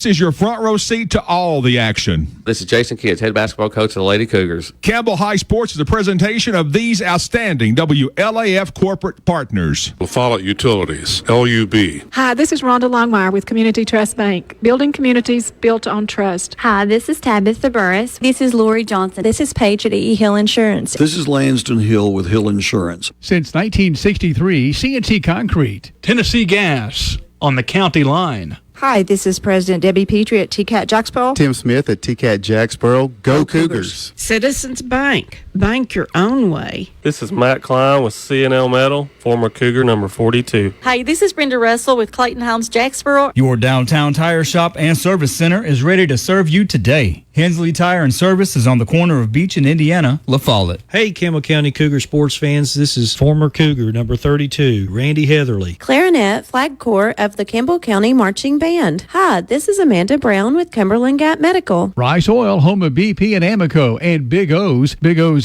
This is your front row seat to all the action. This is Jason Kids, head basketball coach of the Lady Cougars. Campbell High Sports is a presentation of these outstanding WLAF corporate partners. LaFollette Utilities, LUB. Hi, this is Rhonda Longmire with Community Trust Bank, building communities built on trust. Hi, this is Tabitha Burris. This is Lori Johnson. This is Paige at E. Hill Insurance. This is Lanston Hill with Hill Insurance. Since 1963, CNC Concrete, Tennessee Gas, on the county line. Hi, this is President Debbie Petrie at TCAT Jacksboro. Tim Smith at TCAT Jacksboro. Go Cougars. Citizens Bank. Bank your own way. This is Matt Klein with CNL Metal, former Cougar number 42. Hi, this is Brenda Russell with Clayton Homes Jacksboro. Your downtown tire shop and service center is ready to serve you today. Hensley Tire and Service is on the corner of Beach and Indiana, LaFollette. Hey, Campbell County Cougar sports fans, this is former Cougar number 32, Randy Heatherly. Clarinet Flag Corps of the Campbell County Marching Band. Hi, this is Amanda Brown with Cumberland Gap Medical. Rice Oil, home of BP and Amoco, and Big O's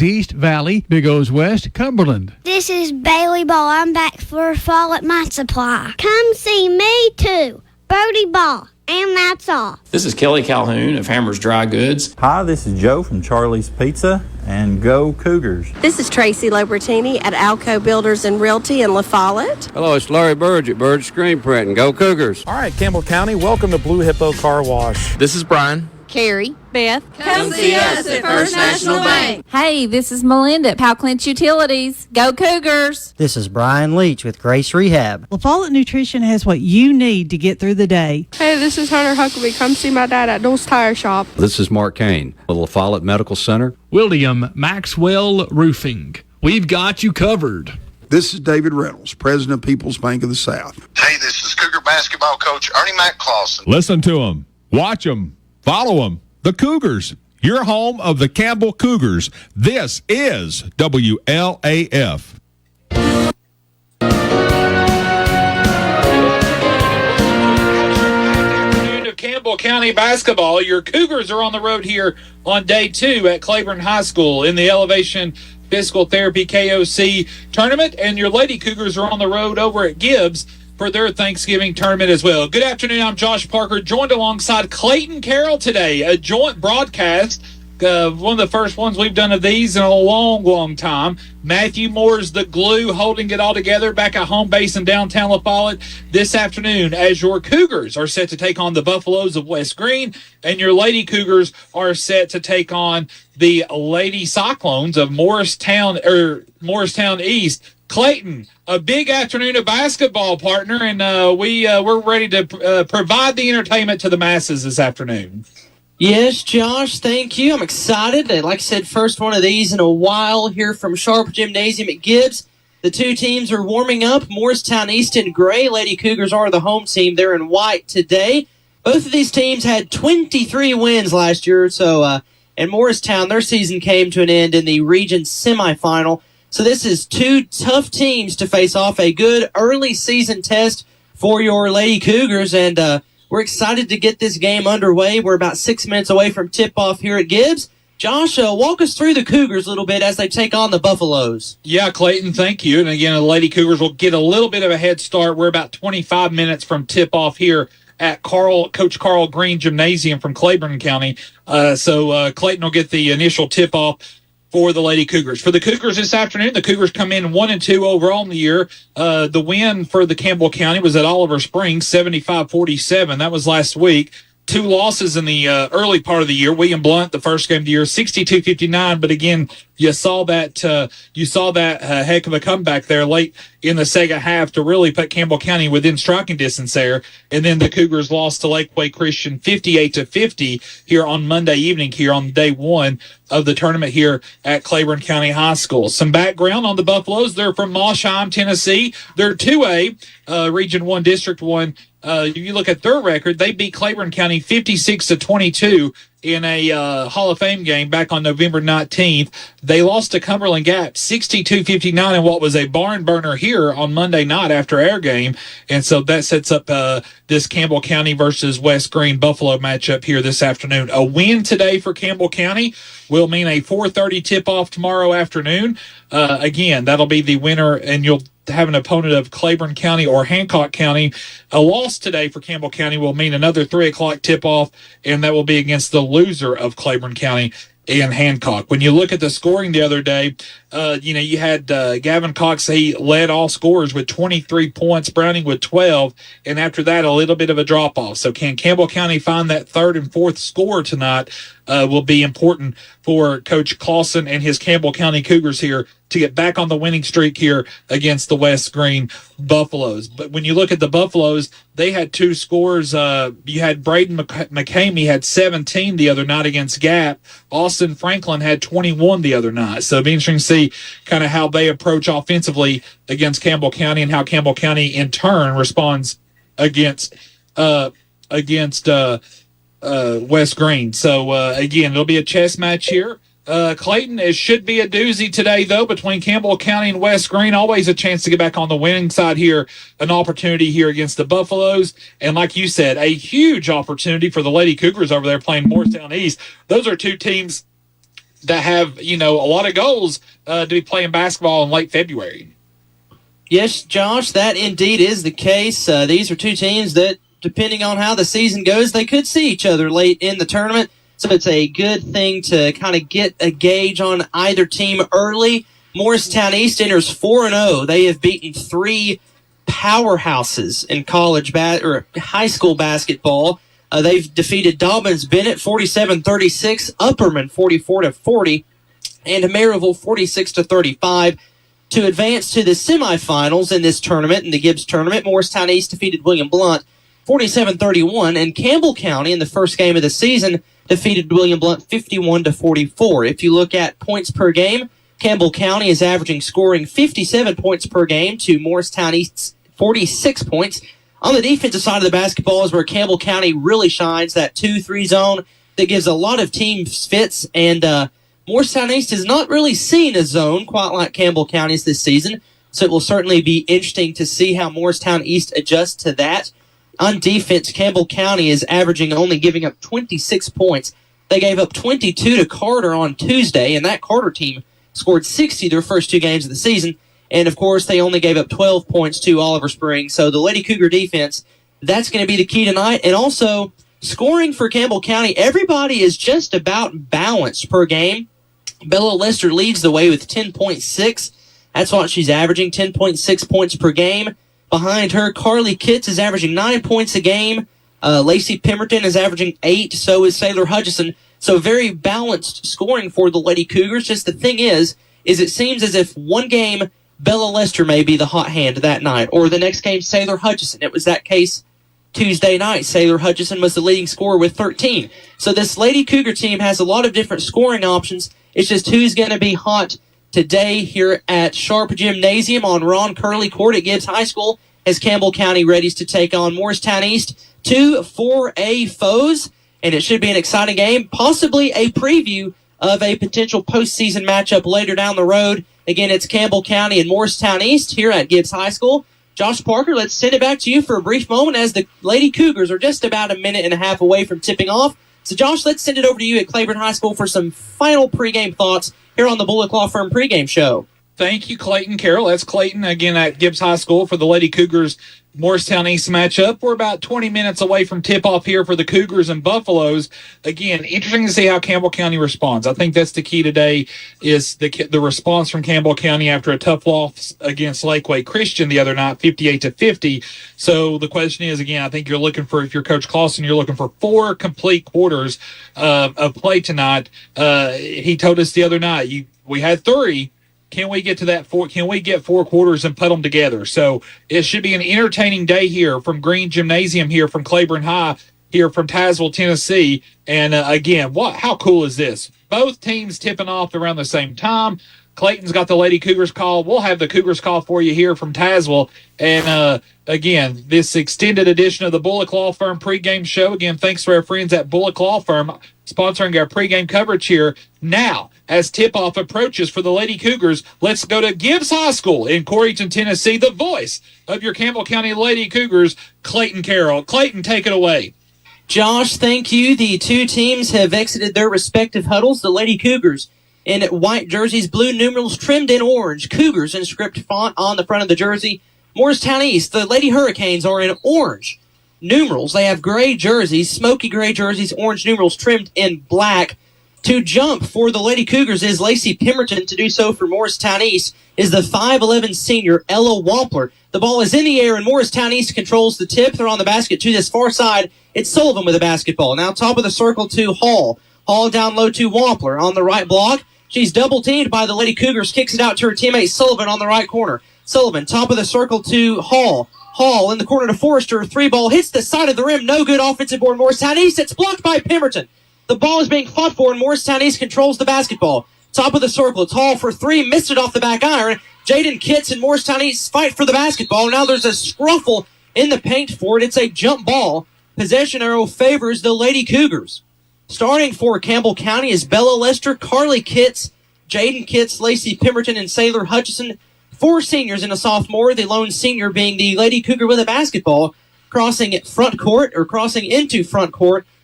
East Valley, Big O's West, Cumberland. This is Bailey Ball. I'm back for Fall at My Supply. Come see me too, Brody Ball. And that's all. This is Kelly Calhoun of Hammer's Dry Goods. Hi, this is Joe from Charlie's Pizza, and go Cougars. This is Tracy Lobertini at Alco Builders and Realty in La Follette. Hello, it's Larry Burge at Burge Screen Print, and go Cougars. All right, Campbell County, welcome to Blue Hippo Car Wash. This is Brian. Carrie, Beth, come see us at First National Bank. Hey, this is Melinda at Powell Clinch Utilities. Go Cougars. This is Brian Leach with Grace Rehab. LaFollette Nutrition has what you need to get through the day. Hey, this is Hunter Huckabee. Come see my dad at Dole's Tire Shop. This is Mark Kane with LaFollette Medical Center. William Maxwell Roofing. We've got you covered. This is David Reynolds, President of People's Bank of the South. Hey, this is Cougar basketball coach Ernie McClawson. Listen to them. Watch them. Follow them. The Cougars. Your home of the Campbell Cougars. This is WLAF. Campbell County basketball. Your Cougars are on the road here on day 2 at Claiborne High School in the Elevation Physical Therapy KOC tournament, and your Lady Cougars are on the road over at Gibbs for their Thanksgiving tournament as well. Good afternoon, I'm Josh Parker, joined alongside Clayton Carroll today, a joint broadcast, one of the first ones we've done of these in a long time. Matthew Moore's the glue holding it all together back at home base in downtown La Follette this afternoon as your Cougars are set to take on the Buffaloes of West Greene, and your Lady Cougars are set to take on the Lady Cyclones of Morristown East. Clayton, a big afternoon of basketball, partner, and we're ready to provide the entertainment to the masses this afternoon. Yes, Josh, thank you. I'm excited. Like I said, first one of these in a while here from Sharp Gymnasium at Gibbs. The two teams are warming up. Morristown East in gray. Lady Cougars are the home team. They're in white today. Both of these teams had 23 wins last year. So, and Morristown, their season came to an end in the region semifinal. So this is two tough teams to face off. A good early season test for your Lady Cougars, and we're excited to get this game underway. We're about 6 minutes away from tip-off here at Gibbs. Josh, walk us through the Cougars a little bit as they take on the Buffaloes. Yeah, Clayton, thank you. And again, the Lady Cougars will get a little bit of a head start. We're about 25 minutes from tip-off here at Coach Carl Greene Gymnasium from Claiborne County. So Clayton will get the initial tip-off for the Lady Cougars. For the Cougars this afternoon, the Cougars come in 1-2 overall in the year. The win for the Campbell County was at Oliver Springs, 75-47. That was last week. 2 losses in the early part of the year. William Blount, the first game of the year, 62-59. But again, you saw that heck of a comeback there late in the second half to really put Campbell County within striking distance there. And then the Cougars lost to Lakeway Christian 58-50 here on Monday evening here on day 1 of the tournament here at Claiborne County High School. Some background on the Buffaloes. They're from Moshheim, Tennessee. They're 2A, Region 1, District 1. If you look at their record, they beat Claiborne County 56-22 in a Hall of Fame game back on November 19th. They lost to Cumberland Gap 62-59 in what was a barn burner here on Monday night after our game. And so that sets up this Campbell County versus West Greene Buffalo matchup here this afternoon. A win today for Campbell County will mean a 4:30 tip-off tomorrow afternoon. Again, that'll be the winner, and you'll have an opponent of Claiborne County or Hancock County. A loss today for Campbell County will mean another 3 o'clock tip-off, and that will be against the loser of Claiborne County and Hancock. When you look at the scoring the other day, you had Gavin Cox. He led all scorers with 23 points, Browning with 12, and after that, a little bit of a drop-off. So can Campbell County find that third and fourth score tonight will be important for Coach Clausen and his Campbell County Cougars here to get back on the winning streak here against the West Greene Buffaloes. But when you look at the Buffaloes, they had 2 scores. You had Braden McCamey had 17 the other night against Gap. Austin Franklin had 21 the other night. So it'll be interesting to see kind of how they approach offensively against Campbell County and how Campbell County in turn responds against West Greene. So again, it'll be a chess match here. Clayton, it should be a doozy today, though, between Campbell County and West Greene. Always a chance to get back on the winning side here, an opportunity here against the Buffaloes. And like you said, a huge opportunity for the Lady Cougars over there playing Morristown East. Those are 2 teams that have, a lot of goals to be playing basketball in late February. Yes, Josh, that indeed is the case. These are 2 teams that, depending on how the season goes, they could see each other late in the tournament. So it's a good thing to kind of get a gauge on either team early. Morristown East enters 4-0. They have beaten 3 powerhouses in high school basketball. They've defeated Dobbins Bennett 47-36, Upperman 44-40, and Maryville 46-35. To advance to the semifinals in this tournament, in the Gibbs tournament, Morristown East defeated William Blount 47-31, and Campbell County in the first game of the season defeated William Blount 51-44. If you look at points per game, Campbell County is scoring 57 points per game to Morristown East's 46 points. On the defensive side of the basketball is where Campbell County really shines, that 2-3 zone that gives a lot of teams fits, and Morristown East has not really seen a zone quite like Campbell County's this season, so it will certainly be interesting to see how Morristown East adjusts to that. On defense, Campbell County is only giving up 26 points. They gave up 22 to Carter on Tuesday, and that Carter team scored 60 their first 2 games of the season. And, of course, they only gave up 12 points to Oliver Springs. So the Lady Cougar defense, that's going to be the key tonight. And also, scoring for Campbell County, everybody is just about balanced per game. Bella Lester leads the way with 10.6. That's what she's averaging, 10.6 points per game. Behind her, Carly Kitts is averaging 9 points a game. Lacey Pemberton is averaging 8. So is Sailor Hutchison. So very balanced scoring for the Lady Cougars. Just the thing is it seems as if one game Bella Lester may be the hot hand that night, or the next game Sailor Hutchison. It was that case Tuesday night. Sailor Hutchison was the leading scorer with 13. So this Lady Cougar team has a lot of different scoring options. It's just who's going to be hot today here at Sharp Gymnasium on Ron Curley Court at Gibbs High School as Campbell County readies to take on Morristown East, 2 4A foes, and it should be an exciting game, possibly a preview of a potential postseason matchup later down the road. Again, it's Campbell County and Morristown East here at Gibbs High School. Josh Parker, let's send it back to you for a brief moment as the Lady Cougars are just about a minute and a half away from tipping off. So, Josh, let's send it over to you at Claiborne High School for some final pregame thoughts here on the Bullock Law Firm pregame show. Thank you, Clayton Carroll. That's Clayton again at Gibbs High School for the Lady Cougars Morristown East matchup. We're about 20 minutes away from tip-off here for the Cougars and Buffaloes. Again, interesting to see how Campbell County responds. I think that's the key today is the response from Campbell County after a tough loss against Lakeway Christian the other night, 58-50. So the question is, again, I think you're looking for, if you're Coach Clausen, you're looking for 4 complete quarters of play tonight. He told us the other night, we had 3. Can we get to that 4? Can we get 4 quarters and put them together? So it should be an entertaining day here from Greene Gymnasium here from Claiborne High here from Tazewell, Tennessee. And again, how cool is this? Both teams tipping off around the same time. Clayton's got the Lady Cougars call. We'll have the Cougars call for you here from Tazewell. And again, this extended edition of the Bullock Law Firm pregame show. Again, thanks to our friends at Bullock Law Firm sponsoring our pregame coverage here. Now, as tip-off approaches for the Lady Cougars, let's go to Gibbs High School in Coreyton, Tennessee, the voice of your Campbell County Lady Cougars, Clayton Carroll. Clayton, take it away. Josh, thank you. The 2 teams have exited their respective huddles. The Lady Cougars in white jerseys, blue numerals trimmed in orange. Cougars in script font on the front of the jersey. Morristown East, the Lady Hurricanes are in orange numerals. They have gray jerseys, smoky gray jerseys, orange numerals trimmed in black. To jump for the Lady Cougars is Lacey Pemberton. To do so for Morristown East is the 5'11 senior Ella Wampler. The ball is in the air, and Morristown East controls the tip. They're on the basket to this far side. It's Sullivan with a basketball. Now top of the circle to Hall. Hall down low to Wampler on the right block. She's double-teamed by the Lady Cougars. Kicks it out to her teammate Sullivan on the right corner. Sullivan, top of the circle to Hall. Hall in the corner to Forrester. 3-ball hits the side of the rim. No good. Offensive board. Morristown East. It's blocked by Pemberton. The ball is being fought for, and Morristown East controls the basketball. Top of the circle. It's Hall for 3. Missed it off the back iron. Jaden Kitts and Morristown East fight for the basketball. Now there's a scruffle in the paint for it. It's a jump ball. Possession arrow favors the Lady Cougars. Starting for Campbell County is Bella Lester, Carly Kitts, Jaden Kitts, Lacey Pemberton, and Sailor Hutchison. 4 seniors and a sophomore, the lone senior being the Lady Cougar with a basketball. Crossing into front court,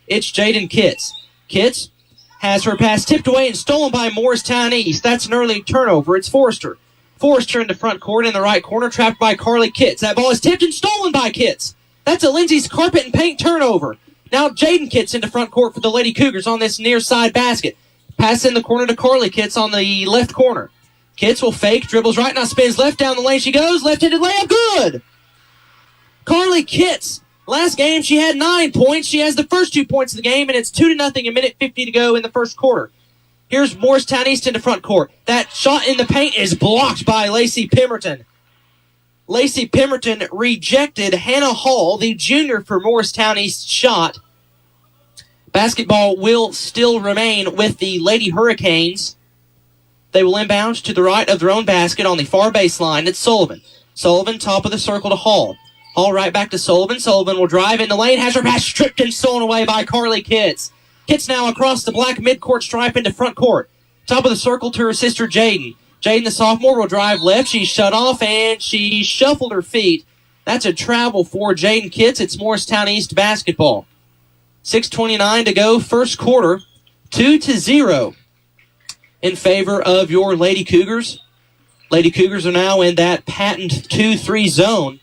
it's Jaden Kitts. Kitts has her pass tipped away and stolen by Morristown East. That's an early turnover. It's Forrester. Forrester into front court in the right corner, trapped by Carly Kitts. That ball is tipped and stolen by Kitts. That's a Lindsay's carpet and paint turnover. Now Jaden Kitts into front court for the Lady Cougars on this near side basket. Pass in the corner to Carly Kitts on the left corner. Kitts will fake, dribbles right, now spins left down the lane. She goes, left-handed layup, good! Carly Kitts, last game she had 9 points. She has the first 2 points of the game, and it's 2-0, a minute 50 to go in the first quarter. Here's Morristown East into front court. That shot in the paint is blocked by Lacey Pemberton. Lacey Pemberton rejected Hannah Hall, the junior for Morristown East shot. Basketball will still remain with the Lady Hurricanes. They will inbound to the right of their own basket on the far baseline. It's Sullivan. Sullivan, top of the circle to Hall. Hall right back to Sullivan. Sullivan will drive in the lane, has her pass stripped and stolen away by Carly Kitts. Kitts now across the black midcourt stripe into front court. Top of the circle to her sister Jaden. Jaden, the sophomore, will drive left. She's shut off, and she shuffled her feet. That's a travel for Jaden Kitts. It's Morristown East basketball. 6:29 to go, first quarter. 2-0 in favor of your Lady Cougars. Lady Cougars are now in that patent 2-3 zone.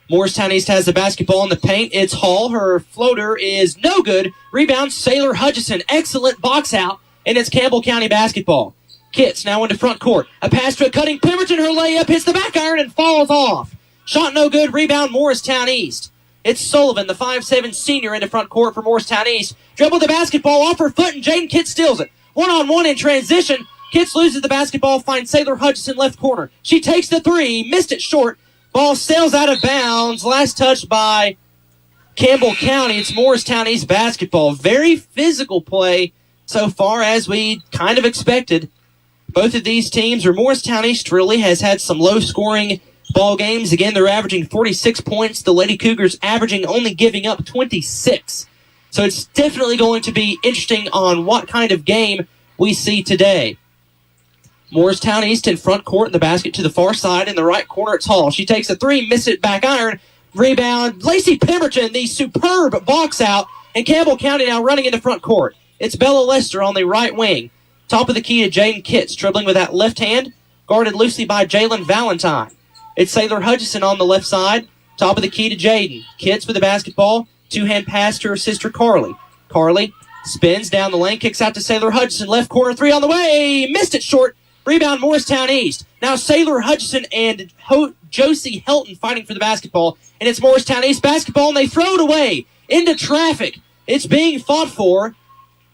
Morristown East has the basketball in the paint. It's Hall. Her floater is no good. Rebound, Sailor Hutchison. Excellent box out, and it's Campbell County basketball. Kitts now into front court. A pass to a cutting Pemberton. Her layup hits the back iron and falls off. Shot no good. Rebound, Morristown East. It's Sullivan, the 5'7 senior, into front court for Morristown East. Dribbled the basketball off her foot, and Jaden Kitts steals it. One-on-one in transition. Kitts loses the basketball, finds Sailor Hutchison left corner. She takes the 3, missed it short. Ball sails out of bounds. Last touch by Campbell County. It's Morristown East basketball. Very physical play so far, as we kind of expected. Both of these teams, or Morristown East really has had some low-scoring ball games. Again, they're averaging 46 points. The Lady Cougars only giving up 26. So it's definitely going to be interesting on what kind of game we see today. Morristown East in front court, in the basket to the far side. In the right corner, it's Hall. She takes a 3, missed it, back iron. Rebound, Lacey Pemberton, the superb box out. And Campbell County now running into front court. It's Bella Lester on the right wing. Top of the key to Jaden Kitts, dribbling with that left hand, guarded loosely by Jalen Valentine. It's Sailor Hutchison on the left side. Top of the key to Jaden. Kitts with the basketball. 2-hand pass to her sister Carly. Carly spins down the lane, kicks out to Sailor Hutchison. Left corner 3 on the way. Missed it short. Rebound, Morristown East. Now Sailor Hutchison and Josie Helton fighting for the basketball. And it's Morristown East basketball, and they throw it away into traffic. It's being fought for.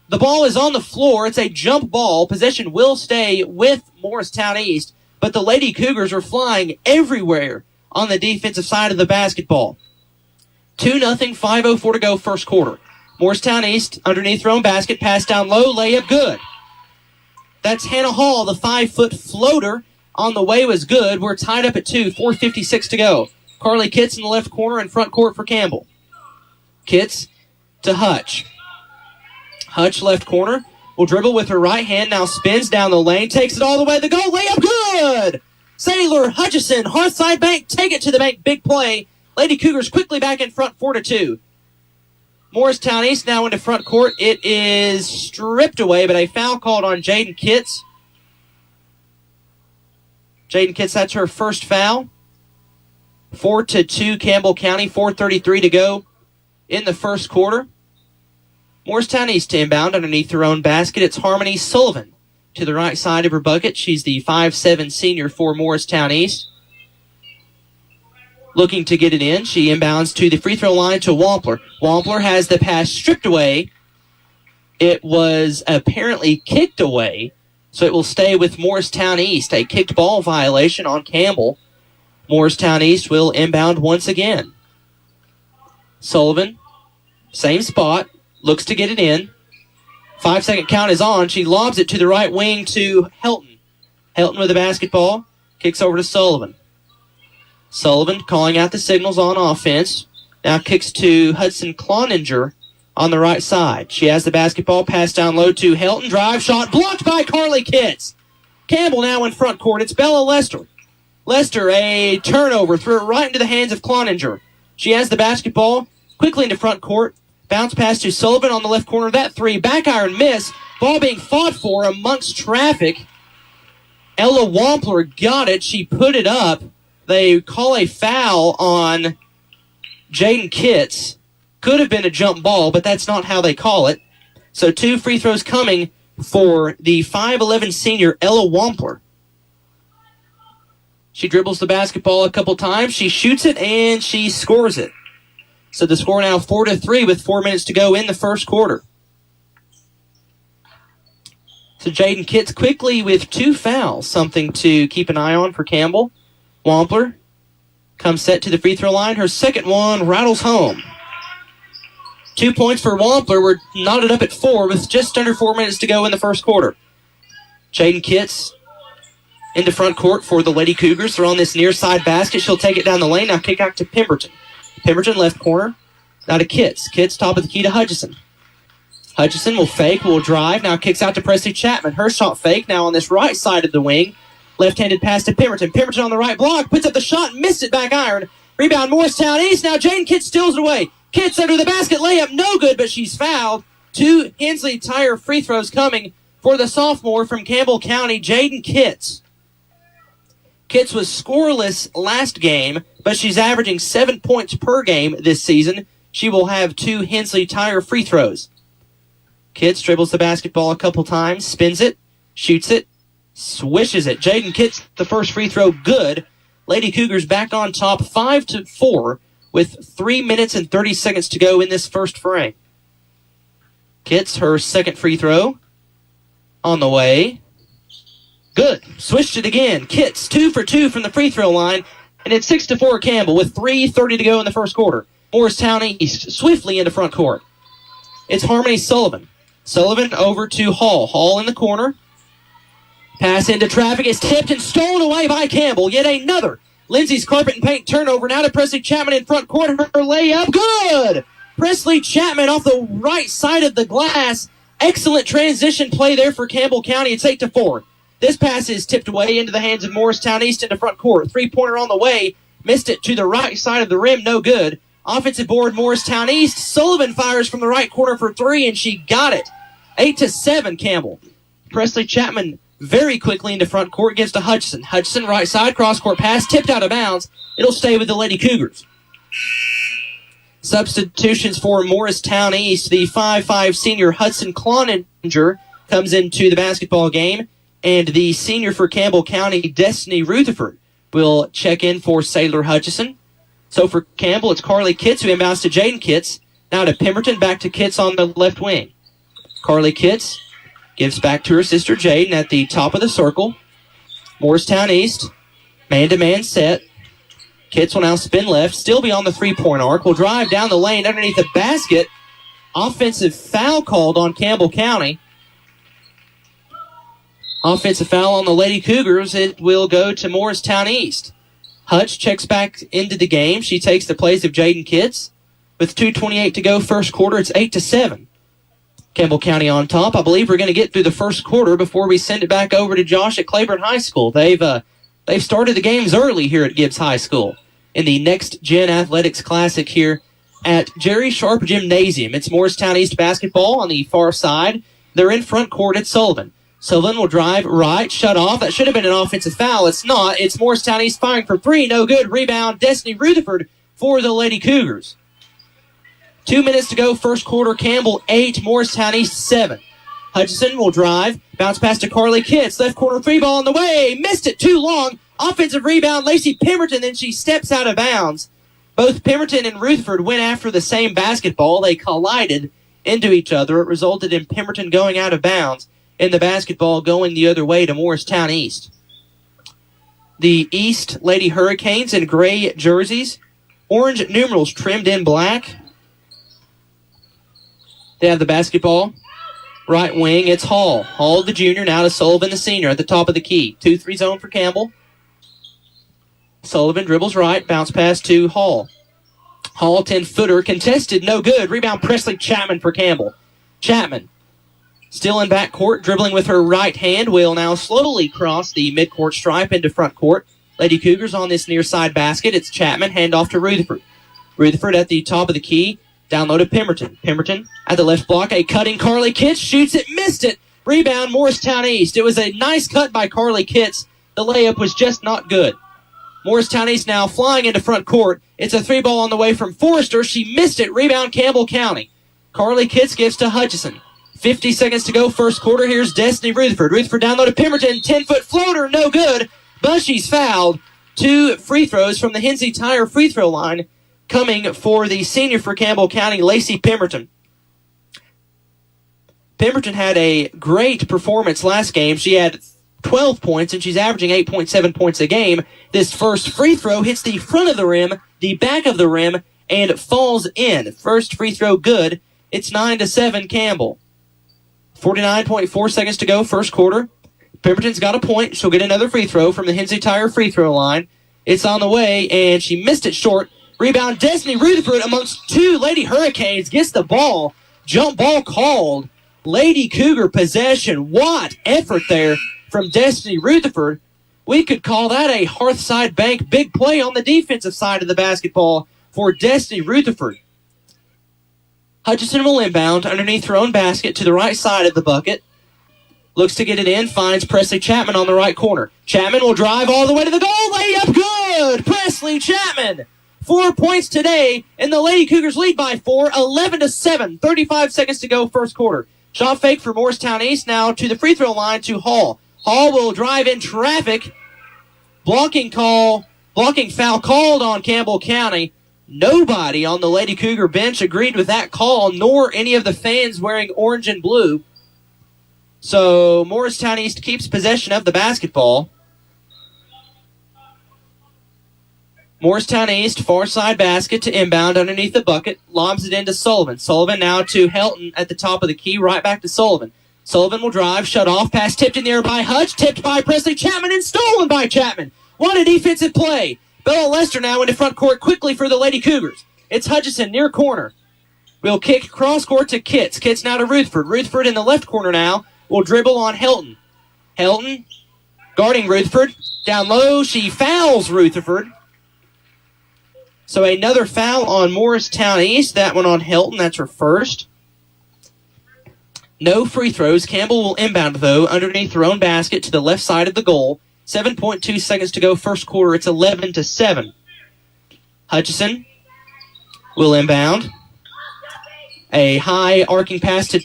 The ball is on the floor. It's a jump ball. Possession will stay with Morristown East, but the Lady Cougars are flying everywhere on the defensive side of the basketball. 2-0, 5:04 to go, first quarter. Morristown East underneath their own basket, pass down low, layup good. That's Hannah Hall, the 5-foot floater on the way was good. We're tied up at 2, 4:56 to go. Carly Kitts in the left corner in front court for Campbell. Kitts to Hutch. Hutch left corner. Will dribble with her right hand. Now spins down the lane. Takes it all the way to the goal. Layup good! Sailor Hutchison. Hearthside Bank. Take it to the bank. Big play. Lady Cougars quickly back in front 4-2. Morristown East now into front court. It is stripped away, but a foul called on Jaden Kitts. Jaden Kitts, that's her first foul. 4-2 Campbell County, 4:33 to go in the first quarter. Morristown East to inbound underneath their own basket. It's Harmony Sullivan to the right side of her bucket. She's the 5'7" senior for Morristown East. Looking to get it in. She inbounds to the free throw line to Wampler. Wampler has the pass stripped away. It was apparently kicked away, so it will stay with Morristown East. A kicked ball violation on Campbell. Morristown East will inbound once again. Sullivan, same spot, looks to get it in. 5-second count is on. She lobs it to the right wing to Helton. Helton with the basketball, kicks over to Sullivan. Sullivan calling out the signals on offense. Now kicks to Hudson Cloninger on the right side. She has the basketball, pass down low to Helton. Drive shot blocked by Carly Kitts. Campbell now in front court. It's Bella Lester. Lester, a turnover, threw it right into the hands of Cloninger. She has the basketball, quickly into front court. Bounce pass to Sullivan on the left corner. That three, back iron miss. Ball being fought for amongst traffic. Ella Wampler got it. She put it up. They call a foul on Jaden Kitts. Could have been a jump ball, but that's not how they call it. So 2 free throws coming for the 5'11" senior Ella Wampler. She dribbles the basketball a couple times. She shoots it, and she scores it. So the score now 4-3 with 4 minutes to go in the first quarter. So Jaden Kitts quickly with 2 fouls, something to keep an eye on for Campbell. Wampler comes set to the free throw line. Her second one rattles home. 2 points for Wampler. We're knotted up at 4 with just under 4 minutes to go in the first quarter. Jaden Kitts into front court for the Lady Cougars. They're on this near side basket. She'll take it down the lane. Now kick out to Pemberton. Pemberton left corner. Now to Kitts. Kitts top of the key to Hutchison. Hutchison will fake, will drive. Now kicks out to Presley Chapman. Her shot fake. Now on this right side of the wing. Left-handed pass to Pemberton. Pemberton on the right block. Puts up the shot. Missed it. Back iron. Rebound Morristown East. Now Jaden Kitts steals it away. Kitts under the basket. Layup no good, but she's fouled. 2 Hensley Tire free throws coming for the sophomore from Campbell County, Jaden Kitts. Kitts was scoreless last game, but she's averaging 7 points per game this season. She will have 2 Hensley Tire free throws. Kitts dribbles the basketball a couple times, spins it, shoots it, swishes it. Jaden Kitts, the first free throw, good. Lady Cougars back on top 5-4 with 3 minutes and 30 seconds to go in this first frame. Kitts, her second free throw on the way. Good. Switched it again. Kitts, 2 for 2 from the free throw line. And it's 6-4 Campbell with 3:30 to go in the first quarter. Morristown East swiftly into front court. It's Harmony Sullivan. Sullivan over to Hall. Hall in the corner. Pass into traffic is tipped and stolen away by Campbell. Yet another Lindsay's carpet and paint turnover. Now to Presley Chapman in front court. Her layup. Good! Presley Chapman off the right side of the glass. Excellent transition play there for Campbell County. It's 8-4. This pass is tipped away into the hands of Morristown East into front court. 3-pointer on the way. Missed it to the right side of the rim. No good. Offensive board, Morristown East. Sullivan fires from the right corner for 3, and she got it. 8-7, Campbell. Presley Chapman very quickly into front court. Gives to Hudson. Hudson, right side, cross-court pass. Tipped out of bounds. It'll stay with the Lady Cougars. Substitutions for Morristown East. The 5'5" senior Hudson Cloninger comes into the basketball game. And the senior for Campbell County, Destiny Rutherford, will check in for Sailor Hutchison. So for Campbell, it's Carly Kitts who inbounds to Jaden Kitts. Now to Pemberton, back to Kitts on the left wing. Carly Kitts gives back to her sister Jaden at the top of the circle. Morristown East, man-to-man set. Kitts will now spin left, still be on the 3-point arc. Will drive down the lane underneath the basket. Offensive foul called on Campbell County. Offensive foul on the Lady Cougars. It will go to Morristown East. Hutch checks back into the game. She takes the place of Jaden Kitts. With 2:28 to go first quarter, it's 8-7. Campbell County on top. I believe we're going to get through the first quarter before we send it back over to Josh at Claiborne High School. They've started the games early here at Gibbs High School in the Next Gen Athletics Classic here at Jerry Sharp Gymnasium. It's Morristown East basketball on the far side. They're in front court at Sullivan. Sullivan will drive right, shut off. That should have been an offensive foul. It's not. It's Morristown East firing for three. No good. Rebound, Destiny Rutherford for the Lady Cougars. 2 minutes to go, first quarter. Campbell 8, Morristown East 7. Hutchinson will drive, bounce pass to Carly Kitts. Left corner three ball on the way. Missed it too long. Offensive rebound, Lacey Pemberton. Then she steps out of bounds. Both Pemberton and Rutherford went after the same basketball. They collided into each other. It resulted in Pemberton going out of bounds and the basketball going the other way to Morristown East. The East Lady Hurricanes in gray jerseys. Orange numerals trimmed in black. They have the basketball. Right wing, it's Hall. Hall, the junior, now to Sullivan, the senior, at the top of the key. 2-3 zone for Campbell. Sullivan dribbles right, bounce pass to Hall. Hall, 10-footer, contested, no good. Rebound, Presley Chapman for Campbell. Chapman, still in backcourt, dribbling with her right hand, will now slowly cross the midcourt stripe into front court. Lady Cougars on this near side basket. It's Chapman, handoff to Rutherford. Rutherford at the top of the key. Down low to Pemberton. Pemberton at the left block. A cutting Carly Kitts. Shoots it. Missed it. Rebound Morristown East. It was a nice cut by Carly Kitts. The layup was just not good. Morristown East now flying into front court. It's a three ball on the way from Forrester. She missed it. Rebound Campbell County. Carly Kitts gives to Hutchison. 50 seconds to go first quarter. Here's Destiny Rutherford. Rutherford down low to Pemberton. 10-foot floater. No good. Bushy's fouled. 2 free throws from the Hensley Tire free throw line. Coming for the senior for Campbell County, Lacey Pemberton. Pemberton had a great performance last game. She had 12 points, and she's averaging 8.7 points a game. This first free throw hits the front of the rim, the back of the rim, and falls in. First free throw good. It's 9-7 Campbell. 49.4 seconds to go, first quarter. Pemberton's got a point. She'll get another free throw from the Hensley Tire free throw line. It's on the way, and she missed it short. Rebound, Destiny Rutherford amongst 2 Lady Hurricanes. Gets the ball. Jump ball called. Lady Cougar possession. What effort there from Destiny Rutherford. We could call that a Hearthside Bank big play on the defensive side of the basketball for Destiny Rutherford. Hutchison will inbound underneath her own basket to the right side of the bucket. Looks to get it in. Finds Presley Chapman on the right corner. Chapman will drive all the way to the goal. Layup good. Presley Chapman. 4 points today, and the Lady Cougars lead by 4, 11-7. 35 seconds to go, first quarter. Shot fake for Morristown East now to the free throw line to Hall. Hall will drive in traffic. Blocking foul called on Campbell County. Nobody on the Lady Cougar bench agreed with that call, nor any of the fans wearing orange and blue. So Morristown East keeps possession of the basketball. Morristown East, far side basket to inbound underneath the bucket. Lobs it into Sullivan. Sullivan now to Helton at the top of the key. Right back to Sullivan. Sullivan will drive, shut off. Pass tipped in the air by Hutch. Tipped by Presley Chapman and stolen by Chapman. What a defensive play. Bella Lester now into front court quickly for the Lady Cougars. It's Hutchison near corner. Will kick cross court to Kitts. Kitts now to Rutherford. Rutherford in the left corner now will dribble on Helton. Helton guarding Rutherford. Down low, she fouls Rutherford. So another foul on Morristown East. That one on Helton. That's her first. No free throws. Campbell will inbound, though, underneath her own basket to the left side of the goal. 7.2 seconds to go first quarter. It's 11-7. Hutchison will inbound. A high arcing pass to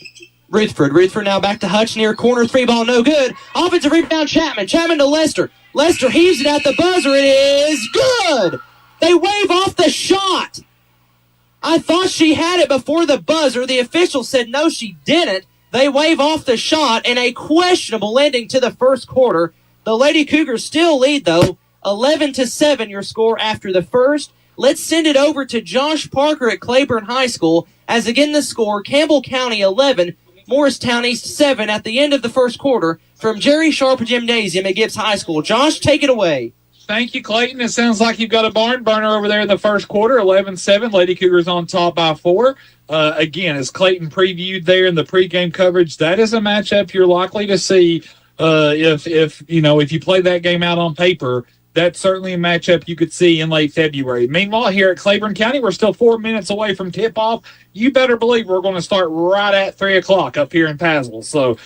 Rutherford. Rutherford now back to Hutch near corner. Three ball, no good. Offensive rebound, Chapman. Chapman to Lester. Lester heaves it at the buzzer. It is good. They wave off the shot. I thought she had it before the buzzer. The official said no, she didn't. They wave off the shot and a questionable ending to the first quarter. The Lady Cougars still lead, though. 11-7 your score after the first. Let's send it over to Josh Parker at Claiborne High School. As again the score, Campbell County 11, Morristown East 7 at the end of the first quarter from Jerry Sharp Gymnasium at Gibbs High School. Josh, take it away. Thank you, Clayton. It sounds like you've got a barn burner over there in the first quarter, 11-7. Lady Cougars on top by 4. Again, as Clayton previewed there in the pregame coverage, that is a matchup you're likely to see if you play that game out on paper. that's certainly a matchup you could see in late February. Meanwhile, here at Claiborne County, we're still 4 minutes away from tip-off. You better believe we're going to start right at 3 o'clock up here in Tazewell. So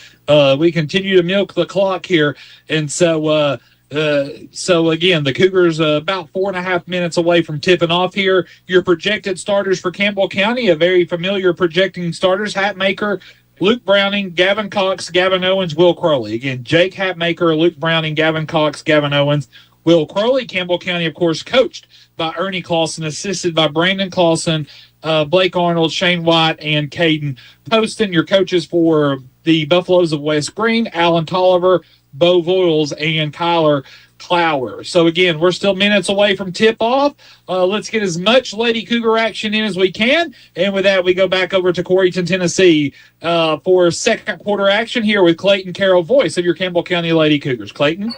we continue to milk the clock here. And so again, the Cougars about 4.5 minutes away from tipping off here. Your projected starters for Campbell County, a very familiar projecting starters, Hatmaker, Luke Browning, Gavin Cox, Gavin Owens, Will Crowley. Again, Jake Hatmaker, Luke Browning, Gavin Cox, Gavin Owens, Will Crowley. Campbell County, of course, coached by Ernie Clausen, assisted by Brandon Clausen, Blake Arnold, Shane White, and Caden Poston. Your coaches for the Buffaloes of West Greene, Alan Tolliver, Bo Voiles, and Kyler Clower. So, again, we're still minutes away from tip-off. Let's get as much Lady Cougar action in as we can. And with that, we go back over to Coreyton, Tennessee for second quarter action here with Clayton Carroll, voice of your Campbell County Lady Cougars. Clayton?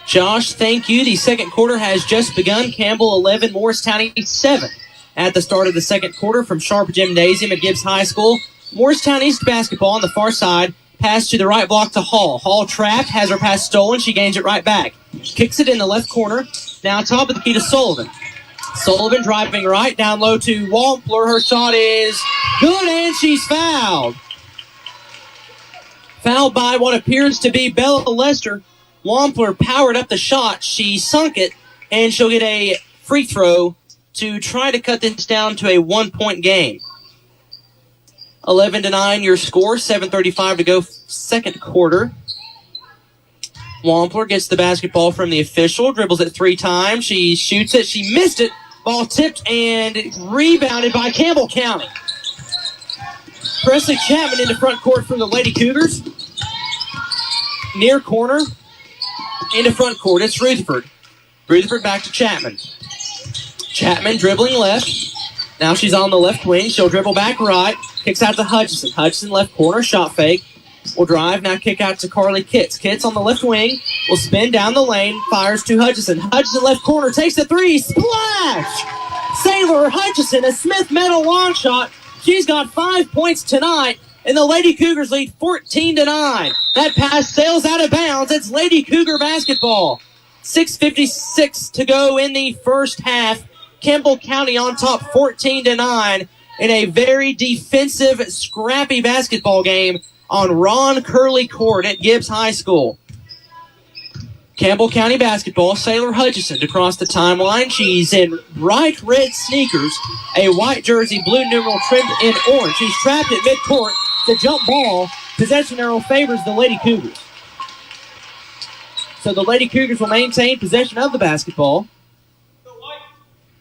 Josh, thank you. The second quarter has just begun. Campbell 11, Morristown 7 at the start of the second quarter from Sharp Gymnasium at Gibbs High School. Morristown East basketball on the far side. Pass to the right block to Hall. Hall trapped, has her pass stolen. She gains it right back. Kicks it in the left corner. Now top of the key to Sullivan. Sullivan driving right, down low to Wampler. Her shot is good, and she's fouled. Fouled by what appears to be Bella Lester. Wampler powered up the shot. She sunk it, and she'll get a free throw to try to cut this down to a 1-point game. 11-9 your score, 7:35 to go second quarter. Wampler gets the basketball from the official, dribbles it 3 times. She shoots it. She missed it. Ball tipped and rebounded by Campbell County. Presley Chapman into front court from the Lady Cougars. Near corner into front court. It's Rutherford. Rutherford back to Chapman. Chapman dribbling left. Now she's on the left wing. She'll dribble back right. Kicks out to Hutchison. Hutchison left corner. Shot fake. Will drive. Now kick out to Carly Kitts. Kitts on the left wing. Will spin down the lane. Fires to Hutchison. Hutchison left corner. Takes the 3. Splash! Sailor Hutchison. A Smith medal long shot. She's got 5 points tonight. And the Lady Cougars lead 14-9. That pass sails out of bounds. It's Lady Cougar basketball. 6:56 to go in the first half. Campbell County on top 14-9 in a very defensive, scrappy basketball game on Ron Curley Court at Gibbs High School. Campbell County basketball, Sailor Hutchison to cross the timeline. She's in bright red sneakers, a white jersey, blue numeral trimmed in orange. She's trapped at midcourt. The jump ball, possession arrow favors the Lady Cougars. So the Lady Cougars will maintain possession of the basketball.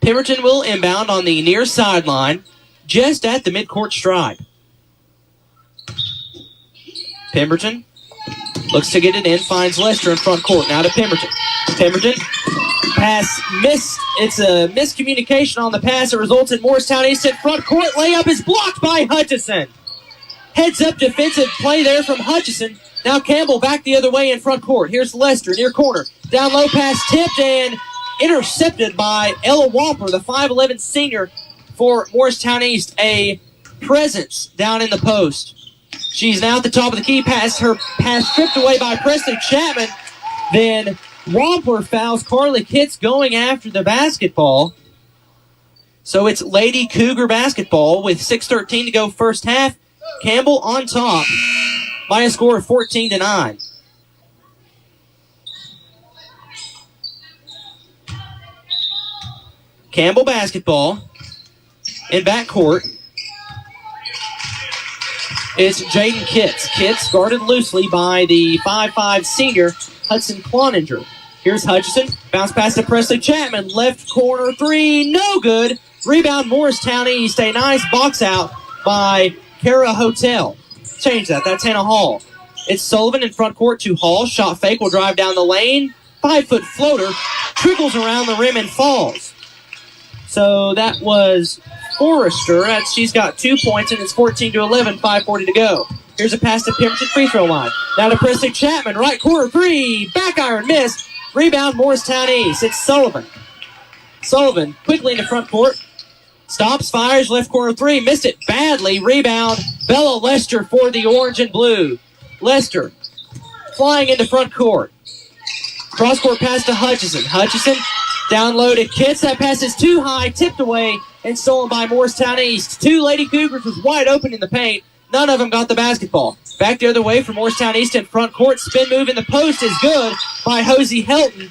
Pemberton will inbound on the near sideline, just at the midcourt stride. Pemberton looks to get it in, finds Lester in front court. Now to Pemberton. Pemberton, pass missed. It's a miscommunication on the pass. It results in Morristown East at front court. Layup is blocked by Hutchison. Heads up defensive play there from Hutchison. Now Campbell back the other way in front court. Here's Lester near corner. Down low pass tipped and intercepted by Ella Wampler, the 5'11 senior for Morristown East. A presence down in the post. She's now at the top of the key. Her pass stripped away by Presley Chapman. Then Wampler fouls Carly Kitts going after the basketball. So it's Lady Cougar basketball with 6:13 to go first half. Campbell on top by a score of 14-9. Campbell basketball in backcourt. It's Jaden Kitts. Kitts guarded loosely by the 5'5 senior Hudson Cloninger. Here's Hutchison. Bounce pass to Presley Chapman. Left corner 3. No good. Rebound Morristown East. A nice box out by Kara Hotel. Change that. That's Hannah Hall. It's Sullivan in front court to Hall. Shot fake. Will drive down the lane. 5-foot floater. Trickles around the rim and falls. So that was Forrester. She's got 2 points, and it's 14-11, 5:40 to go. Here's a pass to Pemberton free throw line. Now to Presley Chapman, right corner 3. Back iron missed. Rebound Morristown East. It's Sullivan. Sullivan quickly into front court. Stops, fires, left corner 3. Missed it badly. Rebound Bella Lester for the orange and blue. Lester flying into front court. Cross-court pass to Hutchison. Hutchison down low to Kitts. That pass is too high, tipped away, and stolen by Morristown East. Two Lady Cougars was wide open in the paint. None of them got the basketball. Back the other way for Morristown East in front court. Spin move in the post is good by Hosey Helton.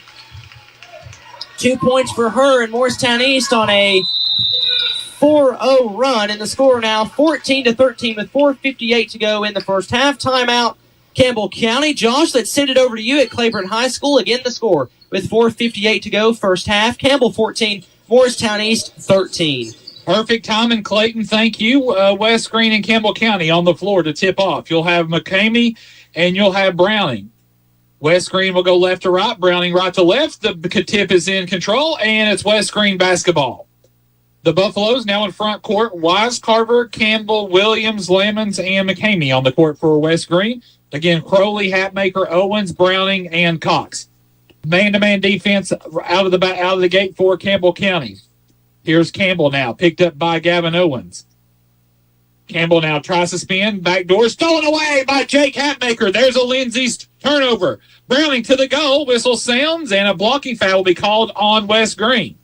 2 points for her and Morristown East on a 4-0 run. And the score now 14-13 with 4:58 to go in the first half. Timeout, Campbell County. Josh, let's send it over to you at Claiborne High School. Again, the score with 4:58 to go first half. Campbell 14, Morristown East 13. Perfect timing, Clayton. Thank you. West Greene and Campbell County on the floor to tip off. You'll have McCamey and you'll have Browning. West Greene will go left to right, Browning right to left. The tip is in control, and it's West Greene basketball. The Buffaloes now in front court. Wise, Carver, Campbell, Williams, Lemons, and McCamey on the court for West Greene. Again, Crowley, Hatmaker, Owens, Browning, and Cox. Man-to-man defense out of the gate for Campbell County. Here's Campbell now, picked up by Gavin Owens. Campbell now tries to spin. Backdoor stolen away by Jake Hatmaker. There's a Lindsay's turnover. Browning to the goal. Whistle sounds, and a blocking foul will be called on West Greene.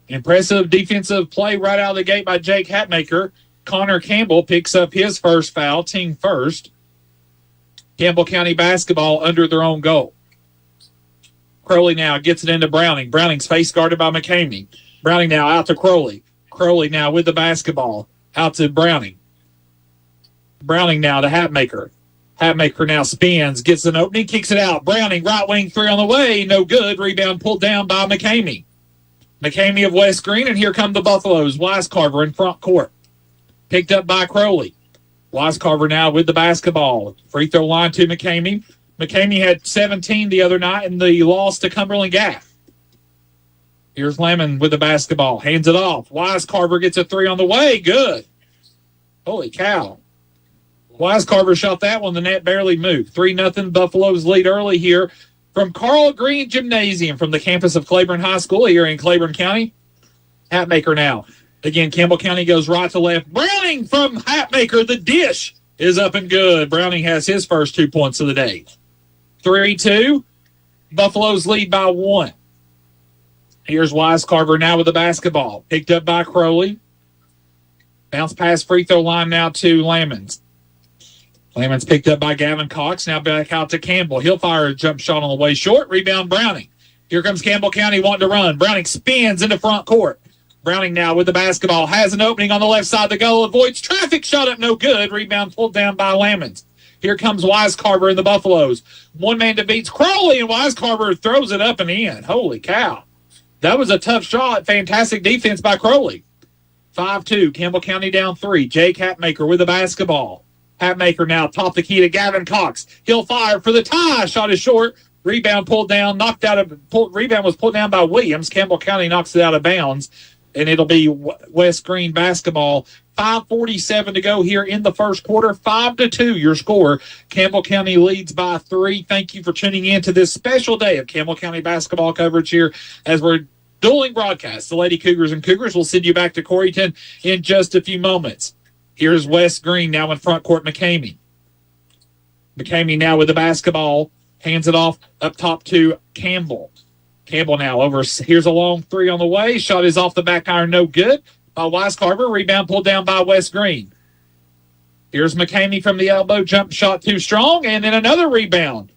Impressive defensive play right out of the gate by Jake Hatmaker. Connor Campbell picks up his first foul, team first. Campbell County basketball under their own goal. Crowley now gets it into Browning. Browning's face guarded by McCamey. Browning now out to Crowley. Crowley now with the basketball. Out to Browning. Browning now to Hatmaker. Hatmaker now spins, gets an opening, kicks it out. Browning, right wing three on the way. No good. Rebound pulled down by McCamey. McCamey of West Greene, and here come the Buffaloes. Wisecarver in front court. Picked up by Crowley. Wisecarver now with the basketball. Free throw line to McCamey. McCamey had 17 the other night in the loss to Cumberland Gap. Here's Lemon with the basketball. Hands it off. Wisecarver gets a three on the way. Good. Holy cow. Wisecarver shot that one. The net barely moved. 3-0. Buffaloes lead early here from Carl Greene Gymnasium from the campus of Claiborne High School here in Claiborne County. Hatmaker now. Again, Campbell County goes right to left. Browning from Hatmaker. The dish is up and good. Browning has his first 2 points of the day. 3-2. Buffaloes lead by 1. Here's Wisecarver now with the basketball. Picked up by Crowley. Bounce pass free throw line now to Lamons. Lamons picked up by Gavin Cox. Now back out to Campbell. He'll fire a jump shot on the way short. Rebound Browning. Here comes Campbell County wanting to run. Browning spins into front court. Browning now with the basketball. Has an opening on the left side of the goal. Avoids traffic. Shot up no good. Rebound pulled down by Lamons. Here comes Wisecarver and the Buffaloes. One man defeats Crowley, and Wisecarver throws it up and in. Holy cow. That was a tough shot. Fantastic defense by Crowley. 5-2. Campbell County down 3. Jake Hatmaker with the basketball. Hatmaker now top the key to Gavin Cox. He'll fire for the tie. Shot is short. Rebound pulled down. Rebound was pulled down by Williams. Campbell County knocks it out of bounds. And it'll be West Greene basketball. 5:47 to go here in the first quarter. 5-2 your score. Campbell County leads by 3. Thank you for tuning in to this special day of Campbell County basketball coverage here as we're dueling broadcasts. The Lady Cougars and Cougars will send you back to Coreyton in just a few moments. Here's West Greene now in front court. McCamey. McCamey now with the basketball. Hands it off up top to Campbell. Campbell now over. Here's a long three on the way. Shot is off the back iron. No good. By Wisecarver. Rebound pulled down by West Greene. Here's McCamey from the elbow. Jump shot too strong. And then another rebound.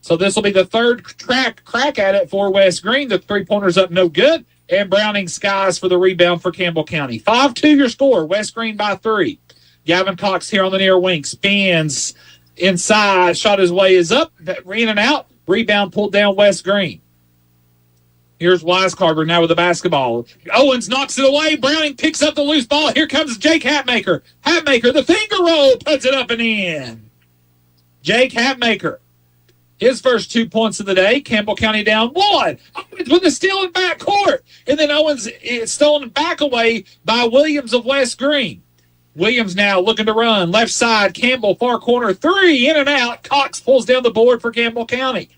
So this will be the third crack at it for West Greene. The three-pointer's up no good. And Browning skies for the rebound for Campbell County. 5-2 your score. West Greene by 3. Gavin Cox here on the near wing. Spins inside. Shot his way is up. In and out. Rebound pulled down West Greene. Here's Wisecarver now with the basketball. Owens knocks it away. Browning picks up the loose ball. Here comes Jake Hatmaker. Hatmaker, the finger roll, puts it up and in. Jake Hatmaker. His first 2 points of the day. Campbell County down 1. Owens with the steal in back court. And then Owens is stolen back away by Williams of West Greene. Williams now looking to run. Left side, Campbell, far corner, 3, in and out. Cox pulls down the board for Campbell County.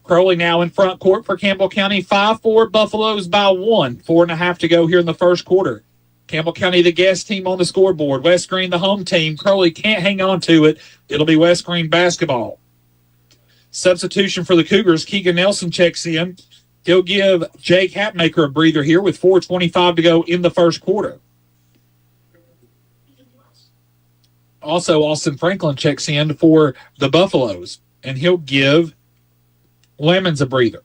Crowley now in front court for Campbell County. 5-4 Buffaloes by 1. 4.5 to go here in the first quarter. Campbell County, the guest team on the scoreboard. West Greene, the home team. Crowley can't hang on to it. It'll be West Greene basketball. Substitution for the Cougars, Keegan Nelson checks in. He'll give Jake Hatmaker a breather here with 4:25 to go in the first quarter. Also, Austin Franklin checks in for the Buffaloes, and he'll give Lemons a breather.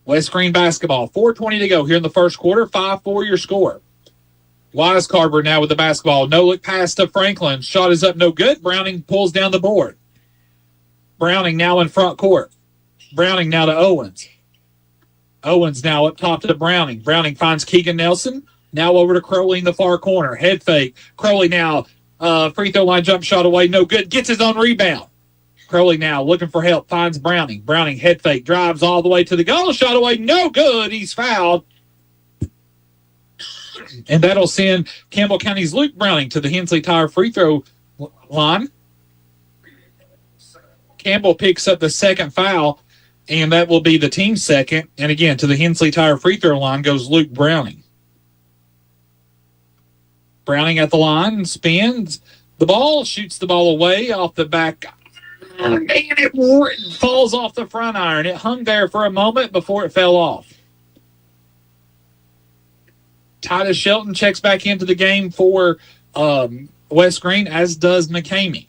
West Greene basketball, 4:20 to go here in the first quarter, 5-4 your score. Wise Carver now with the basketball. No look pass to Franklin. Shot is up, no good. Browning pulls down the board. Browning now in front court. Browning now to Owens. Owens now up top to Browning. Browning finds Keegan Nelson. Now over to Crowley in the far corner. Head fake. Crowley now, free throw line jump shot away. No good. Gets his own rebound. Crowley now looking for help. Finds Browning. Browning head fake. Drives all the way to the goal. Shot away. No good. He's fouled. And that'll send Campbell County's Luke Browning to the Hensley Tire free throw line. Campbell picks up the second foul, and that will be the team's second. And again, to the Hensley Tire free throw line goes Luke Browning. Browning at the line, spins the ball, shoots the ball away off the back. And it falls off the front iron. It hung there for a moment before it fell off. Titus Shelton checks back into the game for West Greene, as does McCamey.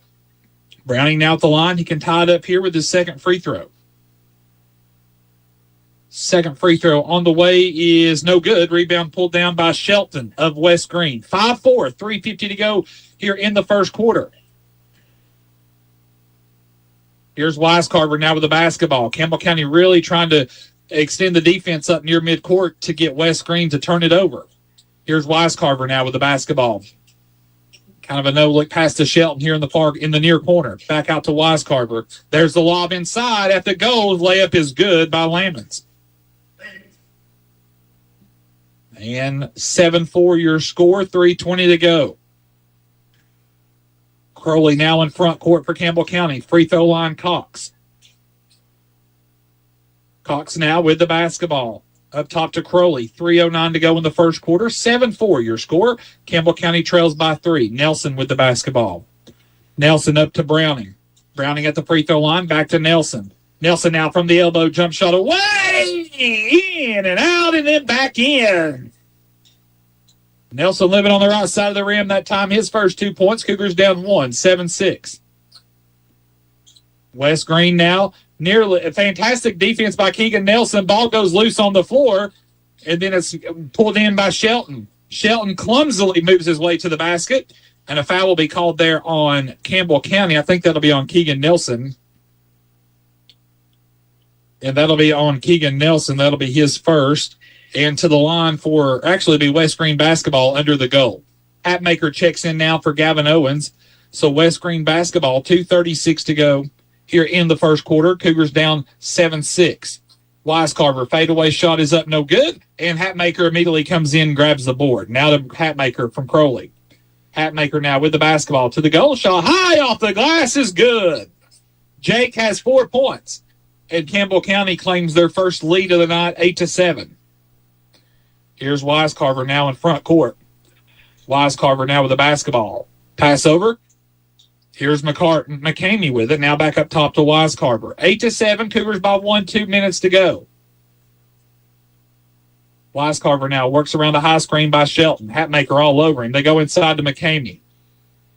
Browning now at the line. He can tie it up here with his second free throw. Second free throw on the way is no good. Rebound pulled down by Shelton of West Greene. 5-4, 3:50 to go here in the first quarter. Here's Wise Carver now with the basketball. Campbell County really trying to extend the defense up near midcourt to get West Greene to turn it over. Here's Wise Carver now with the basketball. Kind of a no-look pass to Shelton here in the near corner. Back out to Wise Carver. There's the lob inside at the goal. Layup is good by Lamons. And 7-4 your score, 3:20 to go. Crowley now in front court for Campbell County. Free throw line, Cox. Cox now with the basketball. Up top to Crowley. 3:09 to go in the first quarter. 7-4 your score. Campbell County trails by 3. Nelson with the basketball. Nelson up to Browning. Browning at the free throw line. Back to Nelson. Nelson now from the elbow. Jump shot away. In and out and then back in. Nelson living on the right side of the rim that time. His first 2 points. Cougars down 1. 7-6. West Greene now. Nearly a fantastic defense by Keegan Nelson. Ball goes loose on the floor, and then it's pulled in by Shelton. Shelton clumsily moves his way to the basket, and a foul will be called there on Campbell County. I think that'll be on Keegan Nelson. And that'll be on Keegan Nelson. That'll be his first. And to the line for actually be West Greene basketball under the goal. Hatmaker checks in now for Gavin Owens. So West Greene basketball, 2:36 to go here in the first quarter. Cougars down 7-6. Wise Carver, fadeaway shot is up, no good. And Hatmaker immediately comes in and grabs the board. Now to Hatmaker from Crowley. Hatmaker now with the basketball to the goal. Shot high off the glass is good. Jake has 4 points. And Campbell County claims their first lead of the night, 8-7. Here's Wise Carver now in front court. Wise Carver now with the basketball. Pass over. Here's McCamey with it. Now back up top to Wise Carver. 8-7. Cougars by 1, 2 minutes to go. Wise Carver now works around the high screen by Shelton. Hatmaker all over him. They go inside to McCamey.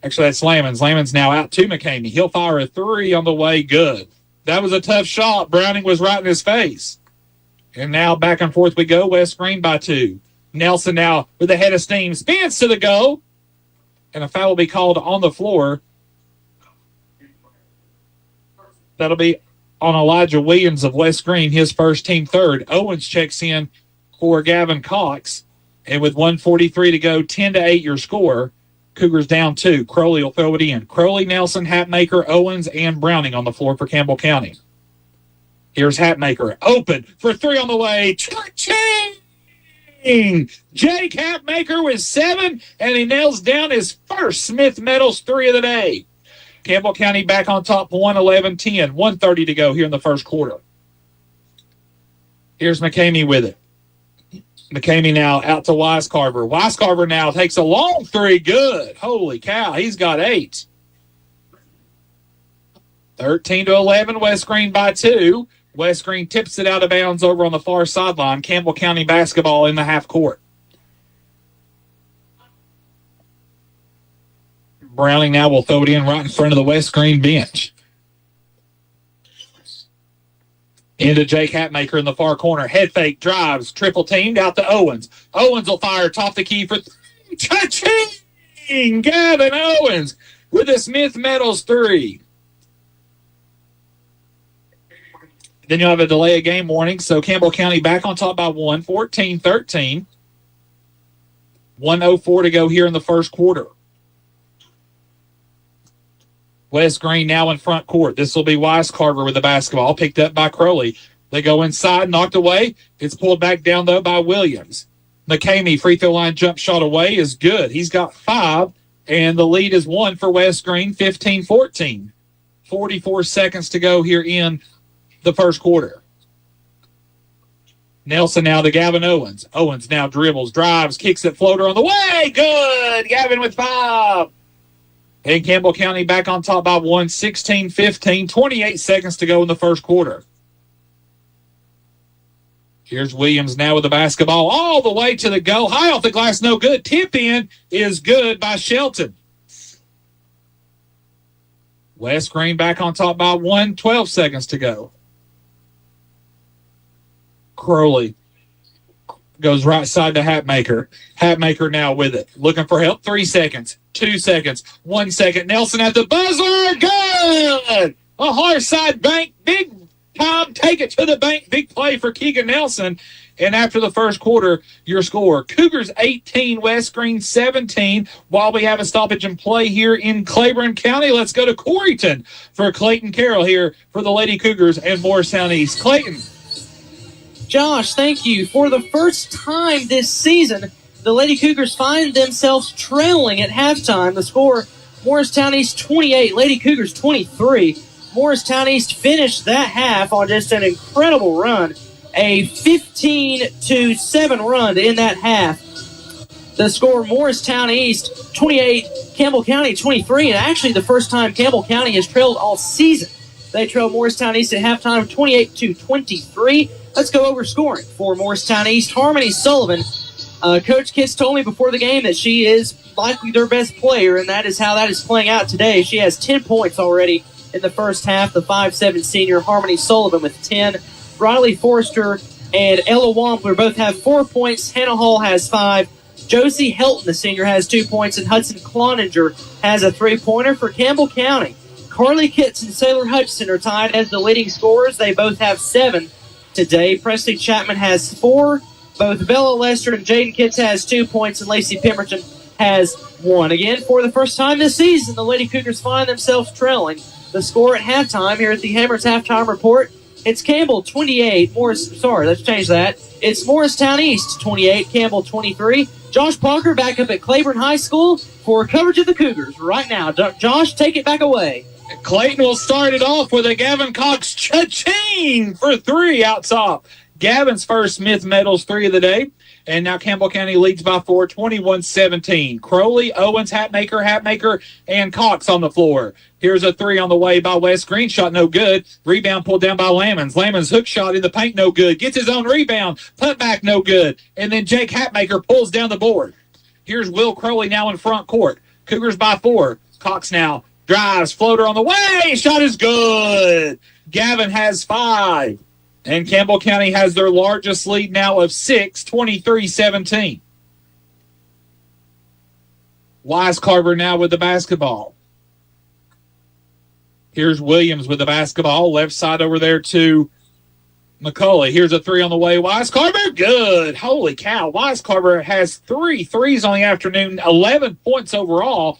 Actually, that's Lamons. Lamons now out to McCamey. He'll fire a 3 on the way. Good. That was a tough shot. Browning was right in his face. And now back and forth we go. West Greene by 2. Nelson now with a head of steam. Spins to the goal. And a foul will be called on the floor. That'll be on Elijah Williams of West Greene, his first, team third. Owens checks in for Gavin Cox. And with 1:43 to go, 10-8 your score. Cougars down 2. Crowley will throw it in. Crowley, Nelson, Hatmaker, Owens, and Browning on the floor for Campbell County. Here's Hatmaker. Open for 3 on the way. Jake Hatmaker with 7, and he nails down his first Smith Metals 3 of the day. Campbell County back on top, 1-11-10. 1:30 to go here in the first quarter. Here's McCamey with it. McCamey now out to Wise Carver. Wise Carver now takes a long 3. Good. Holy cow, he's got 8. 13-11, West Greene by 2. West Greene tips it out of bounds over on the far sideline. Campbell County basketball in the half court. Browning now will throw it in right in front of the West Greene bench. Into Jake Hatmaker in the far corner. Head fake, drives, triple teamed out to Owens. Owens will fire top the key for cha-ching! Gavin Owens with a Smith Metals 3. Then you'll have a delay of game warning. So Campbell County back on top by 1, 14-13. 1:04 to go here in the first quarter. West Greene now in front court. This will be Weiscarver with the basketball, picked up by Crowley. They go inside, knocked away. It's pulled back down, though, by Williams. McCamey, free throw line jump shot away, is good. He's got 5, and the lead is 1 for West Greene, 15-14. 44 seconds to go here in the first quarter. Nelson now to Gavin Owens. Owens now dribbles, drives, kicks it, floater on the way. Good! Gavin with 5. And Campbell County back on top by 1, 16-15, 28 seconds to go in the first quarter. Here's Williams now with the basketball all the way to the goal. High off the glass, no good. Tip in is good by Shelton. West Greene back on top by 1, 12 seconds to go. Crowley goes right side to Hatmaker. Hatmaker now with it. Looking for help. 3 seconds. 2 seconds. 1 second. Nelson at the buzzer. Good! A hard side bank. Big time. Take it to the bank. Big play for Keegan Nelson. And after the first quarter, your score. Cougars 18, West Greene 17. While we have a stoppage in play here in Claiborne County, let's go to Coreyton for Clayton Carroll here for the Lady Cougars and Morristown East. Clayton. Josh, thank you. For the first time this season, the Lady Cougars find themselves trailing at halftime. The score, Morristown East 28, Lady Cougars 23. Morristown East finished that half on just an incredible run, a 15-7 run in that half. The score, Morristown East 28, Campbell County 23, and actually the first time Campbell County has trailed all season. They trailed Morristown East at halftime 28-23. Let's go over scoring for Morristown East. Harmony Sullivan. Coach Kitts told me before the game that she is likely their best player, and that is how that is playing out today. She has 10 points already in the first half. The 5'7" senior Harmony Sullivan with 10. Riley Forrester and Ella Wampler both have 4 points. Hannah Hall has 5. Josie Helton, the senior, has 2 points, and Hudson Cloninger has a 3-pointer for Campbell County. Carly Kitts and Sailor Hutchinson are tied as the leading scorers. They both have 7 today. Presley Chapman has 4. Both Bella Lester and Jaden Kitts has 2 points, and Lacey Pemberton has 1. Again, for the first time this season, the Lady Cougars find themselves trailing. The score at halftime here at the Hammers Halftime Report, it's Campbell 28. Let's change that. It's Morristown East 28, Campbell 23. Josh Parker back up at Claiborne High School for coverage of the Cougars right now. Josh, take it back away. Clayton will start it off with a Gavin Cox cha-ching for 3 out top. Gavin's first Smith Metals 3 of the day. And now Campbell County leads by 4, 21-17. Crowley, Owens, Hatmaker, and Cox on the floor. Here's a 3 on the way by West Greene. Shot no good. Rebound pulled down by Lamons. Lamons hook shot in the paint, no good. Gets his own rebound. Punt back, no good. And then Jake Hatmaker pulls down the board. Here's Will Crowley now in front court. Cougars by 4. Cox now drives, floater on the way. Shot is good. Gavin has 5. And Campbell County has their largest lead now of 6, 23-17. Weiscarver now with the basketball. Here's Williams with the basketball. Left side over there to McCulley. Here's a 3 on the way. Weiscarver, good. Holy cow. Weiscarver has 3 threes on the afternoon, 11 points overall.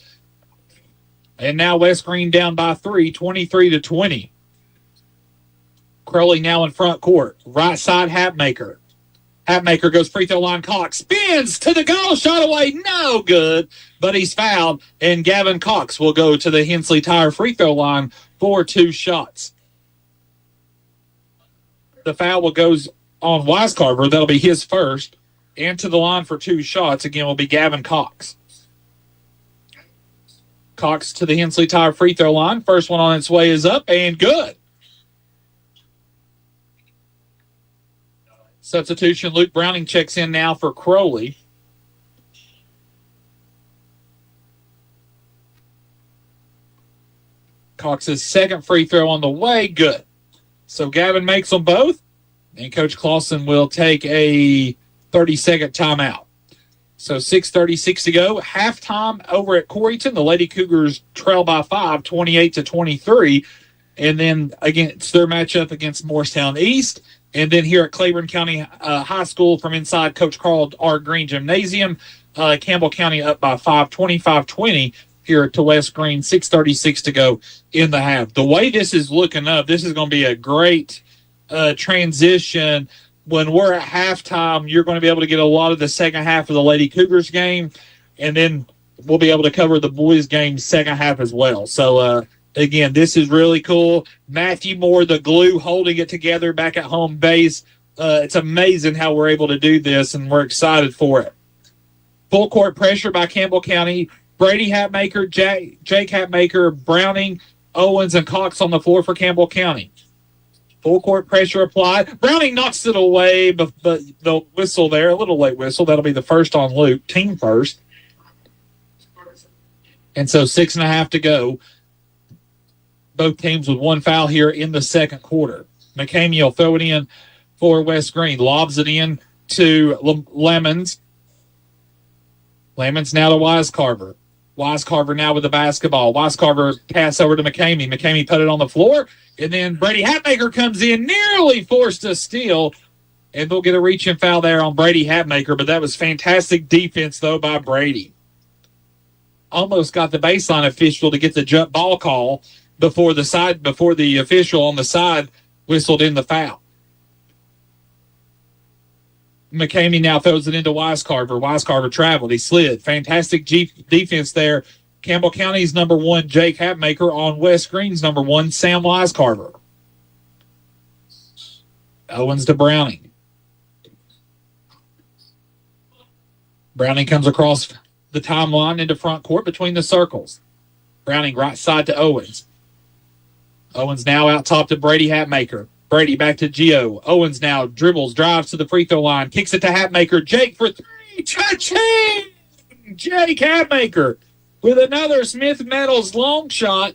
And now West Greene down by 3, 23-20. Crowley now in front court. Right side, Hatmaker. Hatmaker goes free throw line. Cox spins to the goal. Shot away. No good. But he's fouled. And Gavin Cox will go to the Hensley Tire free throw line for 2 shots. The foul will goes on Weiscarver. That'll be his first. And to the line for 2 shots again will be Gavin Cox. Cox to the Hensley Tire free throw line. First one on its way is up and good. Substitution, Luke Browning checks in now for Crowley. Cox's second free throw on the way, good. So Gavin makes them both, and Coach Clausen will take a 30-second timeout. So 6:36 to go. Halftime over at Coreyton. The Lady Cougars trail by 5, 28-23. And then against their matchup against Morristown East. And then here at Claiborne County High School from inside Coach Carl R. Greene Gymnasium, Campbell County up by 5, 25-20 here to West Greene. 6:36 to go in the half. The way this is looking up, this is going to be a great transition. When we're at halftime, you're going to be able to get a lot of the second half of the Lady Cougars game, and then we'll be able to cover the boys' game second half as well. So, again, this is really cool. Matthew Moore, the glue, holding it together back at home base. It's amazing how we're able to do this, and we're excited for it. Full court pressure by Campbell County. Brady Hatmaker, Jake Hatmaker, Browning, Owens, and Cox on the floor for Campbell County. Full court pressure applied. Browning knocks it away, but the whistle there, a little late whistle. That'll be the first on Luke, team first. And so 6.5 to go. Both teams with one foul here in the second quarter. McCamey will throw it in for West Greene. Lobs it in to Lemons. Lemons now to Wisecarver. Wisecarver now with the basketball. Wisecarver pass over to McCamey. McCamey put it on the floor. And then Brady Hatmaker comes in, nearly forced a steal. And they'll get a reach and foul there on Brady Hatmaker. But that was fantastic defense, though, by Brady. Almost got the baseline official to get the jump ball call before the official on the side whistled in the foul. McCamey now throws it into Wisecarver. Wisecarver traveled. He slid. Fantastic defense there. Campbell County's number 1, Jake Hatmaker, on West Greene's number 1, Sam Wisecarver. Owens to Browning. Browning comes across the timeline into front court between the circles. Browning right side to Owens. Owens now out top to Brady Hatmaker. Brady back to Gio. Owens now dribbles, drives to the free throw line, kicks it to Hatmaker. Jake for 3. Touching! Jake Hatmaker with another Smith Metals long shot.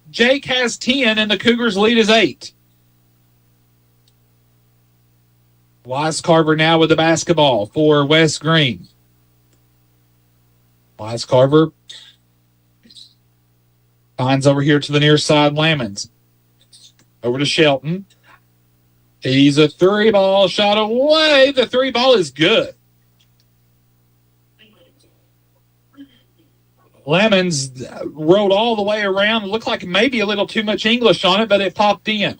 Jake has 10, and the Cougars' lead is 8. Wisecarver now with the basketball for West Greene. Wisecarver finds over here to the near side Lamons. Over to Shelton. He's a 3-ball shot away. The 3-ball is good. Lemons rolled all the way around. It looked like maybe a little too much English on it, but it popped in.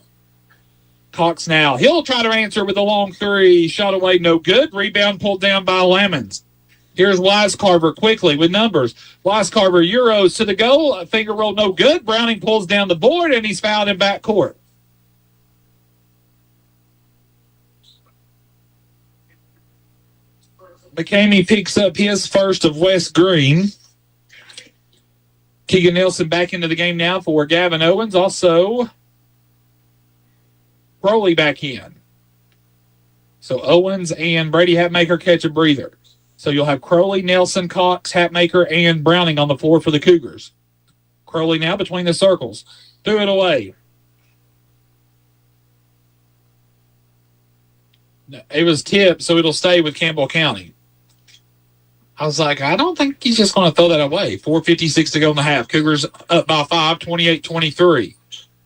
Cox now. He'll try to answer with a long 3. Shot away, no good. Rebound pulled down by Lemons. Here's Wisecarver quickly with numbers. Wisecarver Euros to the goal. Finger roll, no good. Browning pulls down the board, and he's fouled in backcourt. McCamey picks up his first of West Greene. Keegan Nelson back into the game now for Gavin Owens. Also, Crowley back in. So Owens and Brady Hatmaker catch a breather. So you'll have Crowley, Nelson, Cox, Hatmaker, and Browning on the floor for the Cougars. Crowley now between the circles. Threw it away. It was tipped, so it'll stay with Campbell County. I was like, I don't think he's just going to throw that away. 4:56 to go in the half. Cougars up by 5, 28-23.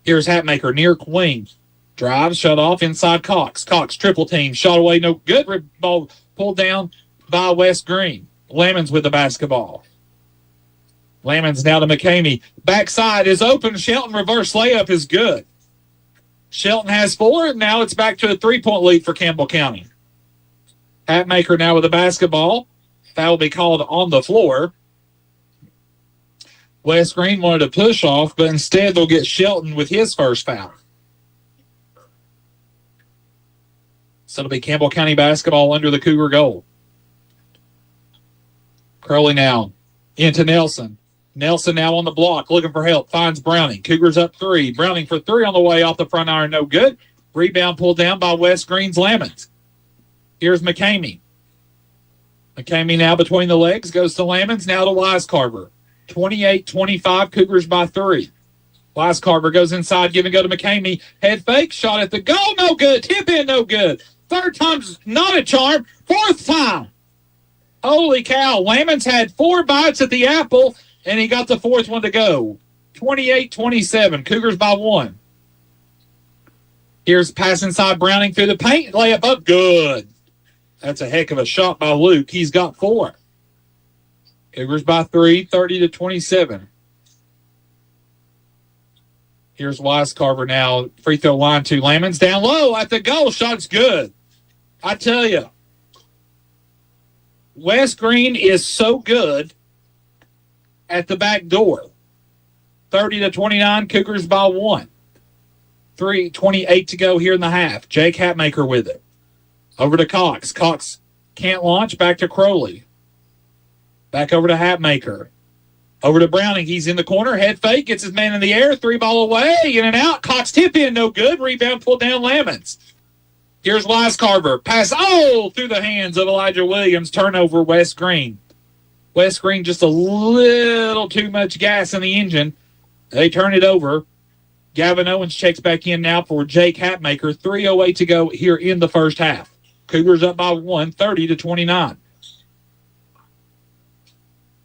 Here's Hatmaker near Queen. Drives, shut off, inside Cox. Cox triple team, shot away, no good. Ball pulled down by West Greene. Lemons with the basketball. Lemons now to McCamey. Backside is open. Shelton reverse layup is good. Shelton has 4, and now it's back to a 3-point lead for Campbell County. Hatmaker now with the basketball. That will be called on the floor. West Greene wanted to push off, but instead they'll get Shelton with his first foul. So it'll be Campbell County basketball under the Cougar goal. Crowley now into Nelson. Nelson now on the block, looking for help, finds Browning. Cougars up 3. Browning for 3 on the way off the front iron, no good. Rebound pulled down by West Greene's Lamons. Here's McCamey. McCamey now between the legs, goes to Lamons, now to Wisecarver. 28-25, Cougars by 3. Wisecarver goes inside, give and go to McCamey. Head fake, shot at the goal, no good. Tip in, no good. Third time's not a charm. Fourth time. Holy cow, Lamons had 4 bites at the apple, and he got the fourth one to go. 28-27, Cougars by 1. Here's pass inside Browning through the paint. Layup up, good. That's a heck of a shot by Luke. He's got 4. Cougars by 3, 30-27. Here's Wisecarver now. Free throw line to Lamons. Down low at the goal. Shot's good. I tell you, West Greene is so good at the back door. 30-29, Cougars by 1. 3:28 to go here in the half. Jake Hatmaker with it. Over to Cox. Cox can't launch. Back to Crowley. Back over to Hatmaker. Over to Browning. He's in the corner. Head fake. Gets his man in the air. 3 ball away. In and out. Cox tip in. No good. Rebound pulled down Lamons. Here's Wisecarver. Pass. Oh! Through the hands of Elijah Williams. Turnover West Greene. West Greene just a little too much gas in the engine. They turn it over. Gavin Owens checks back in now for Jake Hatmaker. 3:08 to go here in the first half. Cougars up by 1, 30-29.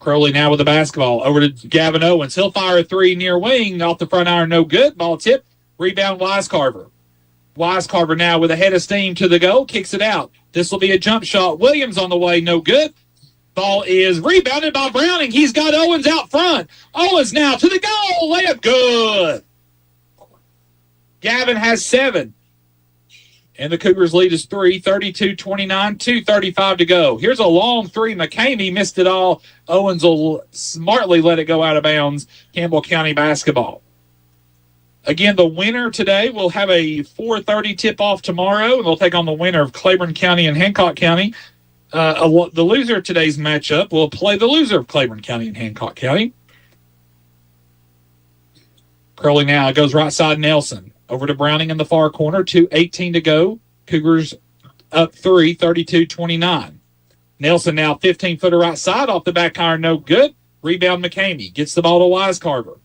Crowley now with the basketball. Over to Gavin Owens. He'll fire a 3 near wing. Off the front iron, no good. Ball tip. Rebound Wisecarver. Wisecarver now with a head of steam to the goal. Kicks it out. This will be a jump shot. Williams on the way, no good. Ball is rebounded by Browning. He's got Owens out front. Owens now to the goal. Layup good. Gavin has 7. And the Cougars lead is 3, 32-29, 2:35 to go. Here's a long 3. McCamey missed it all. Owens will smartly let it go out of bounds. Campbell County basketball. Again, the winner today will have a 4:30 tip-off tomorrow, and they'll take on the winner of Claiborne County and Hancock County. The loser of today's matchup will play the loser of Claiborne County and Hancock County. Crowley now goes right side Nelson. Over to Browning in the far corner. 2:18 to go. Cougars up 3, 32-29. Nelson now 15-footer right side. Off the back iron, no good. Rebound McCamey. Gets the ball to Wisecarver.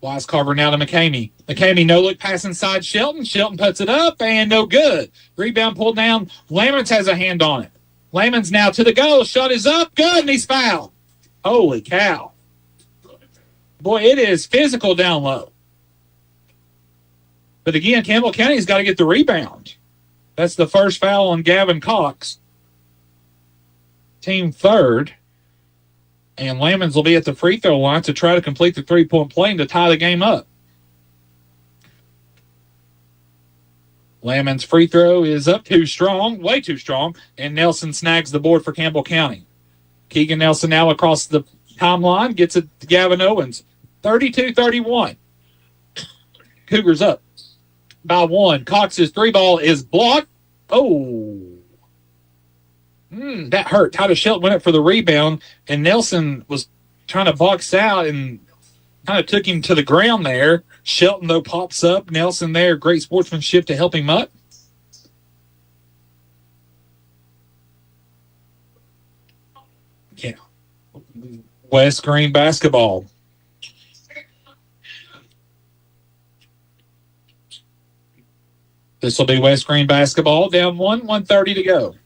Wisecarver now to McCamey. McCamey no-look pass inside Shelton. Shelton puts it up, and no good. Rebound pulled down. Lamons has a hand on it. Lamons now to the goal. Shot is up. Good, and he's fouled. Holy cow. Boy, it is physical down low. But again, Campbell County's got to get the rebound. That's the first foul on Gavin Cox. Team third. And Lamons will be at the free throw line to try to complete the three-point play and to tie the game up. Lamons' free throw is up too strong, way too strong, and Nelson snags the board for Campbell County. Keegan Nelson now across the timeline, gets it to Gavin Owens. 32-31. Cougars up by 1. Cox's 3 ball is blocked. Oh. That hurt. Titus Shelton went up for the rebound, and Nelson was trying to box out and kind of took him to the ground there. Shelton, though, pops up. Nelson there, great sportsmanship to help him up. Yeah. West Greene basketball. This will be West Greene basketball. Down 1, 1:30 to go.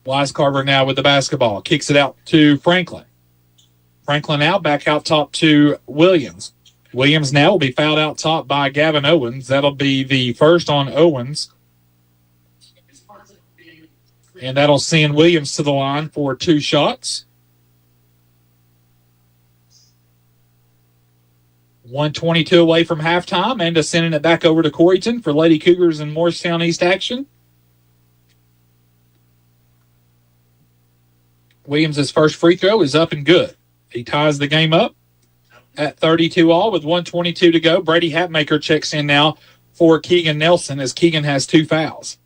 Wisecarver now with the basketball. Kicks it out to Franklin. Franklin out, back out top to Williams. Williams now will be fouled out top by Gavin Owens. That'll be the first on Owens. And that'll send Williams to the line for 2 shots. 1:22 away from halftime, and sending it back over to Coreyton for Lady Cougars and Morristown East action. Williams' first free throw is up and good. He ties the game up at 32-all with 1:22 to go. Brady Hatmaker checks in now for Keegan Nelson as Keegan has 2 fouls.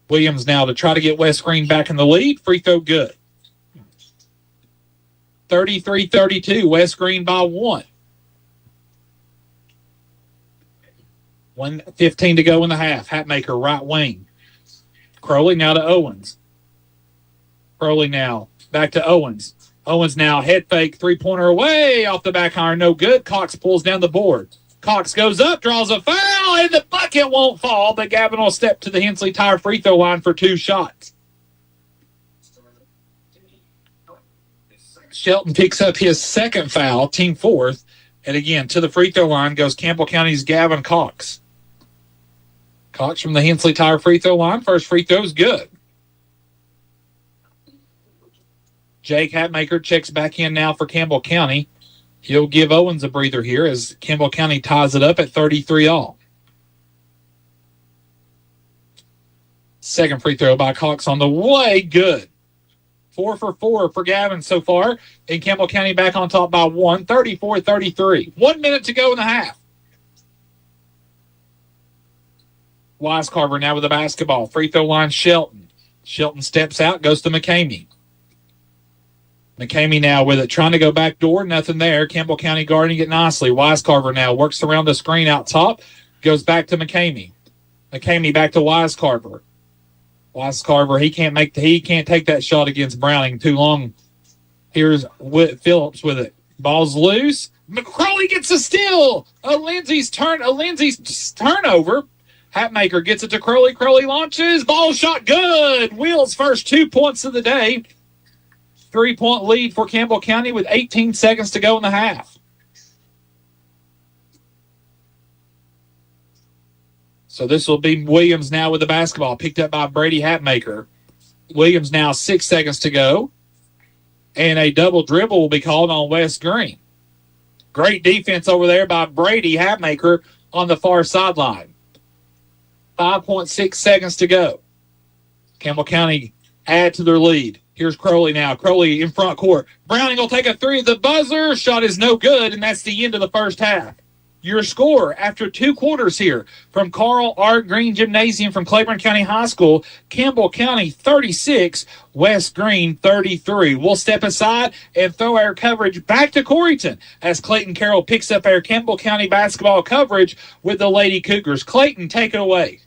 Williams now to try to get West Greene back in the lead. Free throw good. 33-32, West Greene by 1. 1:15 to go in the half. Hatmaker, right wing. Crowley now to Owens. Crowley now back to Owens. Owens now head fake, three-pointer away off the back iron, no good. Cox pulls down the board. Cox goes up, draws a foul, and the bucket won't fall, but Gavin will step to the Hensley Tire free throw line for 2 shots. Shelton picks up his second foul, team 4th, and again, to the free throw line goes Campbell County's Gavin Cox. Cox from the Hensley Tire free throw line. First free throw is good. Jake Hatmaker checks back in now for Campbell County. He'll give Owens a breather here as Campbell County ties it up at 33-all. Second free throw by Cox on the way. Good. 4 for 4 for Gavin so far. And Campbell County back on top by 1, 34-33. 1 minute to go in the half. Wisecarver now with the basketball. Free throw line, Shelton. Shelton steps out, goes to McCamey. McCamey now with it, trying to go back door, nothing there. Campbell County guarding it nicely. Wisecarver now works around the screen out top, goes back to McCamey. McCamey back to Wisecarver. Wisecarver, he can't take that shot against Browning too long. Here's Phillips with it. Ball's loose. McCrawley gets a steal. A Lindsay's turnover. Hatmaker gets it to Crowley. Crowley launches. Ball shot good. Will's first 2 points of the day. 3-point lead for Campbell County with 18 seconds to go in the half. So this will be Williams now with the basketball, picked up by Brady Hatmaker. Williams now 6 seconds to go. And a double dribble will be called on West Greene. Great defense over there by Brady Hatmaker on the far sideline. 5.6 seconds to go. Campbell County add to their lead. Here's Crowley now. Crowley in front court. Browning will take a 3 at the buzzer. Shot is no good, and that's the end of the first half. Your score after 2 quarters here from Carl R. Greene Gymnasium from Claiborne County High School. Campbell County 36, West Greene 33. We'll step aside and throw our coverage back to Coreyton as Clayton Carroll picks up our Campbell County basketball coverage with the Lady Cougars. Clayton, take it away.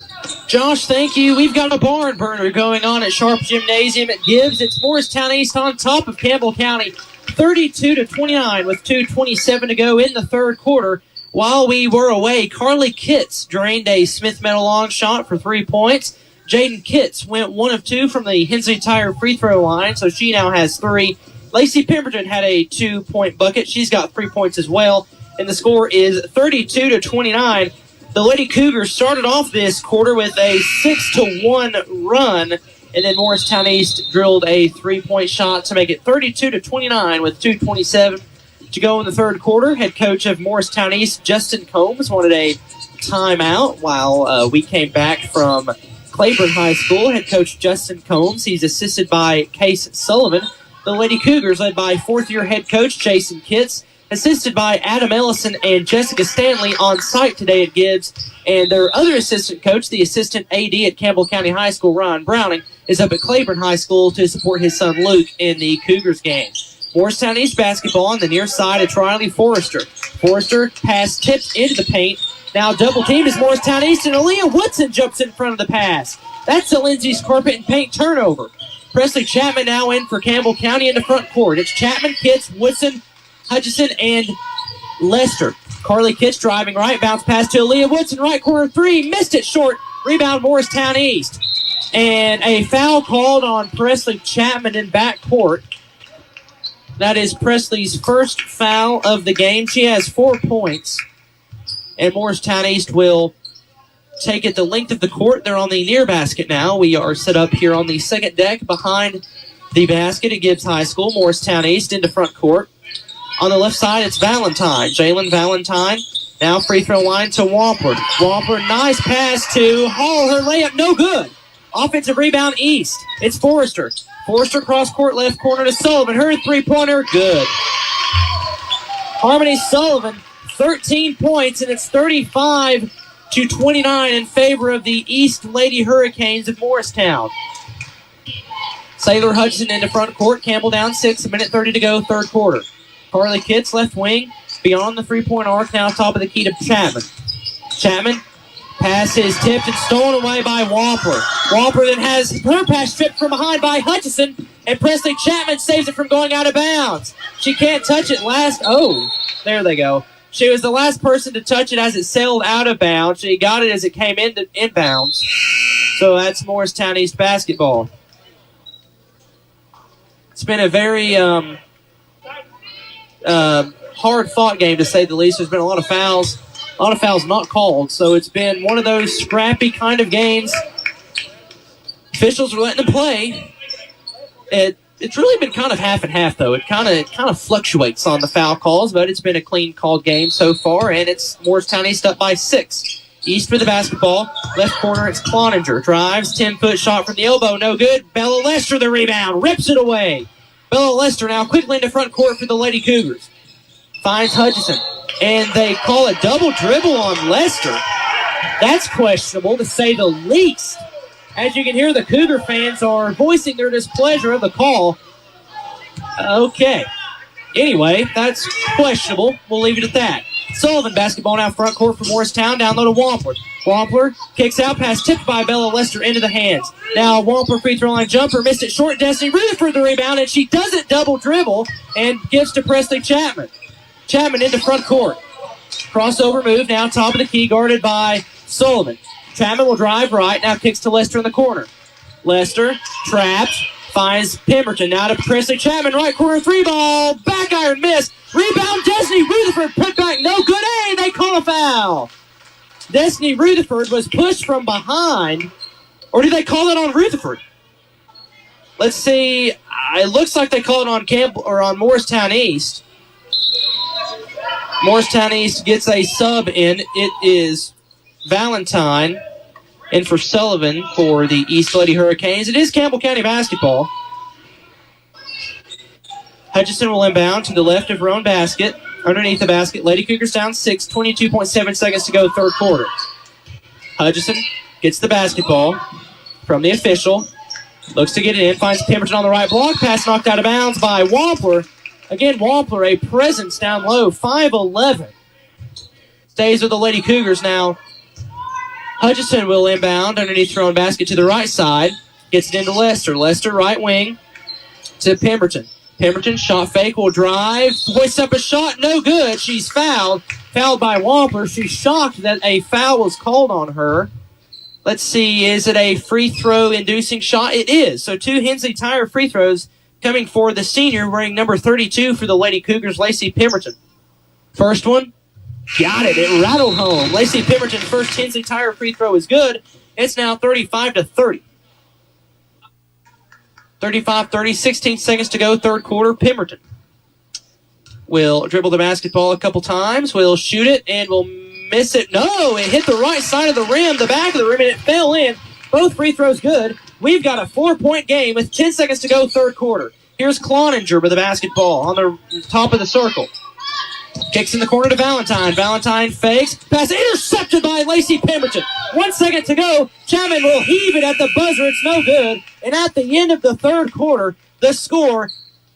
Josh, thank you. We've got a barn burner going on at Sharp Gymnasium at Gibbs. It's Morristown East on top of Campbell County, 32-29 with 2:27 to go in the third quarter. While we were away, Carly Kitts drained a Smith Metal long shot for 3 points. Jaden Kitts went 1 of 2 from the Hensley Tire free throw line, so she now has 3. Lacey Pemberton had a 2-point bucket. She's got 3 points as well, and the score is 32-29. The Lady Cougars started off this quarter with a 6-1 run, and then Morristown East drilled a 3-point shot to make it 32-29 with 2:27 to go in the third quarter. Head coach of Morristown East, Justin Combs, wanted a timeout while we came back from Claiborne High School. Head coach Justin Combs, he's assisted by Case Sullivan. The Lady Cougars led by fourth-year head coach Jason Kitts, assisted by Adam Ellison and Jessica Stanley on site today at Gibbs. And their other assistant coach, the assistant AD at Campbell County High School, Ryan Browning, is up at Claiborne High School to support his son Luke in the Cougars game. Morristown East basketball on the near side of Riley Forrester. Forrester pass tipped into the paint. Now double teamed is Morristown East, and Aaliyah Woodson jumps in front of the pass. That's a Lindsay's carpet and paint turnover. Presley Chapman now in for Campbell County in the front court. It's Chapman, Kitts, Woodson, Hutchison, and Lester. Carly Kitts driving right, bounce pass to Aaliyah Woodson, right corner 3, missed it short. Rebound Morristown East. And a foul called on Presley Chapman in backcourt. That is Presley's first foul of the game. She has 4 points. And Morristown East will take it the length of the court. They're on the near basket now. We are set up here on the second deck behind the basket at Gibbs High School. Morristown East into front court. On the left side, it's Valentine. Jalen Valentine. Now free throw line to Wampler. Wampler, nice pass to Hall. Her layup, no good. Offensive rebound East. It's Forrester. Forrester cross court left corner to Sullivan. Her three-pointer, good. Harmony Sullivan, 13 points, and it's 35-29 in favor of the East Lady Hurricanes of Morristown. Sailor Hudson into front court. Campbell down 6, a minute 30 to go, third quarter. Carly Kitts, left wing, beyond the three-point arc, now top of the key to Chapman. Chapman, pass is tipped and stolen away by Wampler. Wampler then has her pass stripped from behind by Hutchison, and Presley Chapman saves it from going out of bounds. She can't touch it there they go. She was the last person to touch it as it sailed out of bounds. She got it as it came into inbounds. So that's Morristown East basketball. It's been a very hard-fought game, to say the least. There's been a lot of fouls not called. So it's been one of those scrappy kind of games. Officials are letting them play. It's really been kind of half and half, though. It kind of fluctuates on the foul calls, but it's been a clean called game so far, and it's Morristown East up by 6. East with the basketball. Left corner, it's Cloninger. Drives, 10-foot shot from the elbow, no good. Bella Lester the rebound, rips it away. Bella Lester now quickly into front court for the Lady Cougars. Finds Hutchison, and they call a double dribble on Lester. That's questionable, to say the least. As you can hear, the Cougar fans are voicing their displeasure of the call. Okay. Anyway, that's questionable. We'll leave it at that. Sullivan, basketball now front court for Morristown, down low to Wampler. Wampler kicks out, pass tipped by Bella Lester into the hands. Now Wampler free throw line jumper, missed it short. Destiny Rutherford the rebound, and she doesn't double dribble and gives to Presley Chapman. Chapman into front court. Crossover move now, top of the key, guarded by Sullivan. Chapman will drive right, now kicks to Lester in the corner. Lester, trapped, finds Pemberton, now to Presley Chapman, right corner three ball, back iron miss, rebound Destiny Rutherford, put back, no good, they call a foul. Destiny Rutherford was pushed from behind, or did they call it on Rutherford? Let's see, it looks like they call it on Campbell, or on Morristown East. Morristown East gets a sub in, it is Valentine, and for Sullivan for the East Lady Hurricanes. It is Campbell County basketball. Hutchison will inbound to the left of her own basket. Underneath the basket, Lady Cougars down 6, 22.7 seconds to go, third quarter. Hutchison gets the basketball from the official. Looks to get it in, finds Pemberton on the right block. Pass knocked out of bounds by Wampler. Again, Wampler, a presence down low, 5'11". Stays with the Lady Cougars now. Hutchison will inbound underneath her own basket to the right side. Gets it into Lester. Lester, right wing to Pemberton. Pemberton, shot fake, will drive. Hoists up a shot, no good. She's fouled. Fouled by Wampler. She's shocked that a foul was called on her. Let's see, is it a free throw inducing shot? It is. So 2 Hensley Tire free throws coming for the senior wearing number 32 for the Lady Cougars, Lacey Pemberton. First one. Got it. It rattled home. Lacey Pemberton, first Hensley Tire free throw is good. It's now 35-30. 35-30, 16 seconds to go, third quarter. Pemberton will dribble the basketball a couple times. Will shoot it and will miss it. No, it hit the right side of the rim, the back of the rim, and it fell in. Both free throws good. We've got a 4-point game with 10 seconds to go, third quarter. Here's Cloninger with the basketball on the top of the circle. Kicks in the corner to Valentine. Valentine fakes. Pass intercepted by Lacey Pemberton. 1 second to go. Chapman will heave it at the buzzer. It's no good. And at the end of the third quarter, the score,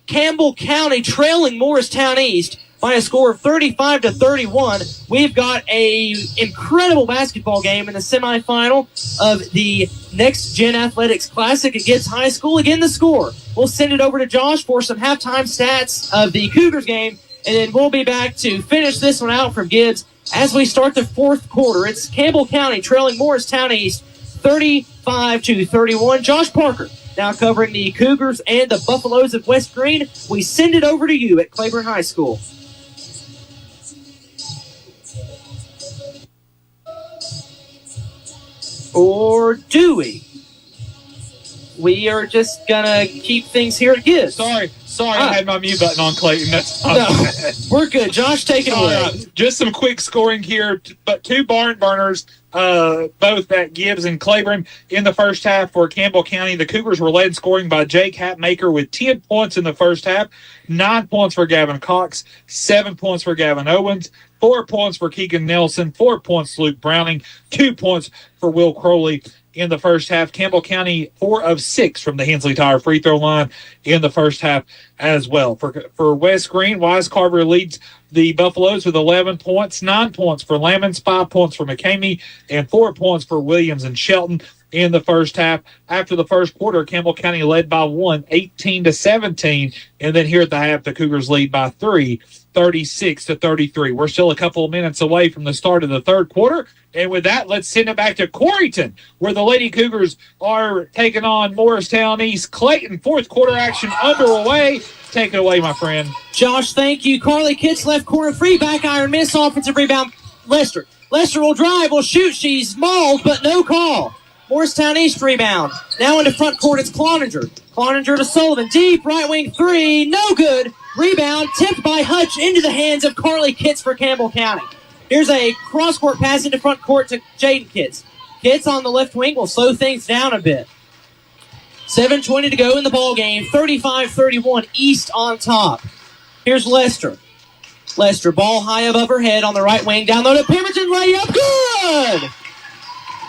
Campbell County trailing Morristown East by a score of 35-31. We've got a incredible basketball game in the semifinal of the Next Gen Athletics Classic against High School. Again, the score. We'll send it over to Josh for some halftime stats of the Cougars game, and then we'll be back to finish this one out from Gibbs as we start the fourth quarter. It's Campbell County trailing Morristown East 35-31. Josh Parker now covering the Cougars and the Buffaloes of West Greene. We send it over to you at Claiborne High School. Or do we? We are just going to keep things here at Gibbs. Sorry, I had my mute button on, Clayton. That's no, we're good. Josh, take it away. Just some quick scoring here, but 2 barn burners, both at Gibbs and Claiborne in the first half for Campbell County. The Cougars were led scoring by Jake Hatmaker with 10 points in the first half, 9 points for Gavin Cox, 7 points for Gavin Owens, 4 points for Keegan Nelson, 4 points Luke Browning, 2 points for Will Crowley. in the first half. Campbell County 4 of 6 from the Hensley Tire free throw line in the first half as well. For West Greene, Wise Carver leads the Buffaloes with 11 points, 9 points for Lamons, 5 points for McCamey, and 4 points for Williams and Shelton in the first half. After the first quarter, Campbell County led by 1, 18-17, and then here at the half, the Cougars lead by 3, 36-33. We're still a couple of minutes away from the start of the third quarter, and with that, let's send it back to Corryton, where the Lady Cougars are taking on Morristown East Clayton. Fourth quarter action underway. Take it away, my friend. Josh, thank you. Carly Kitts, left corner, free back iron, miss, offensive rebound, Lester. Lester will drive, will shoot. She's mauled, but no call. Morristown East rebound. Now into front court, it's Cloninger. Cloninger to Sullivan. Deep, right wing three. No good. Rebound tipped by Hutch into the hands of Carly Kitts for Campbell County. Here's a cross-court pass into front court to Jaden Kitts. Kitts on the left wing will slow things down a bit. 7:20 to go in the ball game. 35-31, East on top. Here's Lester. Lester, ball high above her head on the right wing. Down low to Pemberton, layup, good!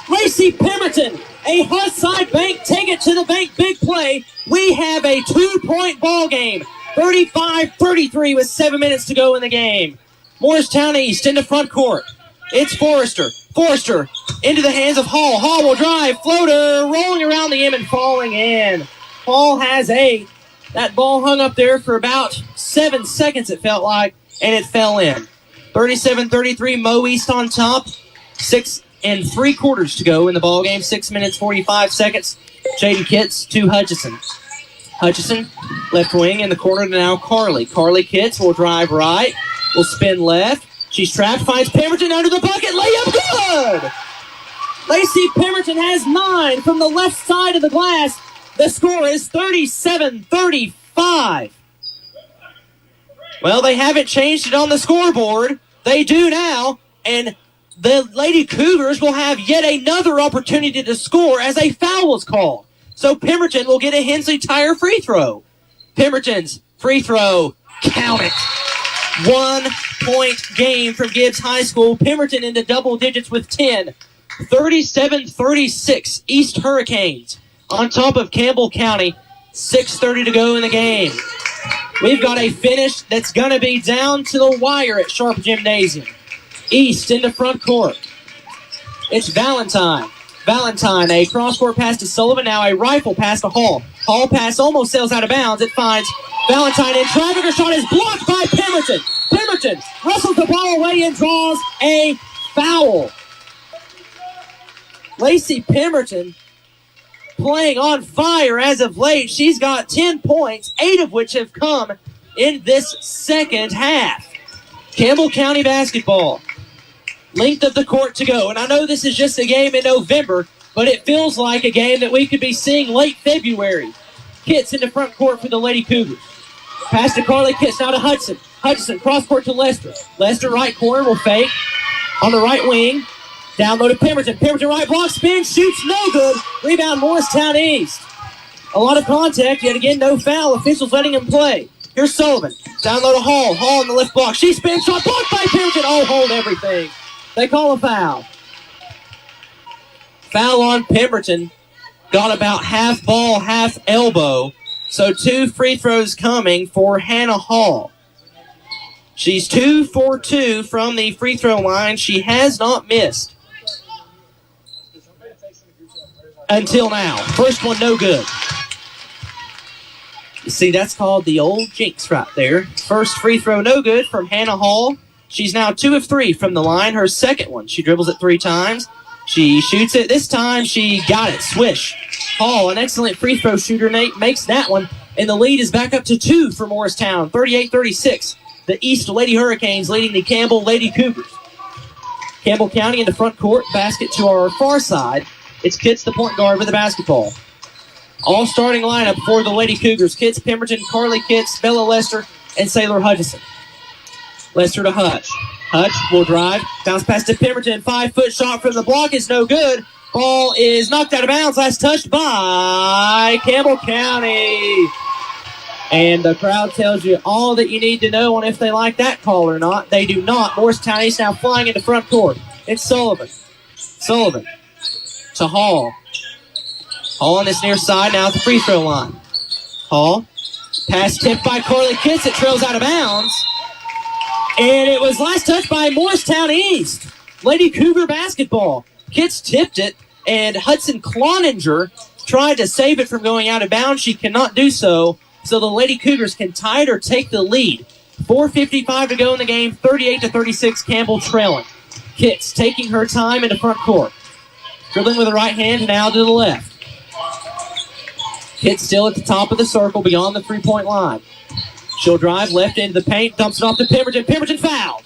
Lacey Pemberton, a hot side bank, take it to the bank, big play. We have a 2-point ball game. 35-33 with 7 minutes to go in the game. Morristown East into front court. It's Forrester. Forrester into the hands of Hall. Hall will drive. Floater rolling around the M and falling in. Hall has 8. That ball hung up there for about 7 seconds, it felt like, and it fell in. 37-33, Mo East on top. 6 3/4 to go in the ball game. 6 minutes, 45 seconds. Jaden Kitts to Hutchison. Hutchison, left wing in the corner to now Carly. Carly Kitts will drive right. Will spin left. She's trapped, finds Pemberton under the bucket. Layup, good! Lacey Pemberton has 9 from the left side of the glass. The score is 37-35. Well, they haven't changed it on the scoreboard. They do now, and the Lady Cougars will have yet another opportunity to score as a foul was called. So Pemberton will get a Hensley Tire free throw. Pemberton's free throw, count it. 1-point game from Gibbs High School. Pemberton into double digits with 10. 37-36, East Hurricanes on top of Campbell County. 6:30 to go in the game. We've got a finish that's going to be down to the wire at Sharp Gymnasium. East into front court. It's Valentine. Valentine, a cross-court pass to Sullivan, now a rifle pass to Hall. Hall pass almost sails out of bounds. It finds Valentine in traffic. Her shot is blocked by Pemberton. Pemberton wrestles the ball away and draws a foul. Lacey Pemberton playing on fire as of late. She's got 10 points, 8 of which have come in this second half. Campbell County basketball. Length of the court to go. And I know this is just a game in November, but it feels like a game that we could be seeing late February. Kitts into front court for the Lady Cougars. Pass to Carly Kitts, now to Hudson. Hudson, cross court to Lester. Lester, right corner, will fake. On the right wing, down low to Pemberton. Pemberton, right block, spin, shoots, no good. Rebound, Morristown East. A lot of contact, yet again, no foul. Officials letting him play. Here's Sullivan. Down low to Hall. Hall on the left block. She spins, shot blocked by Pemberton. Oh, hold everything. They call a foul. Foul on Pemberton. Got about half ball, half elbow. So 2 free throws coming for Hannah Hall. She's 2 for 2 from the free throw line. She has not missed until now. First one, no good. You see, that's called the old jinx right there. First free throw, no good from Hannah Hall. She's now 2 of 3 from the line. Her second one, she dribbles it 3 times. She shoots it. This time she got it. Swish. Hall, an excellent free throw shooter, Nate, makes that one. And the lead is back up to 2 for Morristown. 38-36. The East Lady Hurricanes leading the Campbell Lady Cougars. Campbell County in the front court. Basket to our far side. It's Kitts, the point guard, with the basketball. All starting lineup for the Lady Cougars. Kitts, Pemberton, Carly Kitts, Bella Lester, and Sailor Hutchison. Lester to Hutch. Hutch will drive. Bounce pass to Pemberton. 5-foot shot from the block is no good. Ball is knocked out of bounds. Last touched by Campbell County. And the crowd tells you all that you need to know on if they like that call or not. They do not. Morristown East now flying into front court. It's Sullivan. Sullivan to Hall. Hall on this near side, now at the free throw line. Hall, pass tipped by Carly Kitts. It trails out of bounds. And it was last touched by Morristown East. Lady Cougar basketball. Kitts tipped it, and Hudson Cloninger tried to save it from going out of bounds. She cannot do so, so the Lady Cougars can tie it or take the lead. 4:55 to go in the game, 38-36, Campbell trailing. Kitts taking her time in the front court. Dribbling with the right hand, now to the left. Kitts still at the top of the circle, beyond the three-point line. She'll drive left into the paint, dumps it off to Pemberton. Pemberton fouled.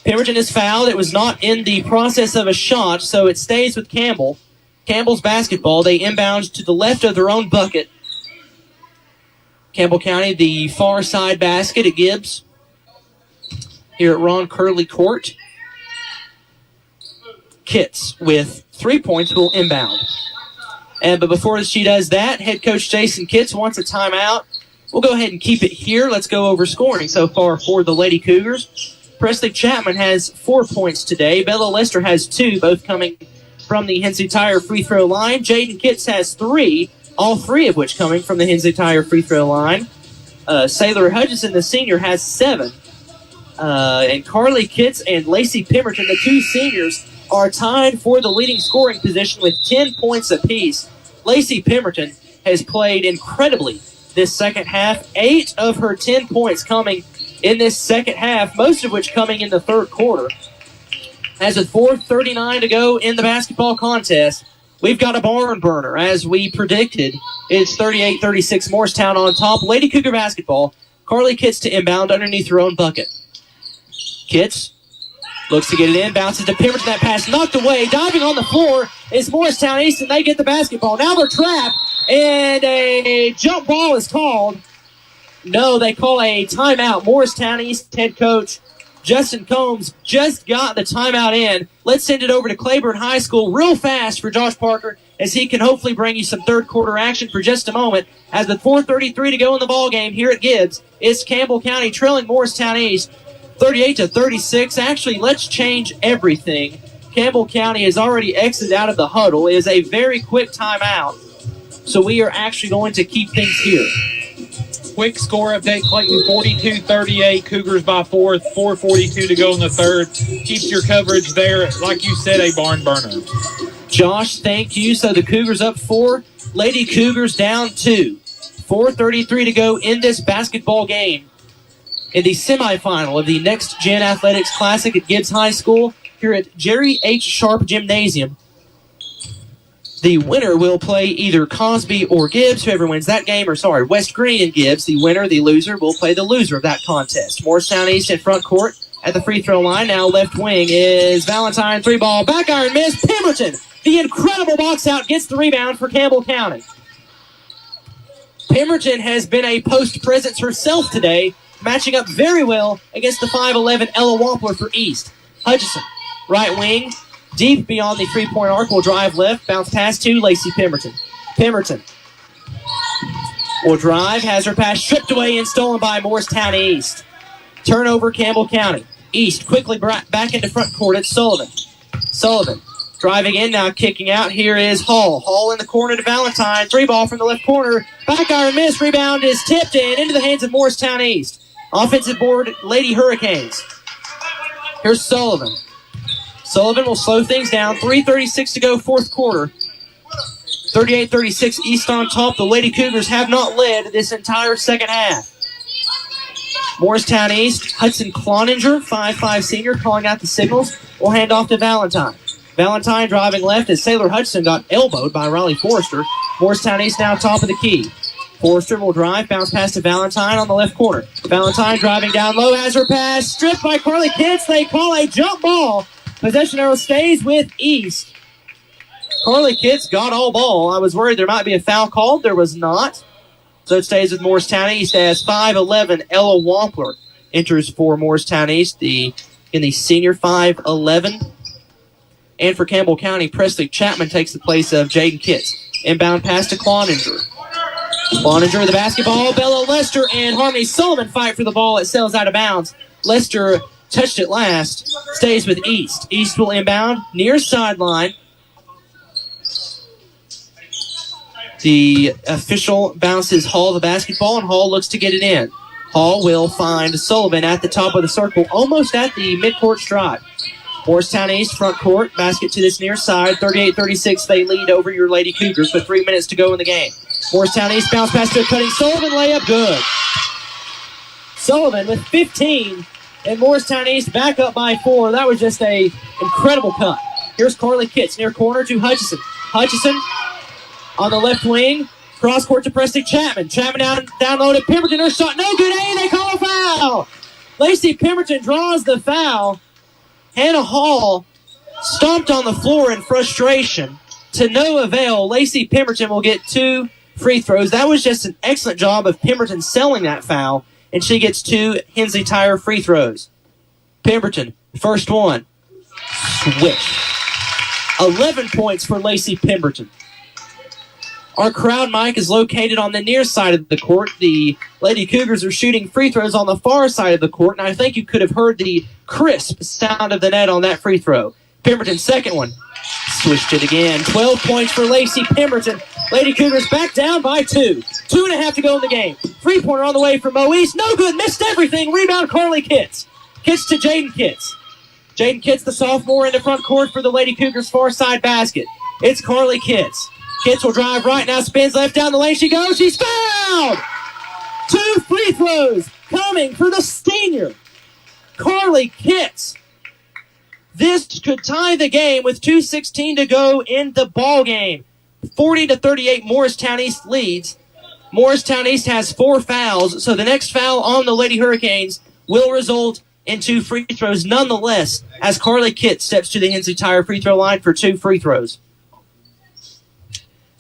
Pemberton is fouled. It was not in the process of a shot, so it stays with Campbell. Campbell's basketball. They inbound to the left of their own bucket. Campbell County, the far side basket at Gibbs. Here at Ron Curley Court. Kitts with 3 points will inbound. But before she does that, head coach Jason Kitts wants a timeout. We'll go ahead and keep it here. Let's go over scoring so far for the Lady Cougars. Presley Chapman has 4 points today. Bella Lester has 2, both coming from the Hensley Tire free throw line. Jaden Kitts has 3, all 3 of which coming from the Hensley Tire free throw line. Sailor Hutchinson, the senior, has 7. And Carly Kitts and Lacey Pemberton, the 2 seniors, are tied for the leading scoring position with 10 points apiece. Lacey Pemberton has played incredibly this second half. 8 of her 10 points coming in this second half, most of which coming in the third quarter. As with 4:39 to go in the basketball contest, we've got a barn burner. As we predicted, it's 38-36 Morristown on top. Lady Cougar basketball. Carly Kitts to inbound underneath her own bucket. Kitts looks to get it in, bounces to Pemberton. That pass knocked away. Diving on the floor is Morristown East, and they get the basketball. Now they're trapped, and a jump ball is called. No, they call a timeout. Morristown East head coach Justin Combs just got the timeout in. Let's send it over to Claiborne High School real fast for Josh Parker, as he can hopefully bring you some third quarter action for just a moment. As with 4:33 to go in the ball game here at Gibbs, it's Campbell County trailing Morristown East 38-36. Actually, let's change everything. Campbell County has already exited out of the huddle. It is a very quick timeout, so we are actually going to keep things here. Quick score update, Clayton 42-38, Cougars by 4, 4:42 to go in the third. Keeps your coverage there, like you said, a barn burner. Josh, thank you. So the Cougars up 4, Lady Cougars down 2. 4:33 to go in this basketball game. In the semifinal of the Next Gen Athletics Classic at Gibbs High School here at Jerry H. Sharp Gymnasium. The winner will play either Cosby or Gibbs, whoever wins that game, West Greene and Gibbs. The winner, the loser, will play the loser of that contest. Morristown East in front court at the free throw line. Now left wing is Valentine, 3-ball, back iron miss. Pemberton, the incredible box out, gets the rebound for Campbell County. Pemberton has been a post presence herself today, matching up very well against the 5'11 Ella Wampler for East. Hutchison, right wing, deep beyond the three-point arc, will drive left, bounce pass to Lacey Pemberton. Pemberton will drive, has her pass stripped away and stolen by Morristown East. Turnover, Campbell County. East quickly back into front court. It's Sullivan. Sullivan driving in, now kicking out. Here is Hall. Hall in the corner to Valentine. 3-ball from the left corner. Back iron miss. Rebound is tipped in into the hands of Morristown East. Offensive board, Lady Hurricanes. Here's Sullivan. Sullivan will slow things down. 3:36 to go, fourth quarter. 38-36, East on top. The Lady Cougars have not led this entire second half. Morristown East, Hudson Cloninger, 5'5 senior, calling out the signals. Will hand off to Valentine. Valentine driving left as Sailor Hudson got elbowed by Riley Forrester. Morristown East now top of the key. Forrester will drive, bounce pass to Valentine on the left corner. Valentine driving down low, has her pass, stripped by Carly Kitts. They call a jump ball. Possession arrow stays with East. Carly Kitts got all ball. I was worried there might be a foul called. There was not. So it stays with Morristown East as 5'11 Ella Wampler enters for Morristown East in the senior 5'11. And for Campbell County, Presley Chapman takes the place of Jaden Kitts. Inbound pass to Cloninger. Cloninger with the basketball. Bella Lester and Harmony Sullivan fight for the ball. It sails out of bounds. Lester touched it last. Stays with East. East will inbound near sideline. The official bounces Hall the basketball, and Hall looks to get it in. Hall will find Sullivan at the top of the circle, almost at the midcourt stripe. Morristown East front court, basket to this near side. 38-36, they lead over your Lady Cougars with 3 minutes to go in the game. Morristown East bounce pass to a cutting Sullivan, layup good. Sullivan with 15, and Morristown East back up by 4. That was just a incredible cut. Here's Carly Kitts near corner to Hutchison. Hutchison on the left wing, cross court to Preston Chapman. Chapman down low to Pemberton. Her shot no good. They call a foul. Lacey Pemberton draws the foul. Hannah Hall stomped on the floor in frustration. To no avail, Lacey Pemberton will get 2 free throws. That was just an excellent job of Pemberton selling that foul, and she gets 2 Hensley Tire free throws. Pemberton, first one. Swish. 11 points for Lacey Pemberton. Our crowd mic is located on the near side of the court. The Lady Cougars are shooting free throws on the far side of the court, and I think you could have heard the crisp sound of the net on that free throw. Pemberton's second one. Switched it again. 12 points for Lacey Pemberton. Lady Cougars back down by 2. 2.5 to go in the game. Three-pointer on the way from Mo East. No good. Missed everything. Rebound Carly Kitts. Kitts to Jaden Kitts. Jaden Kitts, the sophomore, in the front court for the Lady Cougars' far side basket. It's Carly Kitts. Kitts will drive right now, spins left down the lane. She goes. She's fouled. 2 free throws coming for the senior, Carly Kitts. This could tie the game with 2:16 to go in the ball game. 40-38, Morristown East leads. Morristown East has 4 fouls, so the next foul on the Lady Hurricanes will result in 2 free throws nonetheless, as Carly Kitts steps to the Hensley Tire free throw line for 2 free throws.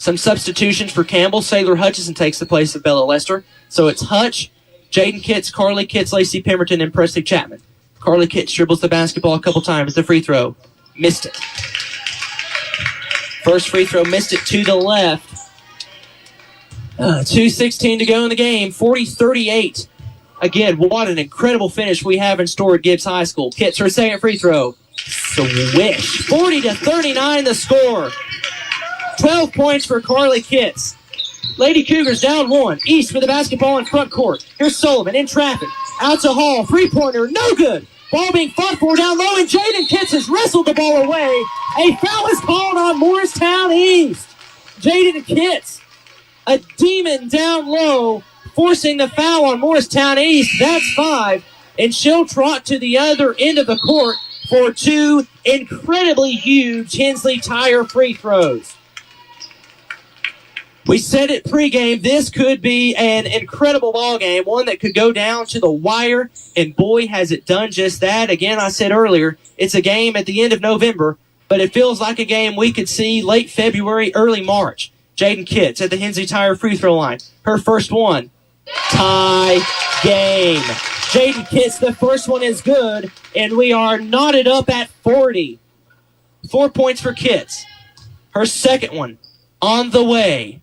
Some substitutions for Campbell. Sailor Hutchison takes the place of Bella Lester. So it's Hutch, Jaden Kitts, Carly Kitts, Lacey Pemberton, and Presley Chapman. Carly Kitts dribbles the basketball a couple times. The free throw. Missed it. First free throw, missed it to the left. 2:16 to go in the game. 40-38. Again, what an incredible finish we have in store at Gibbs High School. Kitts, her second free throw. Swish. 40-39 the score. 12 points for Carly Kitts. Lady Cougars down 1. East with the basketball in front court. Here's Sullivan in traffic. Out to Hall. Three-pointer. No good. Ball being fought for down low, and Jaden Kitts has wrestled the ball away. A foul is called on Morristown East. Jaden Kitts, a demon down low, forcing the foul on Morristown East. That's 5. And she'll trot to the other end of the court for 2 incredibly huge Hensley Tire free throws. We said it pregame, this could be an incredible ball game, one that could go down to the wire, and boy, has it done just that. Again, I said earlier, it's a game at the end of November, but it feels like a game we could see late February, early March. Jaden Kitts at the Hensley Tire free throw line. Her first one. Tie game. Jaden Kitts, the first one is good, and we are knotted up at 40. 4 points for Kitts. Her second one on the way.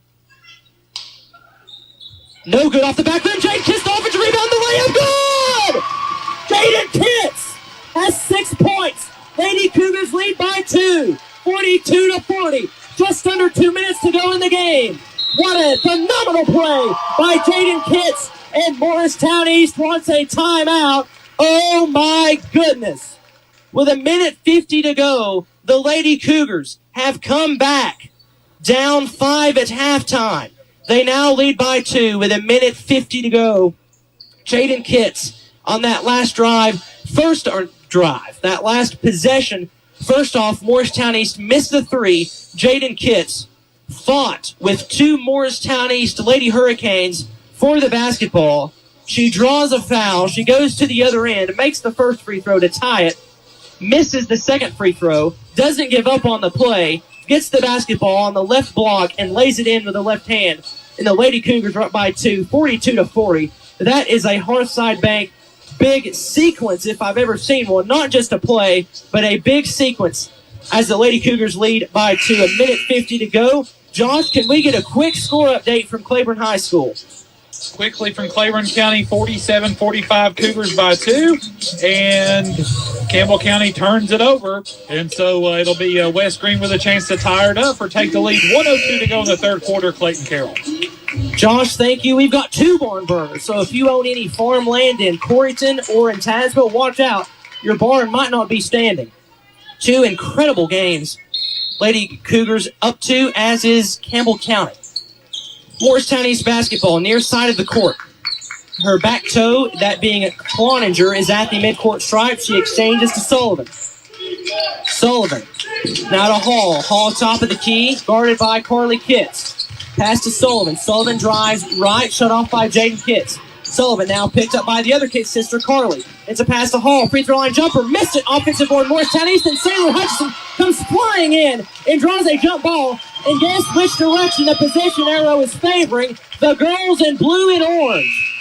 No good off the back rim. Jaden Kitts, the offensive rebound, the layup, good! Jaden Kitts has 6 points. Lady Cougars lead by 2, 42-40. Just under 2 minutes to go in the game. What a phenomenal play by Jaden Kitts, and Morristown East wants a timeout. Oh my goodness. With 1:50 to go, the Lady Cougars have come back down 5 at halftime. They now lead by 2 with 1:50 to go. Jaden Kitts on that last that last possession. First off, Morristown East missed the 3. Jaden Kitts fought with 2 Morristown East Lady Hurricanes for the basketball. She draws a foul. She goes to the other end, makes the first free throw to tie it, misses the second free throw, doesn't give up on the play, gets the basketball on the left block and lays it in with the left hand. And the Lady Cougars are up by 2, 42-40. That is a Hearthside Bank big sequence if I've ever seen one. Not just a play, but a big sequence as the Lady Cougars lead by 2. 1:50 to go. Josh, can we get a quick score update from Claiborne High School? Quickly from Claiborne County, 47-45, Cougars by 2. And Campbell County turns it over, and so it'll be West Greene with a chance to tie it up or take the lead. 1:02 to go in the third quarter, Clayton Carroll. Josh, thank you. We've got 2 barn burners, so if you own any farmland in Coreyton or in Tazeville, watch out. Your barn might not be standing. 2 incredible games Lady Cougars up to, as is Campbell County. Morristown East basketball, near side of the court. Her back toe, that being Cloninger, is at the midcourt stripe. She exchanges to Sullivan. Sullivan, now to Hall. Hall top of the key, guarded by Carly Kitts. Pass to Sullivan. Sullivan drives right, shut off by Jaden Kitts. Sullivan now picked up by the other Kitts sister, Carly. It's a pass to Hall. Free throw line jumper. Missed it. Offensive board. Morristown East, and Sailor Hutchinson comes flying in and draws a jump ball. And guess which direction the position arrow is favoring? The girls in blue and orange.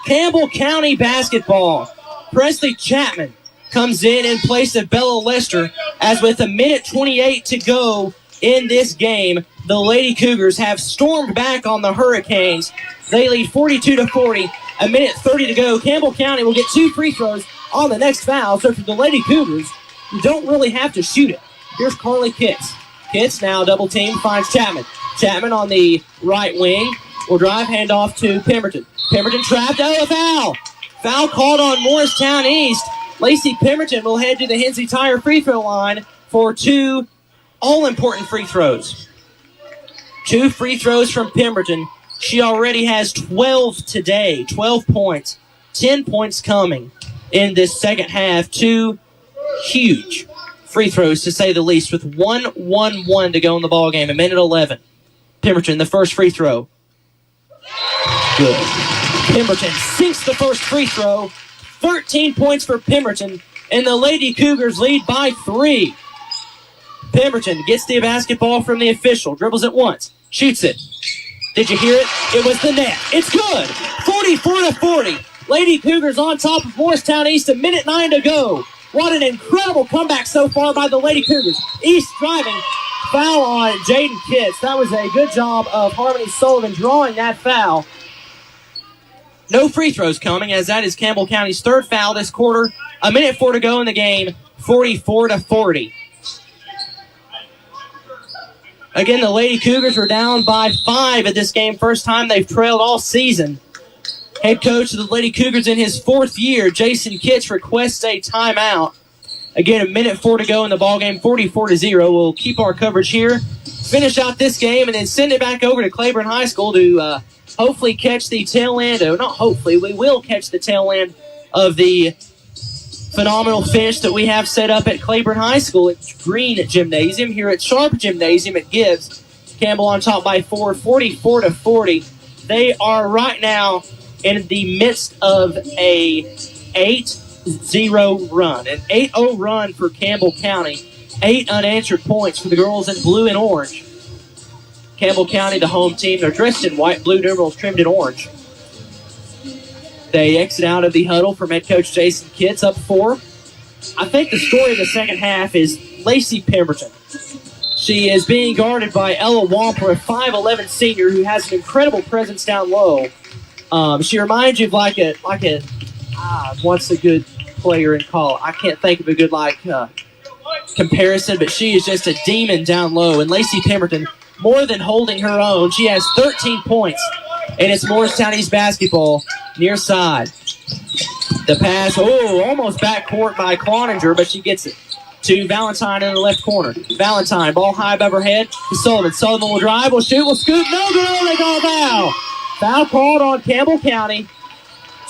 Campbell County basketball. Presley Chapman comes in place of Bella Lester, as with 1:28 to go in this game, the Lady Cougars have stormed back on the Hurricanes. They lead 42-40. 1:30 to go. Campbell County will get 2 free throws on the next foul. So for the Lady Cougars, you don't really have to shoot it. Here's Carly Kitts. Kitts now double team, finds Chapman. Chapman on the right wing will drive, handoff to Pemberton. Pemberton trapped. Oh, a foul! Foul called on Morristown East. Lacey Pemberton will head to the Hensley Tire free throw line for 2 all-important free throws. 2 free throws from Pemberton. She already has 12 today, 12 points, 10 points coming in this second half. 2 huge free throws, to say the least, with 1:11 to go in the ball game. 1:11. Pemberton, the first free throw. Good. Pemberton sinks the first free throw. 13 points for Pemberton, and the Lady Cougars lead by 3. Pemberton gets the basketball from the official, dribbles it once, shoots it. Did you hear it? It was the net. It's good. 44-40. Lady Cougars on top of Morristown East. 1:09 to go. What an incredible comeback so far by the Lady Cougars. East driving. Foul on Jaden Kitts. That was a good job of Harmony Sullivan drawing that foul. No free throws coming, as that is Campbell County's 3rd foul this quarter. 1:04 to go in the game. 44-40. Again, the Lady Cougars are down by 5 at this game. First time they've trailed all season. Head coach of the Lady Cougars in his 4th year, Jason Kitts, requests a timeout. Again, 1:04 to go in the ballgame, 44-0. We'll keep our coverage here, finish out this game, and then send it back over to Claiborne High School to hopefully catch the tail end. Oh, not hopefully, we will catch the tail end of the phenomenal finish that we have set up at Claiborne High School at Greene Gymnasium. Here at Sharp Gymnasium, it gives Campbell on top by 4, 44-40. They are right now in the midst of a 8-0 run. An 8-0 run for Campbell County. 8 unanswered points for the girls in blue and orange. Campbell County, the home team, they're dressed in white, blue numerals trimmed in orange. They exit out of the huddle from head coach Jason Kitts, up 4. I think the story of the second half is Lacey Pemberton. She is being guarded by Ella Wamper, a 5'11 senior who has an incredible presence down low. She reminds you of what's a good player in college? I can't think of a good comparison, but she is just a demon down low. And Lacey Pemberton, more than holding her own, she has 13 points, and it's Morristown East basketball near side. The pass, almost backcourt by Cloninger, but she gets it to Valentine in the left corner. Valentine, ball high above her head to Sullivan. Sullivan will drive, will shoot, will scoot. No good, they call foul. Foul called on Campbell County.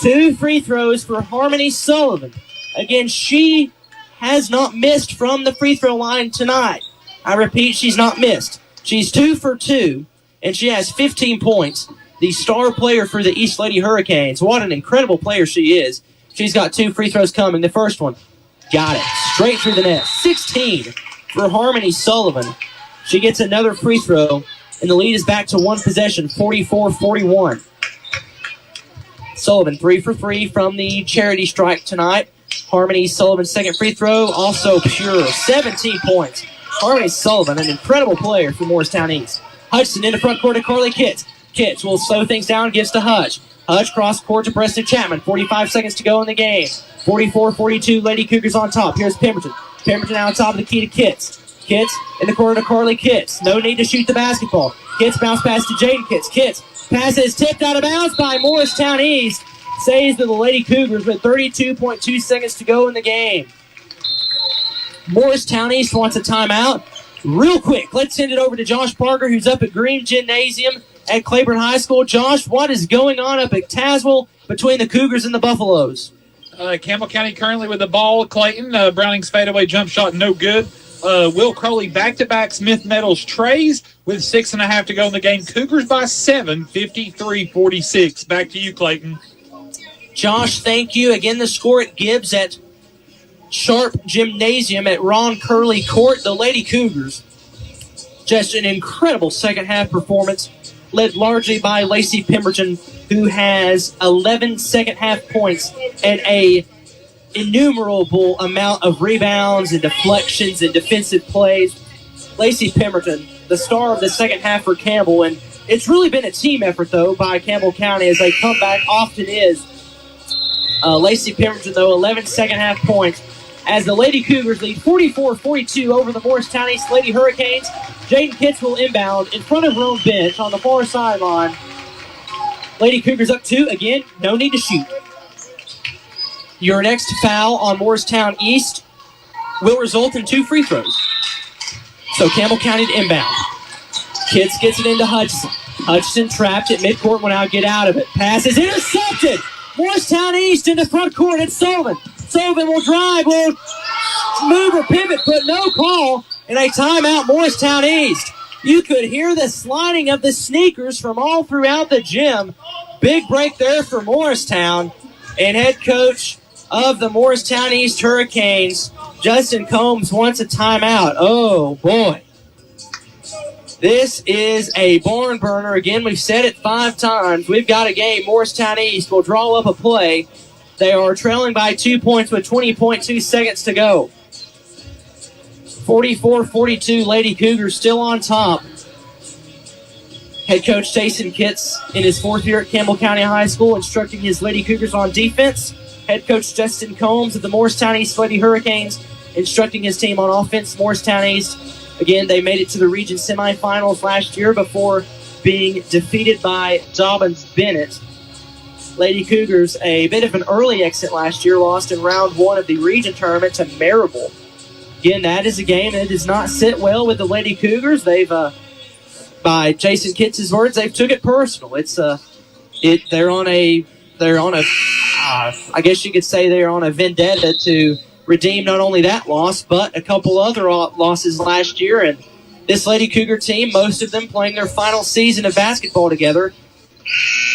2 free throws for Harmony Sullivan. Again, she has not missed from the free throw line tonight. I repeat, she's not missed. She's 2 for 2, and she has 15 points. The star player for the East Lady Hurricanes. What an incredible player she is. She's got 2 free throws coming. The first one, got it. Straight through the net. 16 for Harmony Sullivan. She gets another free throw, and the lead is back to 1 possession, 44-41. Sullivan 3 for 3 from the charity stripe tonight. Harmony Sullivan's second free throw, also pure. 17 points. Harmony Sullivan, an incredible player for Morristown East. Hudson in the front court to Carly Kitts. Kitts will slow things down, gives to Hutch. Hutch cross court to Preston Chapman. 45 seconds to go in the game. 44-42, Lady Cougars on top. Here's Pemberton. Pemberton out on top of the key to Kitts. Kitts in the corner to Carly Kitts. No need to shoot the basketball. Kitts bounce pass to Jaden Kitts. Kitts pass is tipped out of bounds by Morristown East. Saves to the Lady Cougars with 32.2 seconds to go in the game. Morristown East wants a timeout. Real quick, let's send it over to Josh Parker, who's up at Greene Gymnasium at Claiborne High School. Josh, what is going on up at Tazewell between the Cougars and the Buffaloes? Campbell County currently with the ball. Clayton, Browning's fadeaway jump shot, no good. Will Crowley back-to-back Smith Metals trays with 6.5 to go in the game. Cougars by 7, 53-46. Back to you, Clayton. Josh, thank you. Again, the score at Gibbs at Sharp Gymnasium at Ron Curley Court. The Lady Cougars, just an incredible second-half performance, led largely by Lacey Pemberton, who has 11 second-half points and a innumerable amount of rebounds and deflections and defensive plays. Lacey Pemberton, the star of the second half for Campbell, and it's really been a team effort, though, by Campbell County as they come back often is. Lacey Pemberton, though, 11 second-half points as the Lady Cougars lead 44-42 over the Morristown East Lady Hurricanes. Jaden Kitts will inbound in front of her own bench on the far sideline. Lady Cougars up 2. Again, no need to shoot. Your next foul on Morristown East will result in 2 free throws. So Campbell County to inbound. Kitts gets it into Hutchinson. Hutchinson trapped at midcourt, will now get out of it. Pass is intercepted. Morristown East into front court. It's Sullivan. Sullivan will drive, will move or pivot, but no call. And a timeout, Morristown East. You could hear the sliding of the sneakers from all throughout the gym. Big break there for Morristown. And head coach of the Morristown East Hurricanes, Justin Combs, wants a timeout. Oh, boy. This is a barn burner. Again, we've said it 5 times. We've got a game. Morristown East will draw up a play. They are trailing by 2 points with 20.2 seconds to go. 44-42, Lady Cougars still on top. Head coach Jason Kitts in his 4th year at Campbell County High School instructing his Lady Cougars on defense. Head coach Justin Combs of the Morristown East Lady Hurricanes instructing his team on offense. Morristown East, again, they made it to the region semifinals last year before being defeated by Dobbins-Bennett. Lady Cougars, a bit of an early exit last year, lost in round 1 of the region tournament to Marable. Again, that is a game that does not sit well with the Lady Cougars. They've, by Jason Kitts' words, they've took it personal. They're on a, I guess you could say they're on a vendetta to redeem not only that loss, but a couple other losses last year. And this Lady Cougar team, most of them playing their final season of basketball together.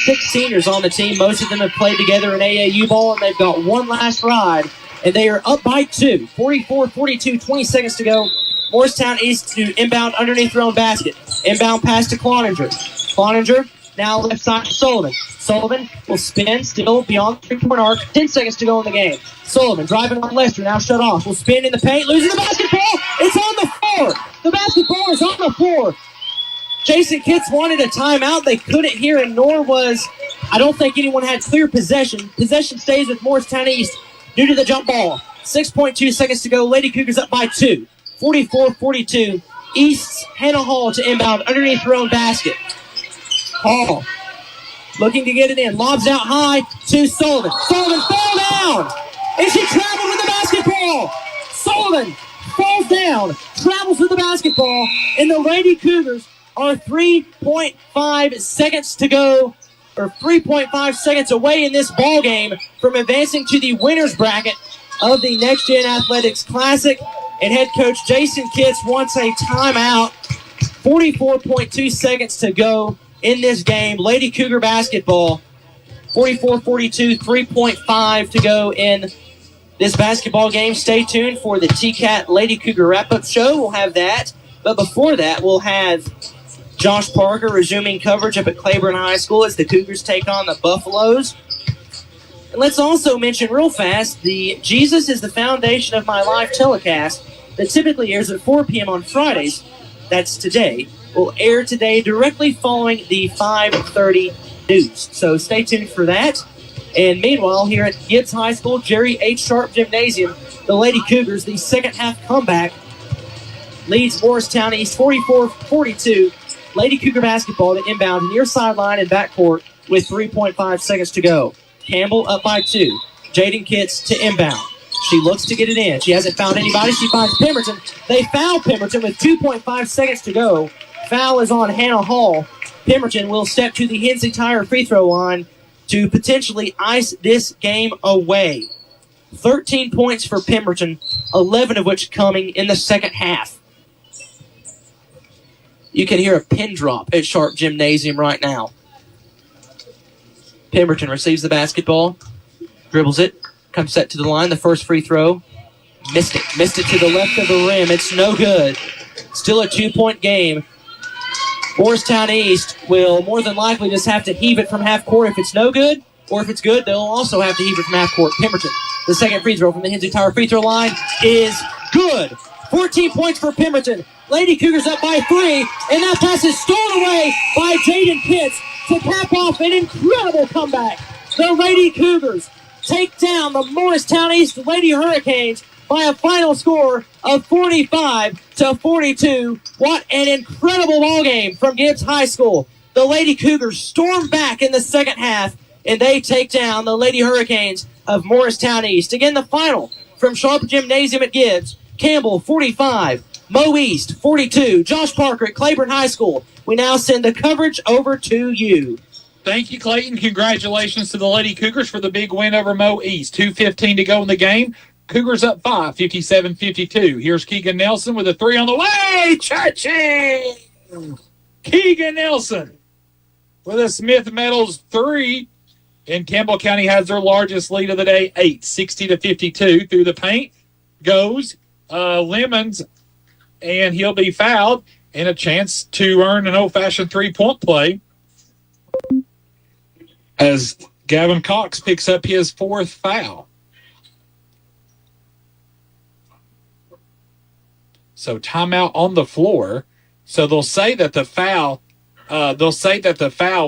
6 seniors on the team. Most of them have played together in AAU ball, and they've got one last ride, and they are up by 2. 44-42, 20 seconds to go. Morristown East to inbound underneath their own basket. Inbound pass to Cloninger. Cloninger now left side to Sullivan. Sullivan will spin, still beyond the 3-point arc. 10 seconds to go in the game. Sullivan driving on Lester, now shut off. Will spin in the paint, losing the basketball. It's on the floor. The basketball is on the floor. Jason Kitts wanted a timeout. They couldn't hear, and nor was, I don't think anyone had clear possession. Possession stays with Morristown East due to the jump ball. 6.2 seconds to go. Lady Cougars up by 2. 44-42. East's Hannah Hall to inbound underneath her own basket. Hall looking to get it in. Lobs out high to Sullivan. Sullivan fell down, and she traveled with the basketball. Sullivan falls down, travels with the basketball, and the Lady Cougars are 3.5 seconds to go, or 3.5 seconds away in this ball game from advancing to the winner's bracket of the Next Gen Athletics Classic. And head coach Jason Kitts wants a timeout. 44.2 seconds to go in this game. Lady Cougar basketball, 44-42, 3.5 to go in this basketball game. Stay tuned for the TCAT Lady Cougar wrap-up show. We'll have that. But before that, we'll have Josh Parker resuming coverage up at Claiborne High School as the Cougars take on the Buffaloes. And let's also mention real fast the Jesus is the Foundation of My Life telecast that typically airs at 4 p.m. on Fridays. That's today. will air today directly following the 5:30 news. So stay tuned for that. And meanwhile, here at Gibbs High School, Jerry H. Sharp Gymnasium, the Lady Cougars, the second half comeback, leads Morristown East 44-42. Lady Cougar basketball to inbound near sideline and backcourt with 3.5 seconds to go. Campbell up by 2. Jaden Kitts to inbound. She looks to get it in. She hasn't found anybody. She finds Pemberton. They foul Pemberton with 2.5 seconds to go. Foul is on Hannah Hall. Pemberton will step to the Hensley Tire free throw line to potentially ice this game away. 13 points for Pemberton, 11 of which coming in the second half. You can hear a pin drop at Sharp Gymnasium right now. Pemberton receives the basketball, dribbles it, comes set to the line. The first free throw, missed it. Missed it to the left of the rim. It's no good. Still a 2-point game. Morristown East will more than likely just have to heave it from half court if it's no good, or if it's good, they'll also have to heave it from half court. Pemberton, the second free throw from the Hensley Tire free throw line is good. 14 points for Pemberton. Lady Cougars up by 3, and that pass is stolen away by Jaden Pitts to cap off an incredible comeback. The Lady Cougars take down the Morristown East Lady Hurricanes by a final score of 45-42. What an incredible ball game from Gibbs High School. The Lady Cougars storm back in the second half, and they take down the Lady Hurricanes of Morristown East. Again, the final from Sharp Gymnasium at Gibbs. Campbell, 45. Mo East, 42. Josh Parker at Claiborne High School. We now send the coverage over to you. Thank you, Clayton. Congratulations to the Lady Cougars for the big win over Mo East. 2:15 to go in the game. Cougars up 5, 57-52. Here's Keegan Nelson with a 3 on the way. Cha-ching! Keegan Nelson with a Smith Metals 3. And Campbell County has their largest lead of the day, 8, 60-52. Through the paint goes Lemons, and he'll be fouled, and a chance to earn an old-fashioned 3-point play as Gavin Cox picks up his 4th foul. So timeout on the floor. So they'll say that the foul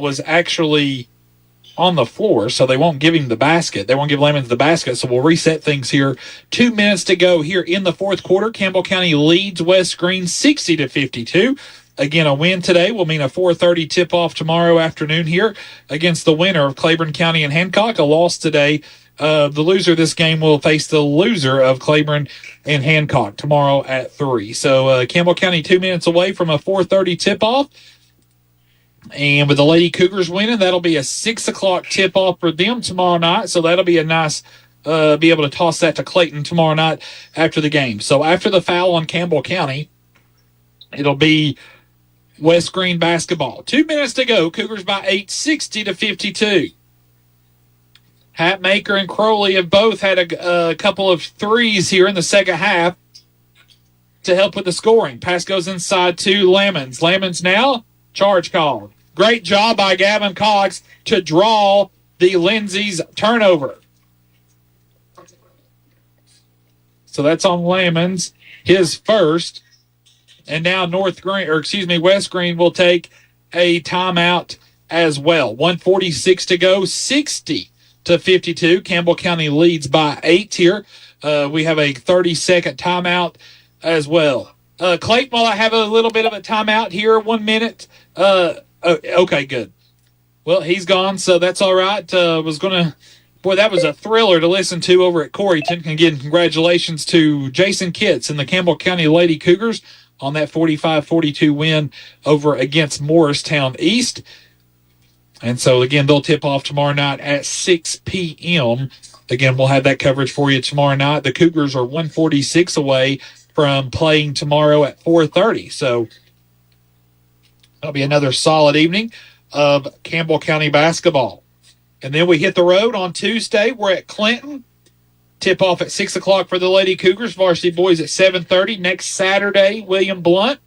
was actually on the floor, so they won't give him the basket. They won't give Lemons the basket, so we'll reset things here. 2 minutes to go here in the fourth quarter. Campbell County leads West Greene 60-52. Again, a win today will mean a 4:30 tip-off tomorrow afternoon here against the winner of Claiborne County and Hancock. A loss today. The loser of this game will face the loser of Claiborne and Hancock tomorrow at 3. So Campbell County 2 minutes away from a 4:30 tip-off. And with the Lady Cougars winning, that'll be a 6 o'clock tip-off for them tomorrow night. So that'll be a nice be able to toss that to Clayton tomorrow night after the game. So after the foul on Campbell County, it'll be West Greene basketball. 2 minutes to go. Cougars by 8, 60-52. Hatmaker and Crowley have both had a couple of threes here in the second half to help with the scoring. Pass goes inside to Lemons. Lemons now, charge called. Great job by Gavin Cox to draw the Lindsay's turnover. So that's on Lemons, his first. And now West Greene will take a timeout as well. 1:46 to go, 60-52. Campbell County leads by 8 here. We have a 30-second timeout as well. Clayton, while I have a little bit of a timeout here, 1 minute. Okay, good. Well, he's gone, so that's all right. That was a thriller to listen to over at Coreyton. Again, congratulations to Jason Kitts and the Campbell County Lady Cougars on that 45-42 win over against Morristown East. And so, again, they'll tip off tomorrow night at 6 p.m. Again, we'll have that coverage for you tomorrow night. The Cougars are 146 away from playing tomorrow at 4:30. So that'll be another solid evening of Campbell County basketball. And then we hit the road on Tuesday. We're at Clinton. Tip off at 6 o'clock for the Lady Cougars. Varsity boys at 7:30. Next Saturday, William Blunt.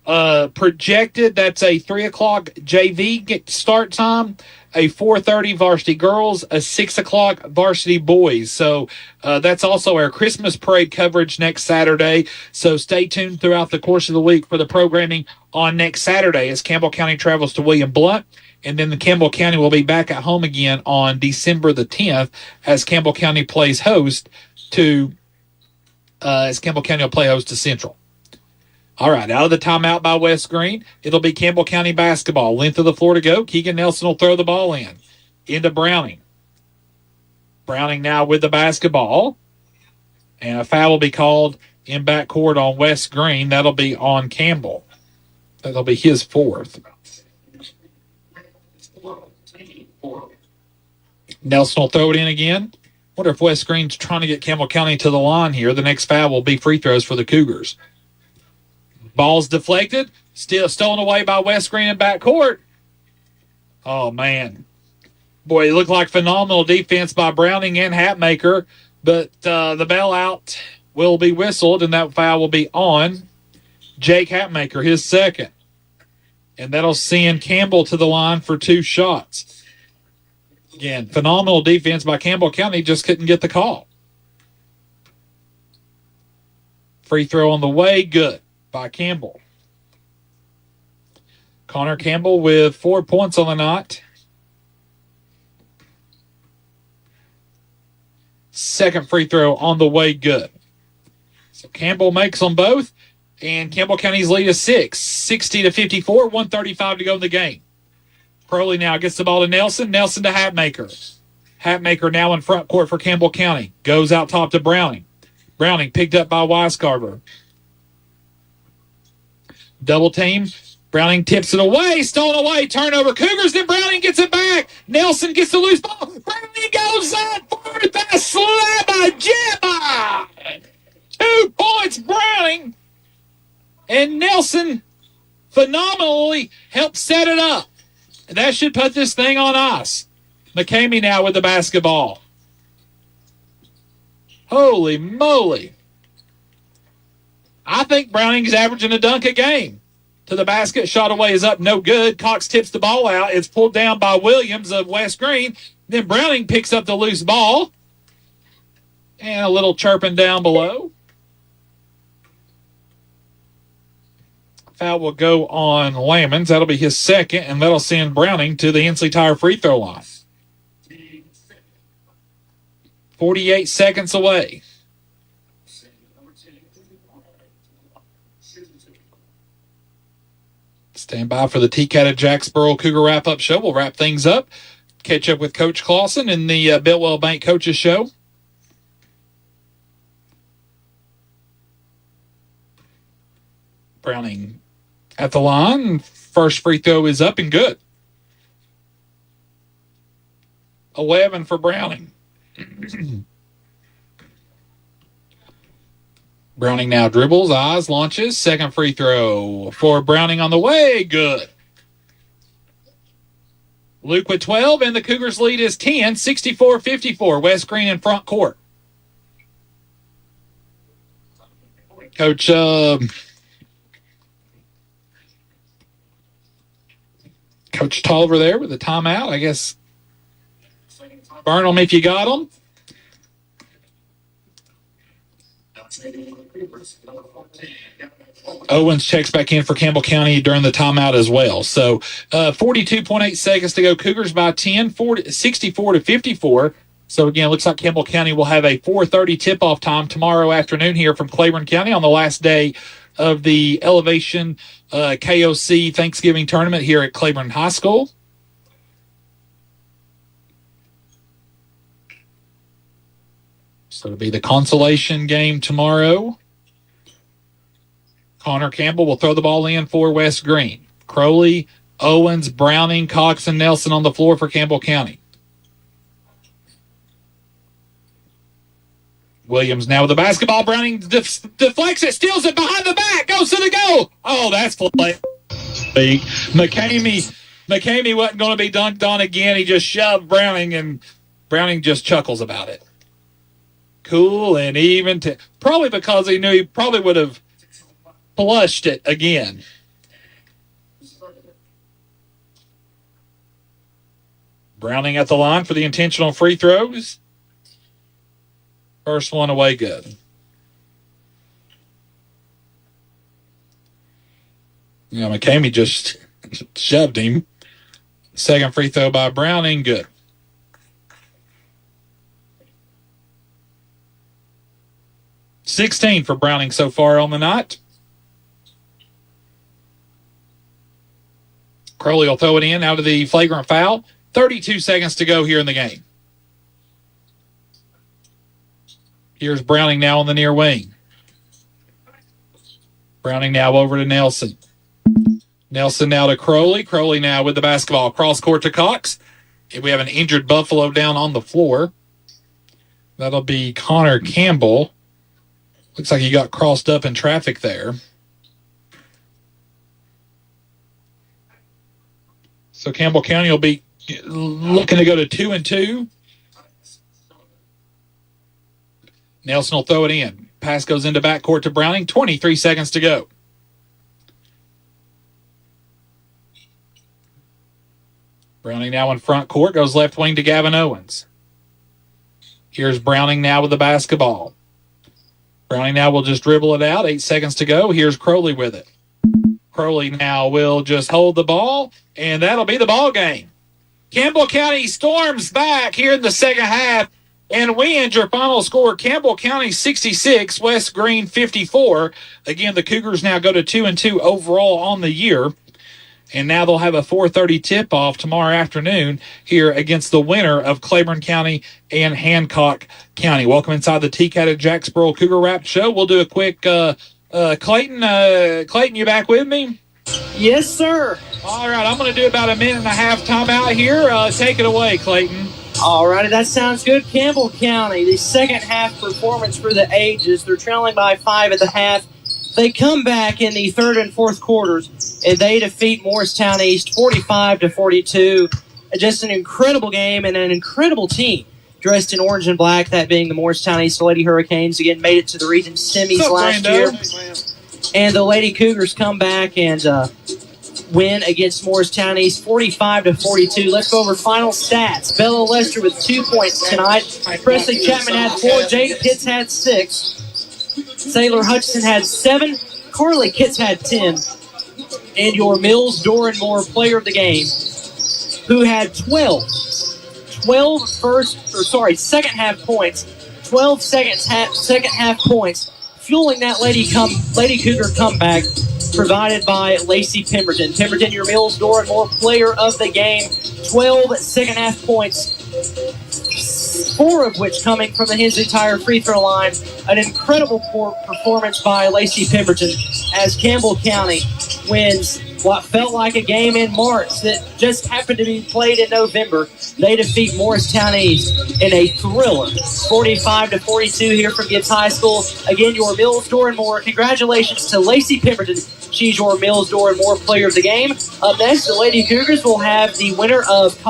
Projected, that's a 3 o'clock JV start time. a 4:30 varsity girls, a 6 o'clock varsity boys. So that's also our Christmas parade coverage next Saturday. So stay tuned throughout the course of the week for the programming on next Saturday as Campbell County travels to William Blount. And then the Campbell County will be back at home again on December the 10th as Campbell County plays host to Central. All right, out of the timeout by West Greene, it'll be Campbell County basketball. Length of the floor to go. Keegan Nelson will throw the ball into Browning. Browning now with the basketball. And a foul will be called in backcourt on West Greene. That'll be on Campbell. That'll be his fourth. Nelson will throw it in again. Wonder if West Greene's trying to get Campbell County to the line here. The next foul will be free throws for the Cougars. Ball's deflected. Still stolen away by West Greene in backcourt. Oh, man. Boy, it looked like phenomenal defense by Browning and Hatmaker, but the bailout will be whistled, and that foul will be on Jake Hatmaker, his second. And that'll send Campbell to the line for 2 shots. Again, phenomenal defense by Campbell County, just couldn't get the call. Free throw on the way, good by Campbell. Connor Campbell with 4 points on the night. Second free throw on the way, good. So Campbell makes them both, and Campbell County's lead is 6, 60-54, 1:35 to go in the game. Crowley now gets the ball to Nelson. Nelson to Hatmaker. Hatmaker now in front court for Campbell County. Goes out top to Browning. Browning picked up by Weiscarver. Double team. Browning tips it away. Stolen away. Turnover. Cougars. Then Browning gets it back. Nelson gets the loose ball. Browning goes up. Forward pass. Slap by Jebba. 2 points Browning. And Nelson phenomenally helped set it up. And that should put this thing on ice. McCamey now with the basketball. Holy moly. I think Browning's averaging a dunk a game. To the basket, shot away is up, no good. Cox tips the ball out. It's pulled down by Williams of West Greene. Then Browning picks up the loose ball. And a little chirping down below. Foul will go on Lamons. That'll be his second, and that'll send Browning to the Hensley Tire free throw line. 48 seconds away. Stand by for the TCAT at Jacksboro Cougar wrap-up show. We'll wrap things up. Catch up with Coach Clausen in the Bellwell Bank Coaches Show. Browning at the line. First free throw is up and good. 11 for Browning. Browning now dribbles, eyes, launches. Second free throw for Browning on the way. Good. Luke with 12, and the Cougars lead is 10, 64-54. West Greene in front court. Coach Coach Tolliver there with the timeout. I guess burn them if you got them. Owens checks back in for Campbell County during the timeout as well. So 42.8 seconds to go. Cougars by 10, 64-54. So, again, it looks like Campbell County will have a 4:30 tip-off time tomorrow afternoon here from Claiborne County on the last day of the Elevation KOC Thanksgiving tournament here at Claiborne High School. So it'll be the consolation game tomorrow. Connor Campbell will throw the ball in for West Greene. Crowley, Owens, Browning, Cox, and Nelson on the floor for Campbell County. Williams now with the basketball. Browning deflects it, steals it behind the back, goes to the goal. Oh, that's play. McCamey wasn't going to be dunked on again. He just shoved Browning, and Browning just chuckles about it. Cool and even. Probably because he knew he probably would have flushed it again. Browning at the line for the intentional free throws. First one away good. You know, McCamey just shoved him. Second free throw by Browning, good. $16 for Browning so far on the night. Crowley will throw it in out of the flagrant foul. 32 seconds to go here in the game. Here's Browning now on the near wing. Browning now over to Nelson. Nelson now to Crowley. Crowley now with the basketball. Cross court to Cox. We have an injured Buffalo down on the floor. That'll be Connor Campbell. Looks like he got crossed up in traffic there. So Campbell County will be looking to go to 2-2. Nelson will throw it in. Pass goes into backcourt to Browning. 23 seconds to go. Browning now in front court. Goes left wing to Gavin Owens. Here's Browning now with the basketball. Browning now will just dribble it out. 8 seconds to go. Here's Crowley with it. Crowley now will just hold the ball, and that'll be the ball game. Campbell County storms back here in the second half and wins. Your final score, Campbell County 66, West Greene 54. Again, the Cougars now go to 2-2 overall on the year. And now they'll have a 4:30 tip-off tomorrow afternoon here against the winner of Claiborne County and Hancock County. Welcome inside the TCAT at Jacksboro Cougar Wrap Show. We'll do a quick Clayton, you back with me? Yes, sir. All right, I'm going to do about a minute and a half timeout here. Take it away, Clayton. All righty, that sounds good. Campbell County, the second half performance for the ages. They're trailing by 5 at the half. They come back in the third and fourth quarters, and they defeat Morristown East 45-42. Just an incredible game and an incredible team dressed in orange and black, that being the Morristown East Lady Hurricanes. Again, made it to the region semis last year. And the Lady Cougars come back and win against Morristown East 45-42. Let's go over final stats. Bella Lester with 2 points tonight. Presley Chapman had 4. Jada Pitts had 6. Sailor Hutchinson had 7. Carly Kitts had 10. And your Mills Doran Moore player of the game, who had 12 second half points, 12 second half points, fueling that Lady Cougar comeback provided by Lacey Pemberton. Pemberton, your Mills Doran Moore player of the game, 12 second half points, 4 of which coming from the Hensley Tire free throw line. An incredible performance by Lacey Pemberton as Campbell County wins what felt like a game in March that just happened to be played in November. They defeat Morristown East in a thriller, 45-42 here from Gibbs High School. Again, your Mills Doran Moore. Congratulations to Lacey Pemberton. She's your Mills Doran Moore player of the game. Up next, the Lady Cougars will have the winner of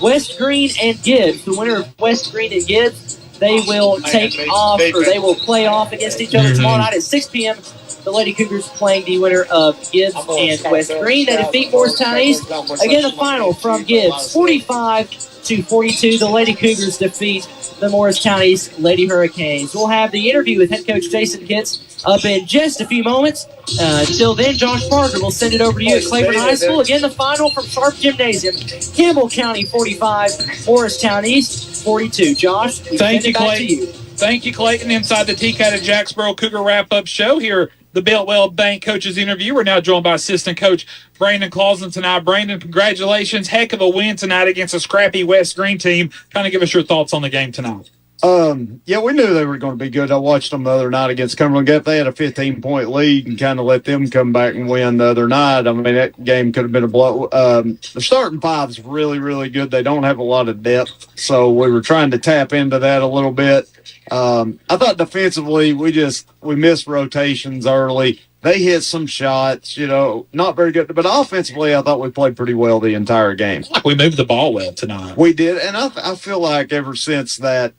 West Greene and Gibbs. The winner of West Greene and Gibbs, they will they will play off against each other tomorrow night at 6 p.m. The Lady Cougars playing the winner of Gibbs and West Greene. They defeat Morristown East. Again, the final from Gibbs, 45-42. The Lady Cougars defeat the Morristown East Lady Hurricanes. We'll have the interview with head coach Jason Kitts up in just a few moments. Until then, Josh Parker will send it over to you at Claiborne High School. Again, the final from Sharp Gymnasium. Campbell County 45, Morristown East 42. Josh, thank you, Clayton. Thank you, Clayton. Inside the TCAT at Jacksboro Cougar Wrap-Up Show here, the Beltwell Bank Coaches Interview. We're now joined by assistant coach Brandon Clausen tonight. Brandon, congratulations. Heck of a win tonight against a scrappy West Greene team. Kind of give us your thoughts on the game tonight. Yeah, we knew they were going to be good. I watched them the other night against Cumberland Gap. They had a 15-point lead and kind of let them come back and win the other night. I mean, that game could have been a blow. The starting five's really, really good. They don't have a lot of depth, so we were trying to tap into that a little bit. I thought defensively we missed rotations early. They hit some shots, not very good. But offensively, I thought we played pretty well the entire game. We moved the ball well tonight. We did, and I feel like ever since that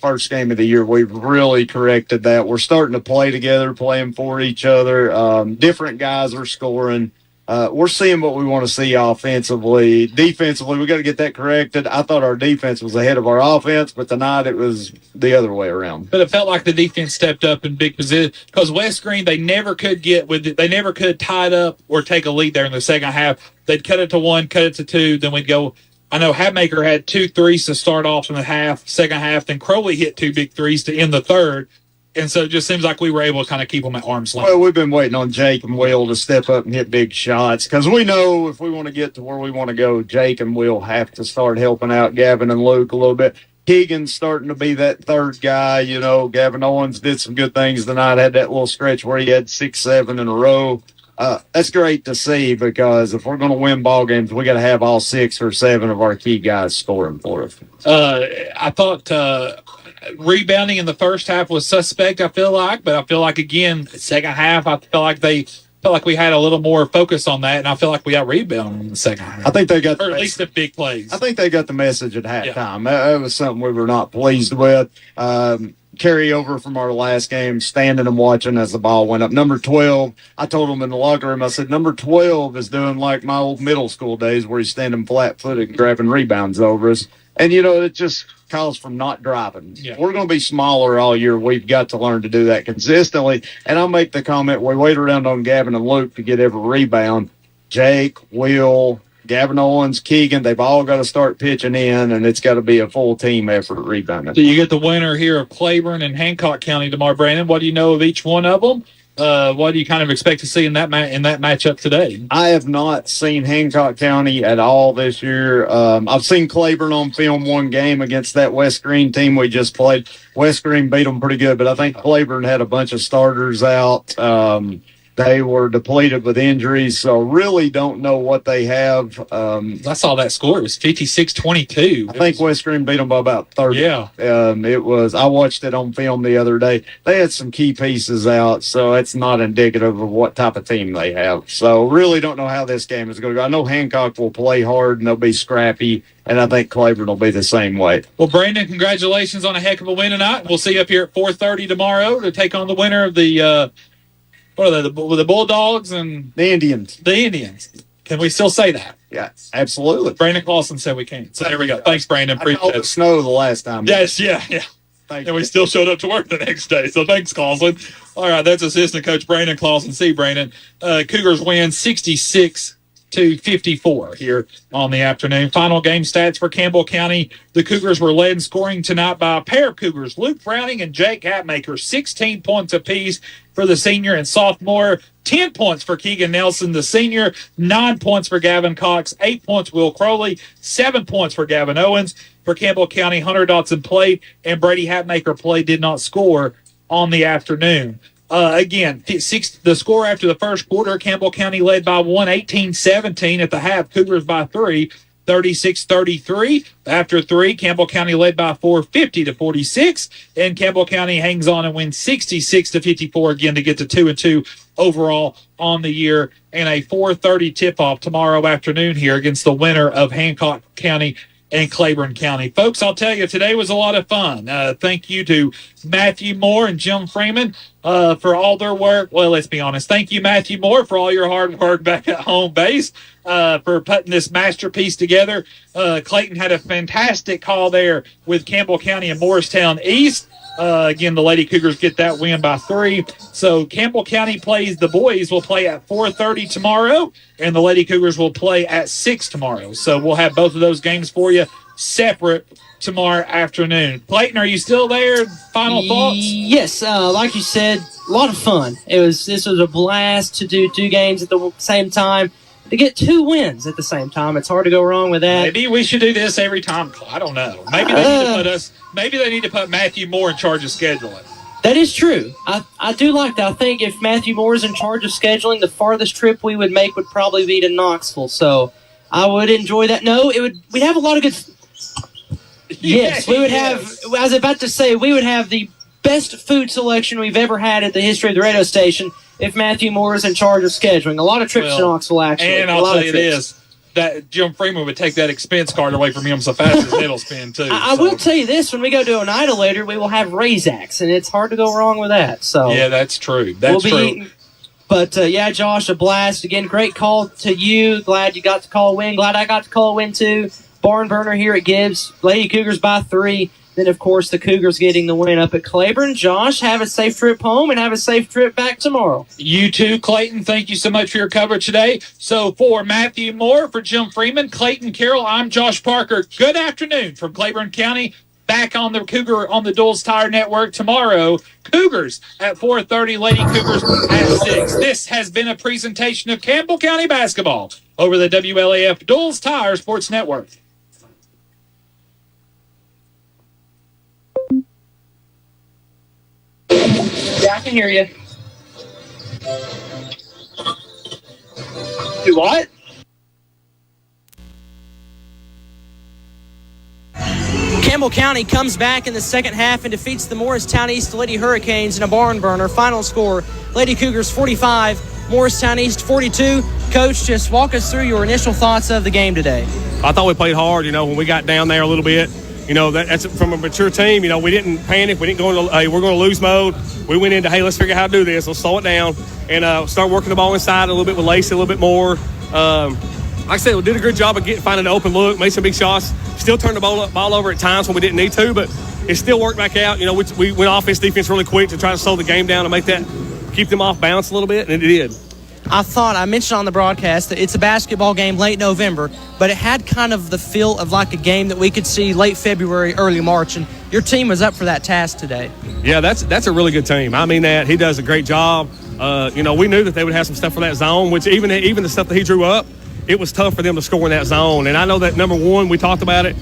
first game of the year, we've really corrected that. We're starting to play together, playing for each other. Different guys are scoring. we're seeing what we want to see offensively. Defensively, we got to get that corrected. I thought our defense was ahead of our offense, but tonight it was the other way around. But it felt like the defense stepped up in big position because West Greene, they never could tie it up or take a lead there in the second half. They'd cut it to 1, cut it to 2, then we'd go. I know Hatmaker had 2 threes to start off in the second half, then Crowley hit 2 big threes to end the third. And so it just seems like we were able to kind of keep them at arm's length. Well, we've been waiting on Jake and Will to step up and hit big shots because we know if we want to get to where we want to go, Jake and Will have to start helping out Gavin and Luke a little bit. Keegan's starting to be that third guy. You know, Gavin Owens did some good things tonight, had that little stretch where he had 6, 7 in a row. That's great to see because if we're going to win ball games, we got to have all 6 or 7 of our key guys scoring for us. I thought rebounding in the first half was suspect, I feel like, but I feel like, again, second half, I felt like we had a little more focus on that, and I feel like we got rebounded in the second half. I think they got, or at least the big plays. I think they got the message at halftime. Yeah. That was something we were not pleased with. Carryover from our last game, standing and watching as the ball went up. Number 12, I told him in the locker room, I said, number 12 is doing like my old middle school days where he's standing flat-footed and grabbing rebounds over us. And, you know, it just calls from not driving. Yeah. We're going to be smaller all year. We've got to learn to do that consistently. And I'll make the comment, we wait around on Gavin and Luke to get every rebound. Jake, Will, Gavin Owens, Keegan, they've all got to start pitching in, and it's got to be a full team effort rebounding. So you get the winner here of Claiborne and Hancock County tomorrow, Brandon. What do you know of each one of them? What do you kind of expect to see in that matchup today? I have not seen Hancock County at all this year. I've seen Claiborne on film one game against that West Greene team we just played. West Greene beat them pretty good, but I think Claiborne had a bunch of starters out. They were depleted with injuries, so really don't know what they have. I saw that score. It was 56-22. I think West Greene beat them by about 30. Yeah. It was. I watched it on film the other day. They had some key pieces out, so it's not indicative of what type of team they have. So really don't know how this game is going to go. I know Hancock will play hard, and they'll be scrappy, and I think Claiborne will be the same way. Well, Brandon, congratulations on a heck of a win tonight. We'll see you up here at 4:30 tomorrow to take on the winner of the what are they, the Bulldogs and the Indians? The Indians. Can we still say that? Yeah, absolutely. Brandon Clausen said we can. So there we go. Thanks, Brandon. Appreciate it. Snow the last time. Yes, yeah. And we still showed up to work the next day. So thanks, Clausen. All right, that's assistant coach Brandon Clausen. See, Brandon. Cougars win 66-54 here on the afternoon. Final game stats for Campbell County. The Cougars were led in scoring tonight by a pair of Cougars, Luke Browning and Jake Hatmaker, 16 points apiece for the senior and sophomore, 10 points for Keegan Nelson, the senior, 9 points for Gavin Cox, 8 points Will Crowley, 7 points for Gavin Owens. For Campbell County, Hunter Dotson played, and Brady Hatmaker played, did not score on the afternoon. Again, the score after the first quarter, Campbell County led by 1, 18-17 at the half. Cougars by 3, 36-33. After 3, Campbell County led by 4, 50-46. And Campbell County hangs on and wins 66-54 again to get to 2-2 overall on the year. And a 4:30 tip-off tomorrow afternoon here against the winner of Hancock County and Claiborne County. Folks, I'll tell you, today was a lot of fun. Thank you to Matthew Moore and Jim Freeman for all their work. Well, let's be honest. Thank you, Matthew Moore, for all your hard work back at home base, for putting this masterpiece together. Clayton had a fantastic call there with Campbell County and Morristown East. Again, the Lady Cougars get that win by 3. So Campbell County the boys will play at 4:30 tomorrow, and the Lady Cougars will play at 6 tomorrow. So we'll have both of those games for you separate tomorrow afternoon. Clayton, are you still there? Final thoughts? Yes, like you said, a lot of fun. This was a blast to do 2 games at the same time. To get 2 wins at the same time, it's hard to go wrong with that. Maybe we should do this every time. I don't know. Maybe they need to put Matthew Moore in charge of scheduling. That is true. I do like that. I think if Matthew Moore is in charge of scheduling, the farthest trip we would make would probably be to Knoxville. So I would enjoy that. No, we'd have a lot of good. Yes, we would have. I was about to say we would have the best food selection we've ever had at the history of the radio station if Matthew Moore is in charge of scheduling. A lot of trips to Knoxville, actually. And I'll tell you this, that Jim Freeman would take that expense card away from him so fast as it'll spin, too. I will tell you this, when we go to Oneida later, we will have Razaks, and it's hard to go wrong with that. So yeah, that's true. That's true. But, yeah, Josh, a blast. Again, great call to you. Glad you got to call a win. Glad I got to call a win, too. Barn burner here at Gibbs. Lady Cougars by 3. Then, of course, the Cougars getting the win up at Claiborne. Josh, have a safe trip home and have a safe trip back tomorrow. You too, Clayton. Thank you so much for your coverage today. So for Matthew Moore, for Jim Freeman, Clayton Carroll, I'm Josh Parker. Good afternoon from Claiborne County. Back on the Cougar on the Duels Tire Network tomorrow. Cougars at 4:30, Lady Cougars at 6. This has been a presentation of Campbell County basketball over the WLAF Duels Tire Sports Network. Yeah, I can hear you. Do what? Campbell County comes back in the second half and defeats the Morristown East Lady Hurricanes in a barn burner. Final score, Lady Cougars 45, Morristown East 42. Coach, just walk us through your initial thoughts of the game today. I thought we played hard, when we got down there a little bit. That's from a mature team. We didn't panic. We didn't go into, hey, we're going to lose mode. We went into, hey, let's figure out how to do this. Let's slow it down and start working the ball inside a little bit with Lacey, a little bit more. Like I said, we did a good job of finding an open look, made some big shots. Still turned the ball over at times when we didn't need to, but it still worked back out. We went offense, defense really quick to try to slow the game down and keep them off balance a little bit, and it did. I mentioned on the broadcast that it's a basketball game late November, but it had kind of the feel of like a game that we could see late February, early March, and your team was up for that task today. Yeah, that's a really good team. I mean that. He does a great job. We knew that they would have some stuff for that zone, which even the stuff that he drew up, it was tough for them to score in that zone. And I know that, number one, we talked about it.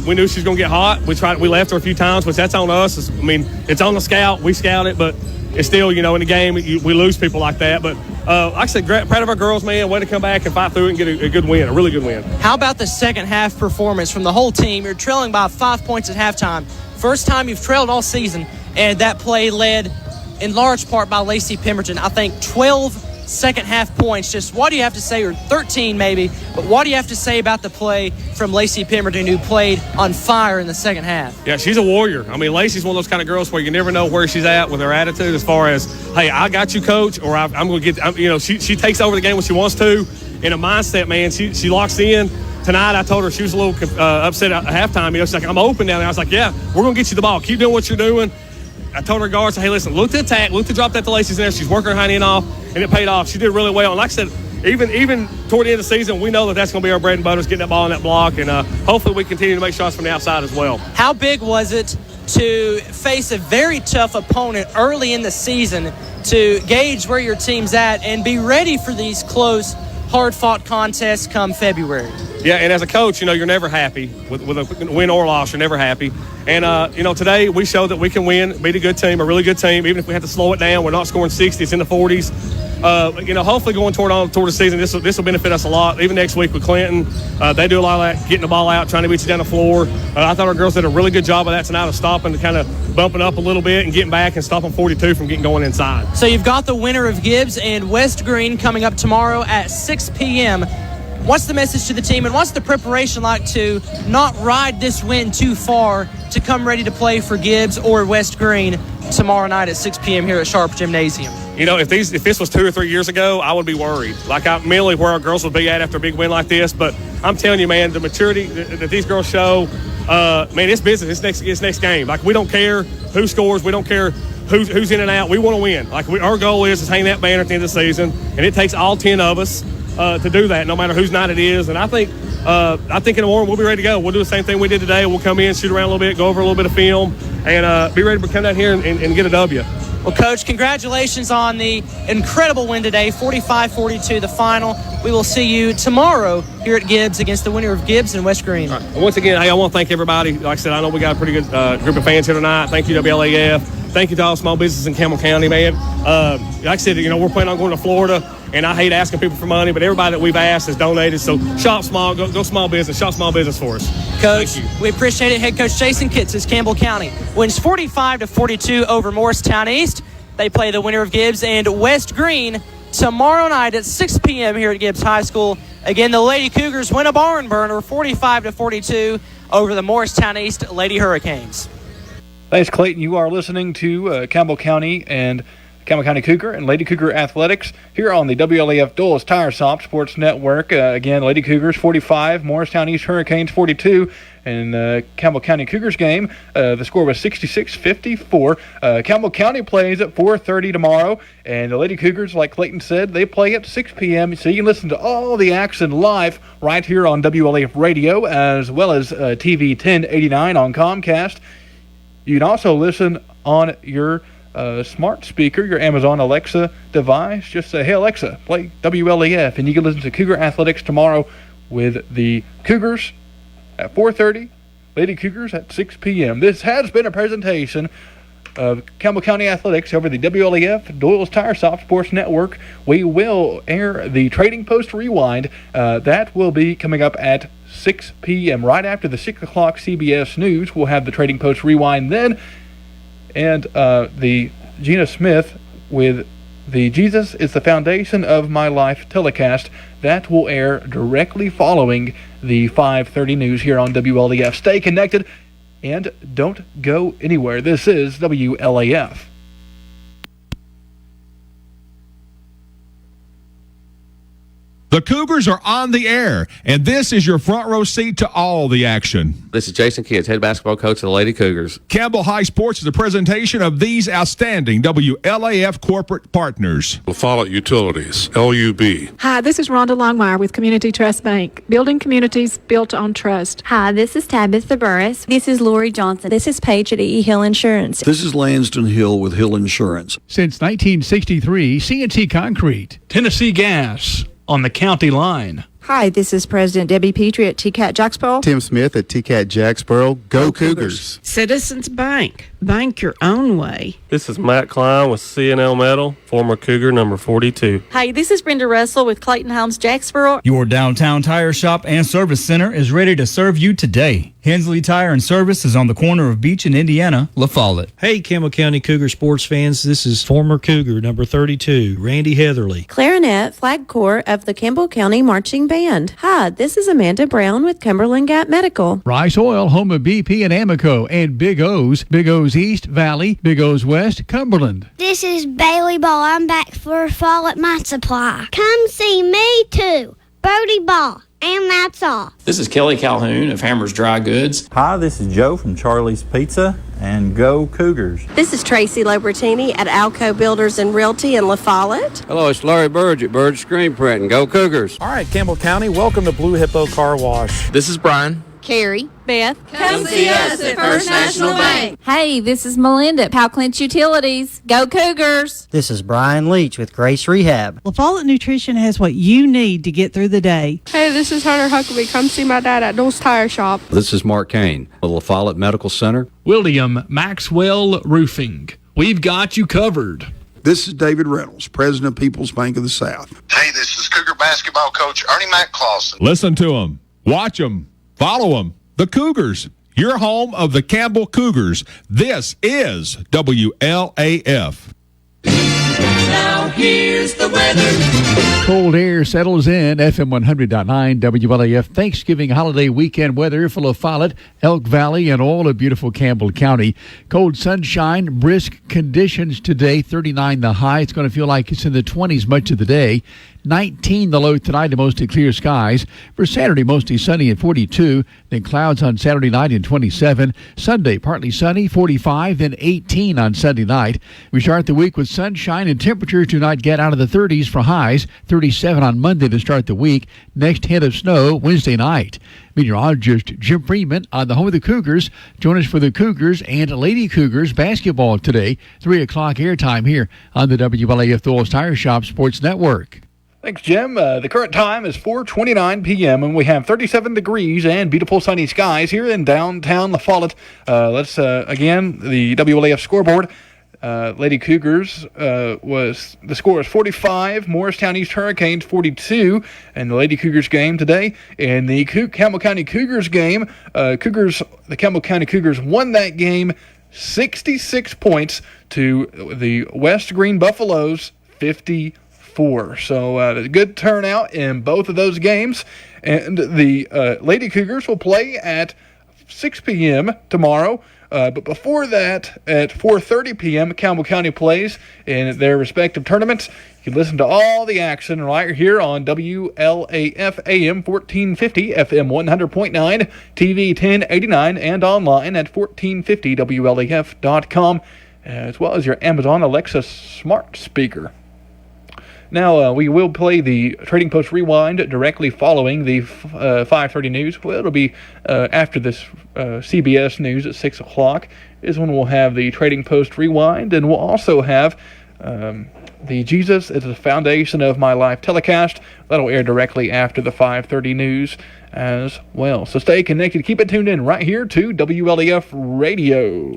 We knew she was going to get hot. We left her a few times, which that's on us. It's on the scout. We scout it, but it's still, in the game, we lose people like that. But like I said, proud of our girls, man. Way to come back and fight through it and get a good win, a really good win. How about the second half performance from the whole team? You're trailing by 5 points at halftime. First time you've trailed all season, and that play led in large part by Lacey Pemberton. I think 12 second half points. Just what do you have to say, or 13 maybe, but what do you have to say about the play from Lacey Pemberton, who played on fire in the second half? Yeah, she's a warrior. Lacey's one of those kind of girls where you never know where she's at with her attitude as far as, hey, I got you, coach, or I'm going to get, she takes over the game when she wants to. In a mindset, man, she locks in. Tonight, I told her she was a little upset at halftime. She's like, I'm open down there. I was like, yeah, we're going to get you the ball. Keep doing what you're doing. I told her guards, hey, listen, look to attack, look to drop that to Lacey's in there. She's working her hind end off, and it paid off. She did really well. And like I said, even toward the end of the season, we know that that's going to be our bread and butter, is getting that ball in that block, and hopefully we continue to make shots from the outside as well. How big was it to face a very tough opponent early in the season, to gauge where your team's at and be ready for these close, hard-fought contests come February? Yeah, and as a coach, you're never happy with a win or loss. You're never happy. And, today we showed that we can win, beat a good team, a really good team. Even if we have to slow it down, we're not scoring 60. It's in the 40s. Hopefully going toward the season, this will benefit us a lot. Even next week with Clinton, they do a lot of that, getting the ball out, trying to beat you down the floor. I thought our girls did a really good job of that tonight, of stopping and kind of bumping up a little bit and getting back and stopping 42 from getting going inside. So you've got the winner of Gibbs and West Greene coming up tomorrow at 6 p.m. What's the message to the team, and what's the preparation like to not ride this win too far to come ready to play for Gibbs or West Greene tomorrow night at 6 p.m. here at Sharp Gymnasium? If this was 2 or 3 years ago, I would be worried. Mentally where our girls would be at after a big win like this. But I'm telling you, man, the maturity that these girls show, man, it's business. It's next game. We don't care who scores. We don't care who's in and out. We want to win. Our goal is to hang that banner at the end of the season, and it takes all 10 of us to do that, no matter whose night it is. And I think in the morning we'll be ready to go. We'll do the same thing we did today. We'll come in, shoot around a little bit, go over a little bit of film, and be ready to come down here and get a W. Well, Coach, congratulations on the incredible win today, 45-42, the final. We will see you tomorrow here at Gibbs against the winner of Gibbs and West Greene. Right. And once again, hey, I want to thank everybody. Like I said, I know we got a pretty good group of fans here tonight. Thank you, WLAF. Thank you to all small businesses in Campbell County, man. Like I said, we're planning on going to Florida, and I hate asking people for money, but everybody that we've asked has donated. So shop small, go small business, shop small business for us. Coach, we appreciate it. Head coach Jason Kitts, Campbell County wins 45-42 over Morristown East. They play the winner of Gibbs and West Greene tomorrow night at 6 p.m. here at Gibbs High School. Again, the Lady Cougars win a barn burner 45-42 over the Morristown East Lady Hurricanes. Thanks, Clayton. You are listening to Campbell County and Campbell County Cougar and Lady Cougar Athletics here on the WLAF Dulles Tire Shop Sports Network. Again, Lady Cougars 45, Morristown East Hurricanes 42. In Campbell County Cougars game, the score was 66-54. Campbell County plays at 4:30 tomorrow, and the Lady Cougars, like Clayton said, they play at 6 p.m., so you can listen to all the action live right here on WLAF Radio, as well as TV 1089 on Comcast. You can also listen on your smart speaker, your Amazon Alexa device. Just say, hey, Alexa, play WLAF, and you can listen to Cougar Athletics tomorrow with the Cougars at 4:30, Lady Cougars at 6 p.m. This has been a presentation of Campbell County Athletics over the WLAF Dulles Tire Shop Sports Network. We will air the Trading Post Rewind. That will be coming up at 6 p.m. right after the 6 o'clock CBS News. We'll have the Trading Post Rewind then. And the Gina Smith with the Jesus is the Foundation of My Life telecast. That will air directly following the 5:30 news here on WLAF. Stay connected and don't go anywhere. This is WLAF. The Cougars are on the air, and this is your front row seat to all the action. This is Jason Kids, head basketball coach of the Lady Cougars. Campbell High Sports is a presentation of these outstanding WLAF corporate partners. La Follette Utilities, LUB. Hi, this is Rhonda Longmire with Community Trust Bank, building communities built on trust. Hi, this is Tabitha Burris. This is Lori Johnson. This is Paige at E. Hill Insurance. This is Lanston Hill with Hill Insurance. Since 1963, CNT Concrete, Tennessee Gas, on the county line. Hi, this is President Debbie Petrie at TCAT Jacksboro. Tim Smith at TCAT Jacksboro. Go Cougars. Citizens Bank. Bank your own way. This is Matt Klein with CNL Metal, former Cougar number 42. Hi, this is Brenda Russell with Clayton Homes Jacksboro. Your downtown tire shop and service center is ready to serve you today. Hensley Tire and Service is on the corner of Beach and Indiana, La Follette. Hey, Campbell County Cougar sports fans, this is former Cougar number 32, Randy Heatherly. Clarinet Flag Corps of the Campbell County Marching Band. Hi, this is Amanda Brown with Cumberland Gap Medical. Rice Oil, home of BP and Amico, and Big O's East Valley, Big O's West, Cumberland. This is Bailey Ball. I'm back for fall at my supply. Come see me too. Brody Ball. And that's all. This is Kelly Calhoun of Hammer's Dry Goods. Hi, this is Joe from Charlie's Pizza, and go Cougars. This is Tracy Lobertini at Alco Builders and Realty in La Follette. Hello, it's Larry Burge at Burge Screen Print, and go Cougars. All right, Campbell County, welcome to Blue Hippo Car Wash. This is Brian. Carrie, Beth. Come see us at First National Bank. Hey, this is Melinda at Powell Clinch Utilities. Go Cougars. This is Brian Leach with Grace Rehab. La Follette Nutrition has what you need to get through the day. Hey, this is Hunter Huckabee. Come see my dad at Dulles Tire Shop. This is Mark Kane with La Follette Medical Center. William Maxwell Roofing. We've got you covered. This is David Reynolds, President of People's Bank of the South. Hey, this is Cougar basketball coach Ernie McClawson. Listen to them, watch them, follow them. The Cougars, your home of the Campbell Cougars. This is WLAF. Now here's the weather. Cold air settles in. FM 100.9 WLAF Thanksgiving holiday weekend weather for La Follette, Elk Valley, and all of beautiful Campbell County. Cold sunshine, brisk conditions today. 39 the high. It's going to feel like it's in the 20s much of the day. 19 the low tonight and mostly clear skies. For Saturday, mostly sunny at 42. Then clouds on Saturday night and 27. Sunday, partly sunny, 45. Then 18 on Sunday night. We start the week with sunshine and temperatures do not get out of the 30s for highs. 37 on Monday to start the week. Next hint of snow Wednesday night. Meteorologist Jim Freeman on the home of the Cougars. Join us for the Cougars and Lady Cougars basketball today. 3 o'clock airtime here on the WLAF Dulles Tire Shop Sports Network. Thanks, Jim. The current time is 4:29 p.m. and we have 37 degrees and beautiful sunny skies here in downtown La Follette. Let's again the WLAF scoreboard. Lady Cougars the score is 45. Morristown East Hurricanes 42, and the Lady Cougars game today. In the Campbell County Cougars game, the Campbell County Cougars won that game 66 points to the West Greene Buffaloes 54. So a good turnout in both of those games. And the Lady Cougars will play at 6 p.m. tomorrow. But before that, at 4:30 p.m., Campbell County plays in their respective tournaments. You can listen to all the action right here on WLAF AM 1450, FM 100.9, TV 1089, and online at 1450WLAF.com, as well as your Amazon Alexa smart speaker. Now, we will play the Trading Post Rewind directly following the 5:30 news. Well, it'll be after this CBS news at 6 o'clock is when we'll have the Trading Post Rewind, and we'll also have the Jesus is the Foundation of My Life telecast. That'll air directly after the 5:30 news as well. So stay connected. Keep it tuned in right here to WLAF Radio.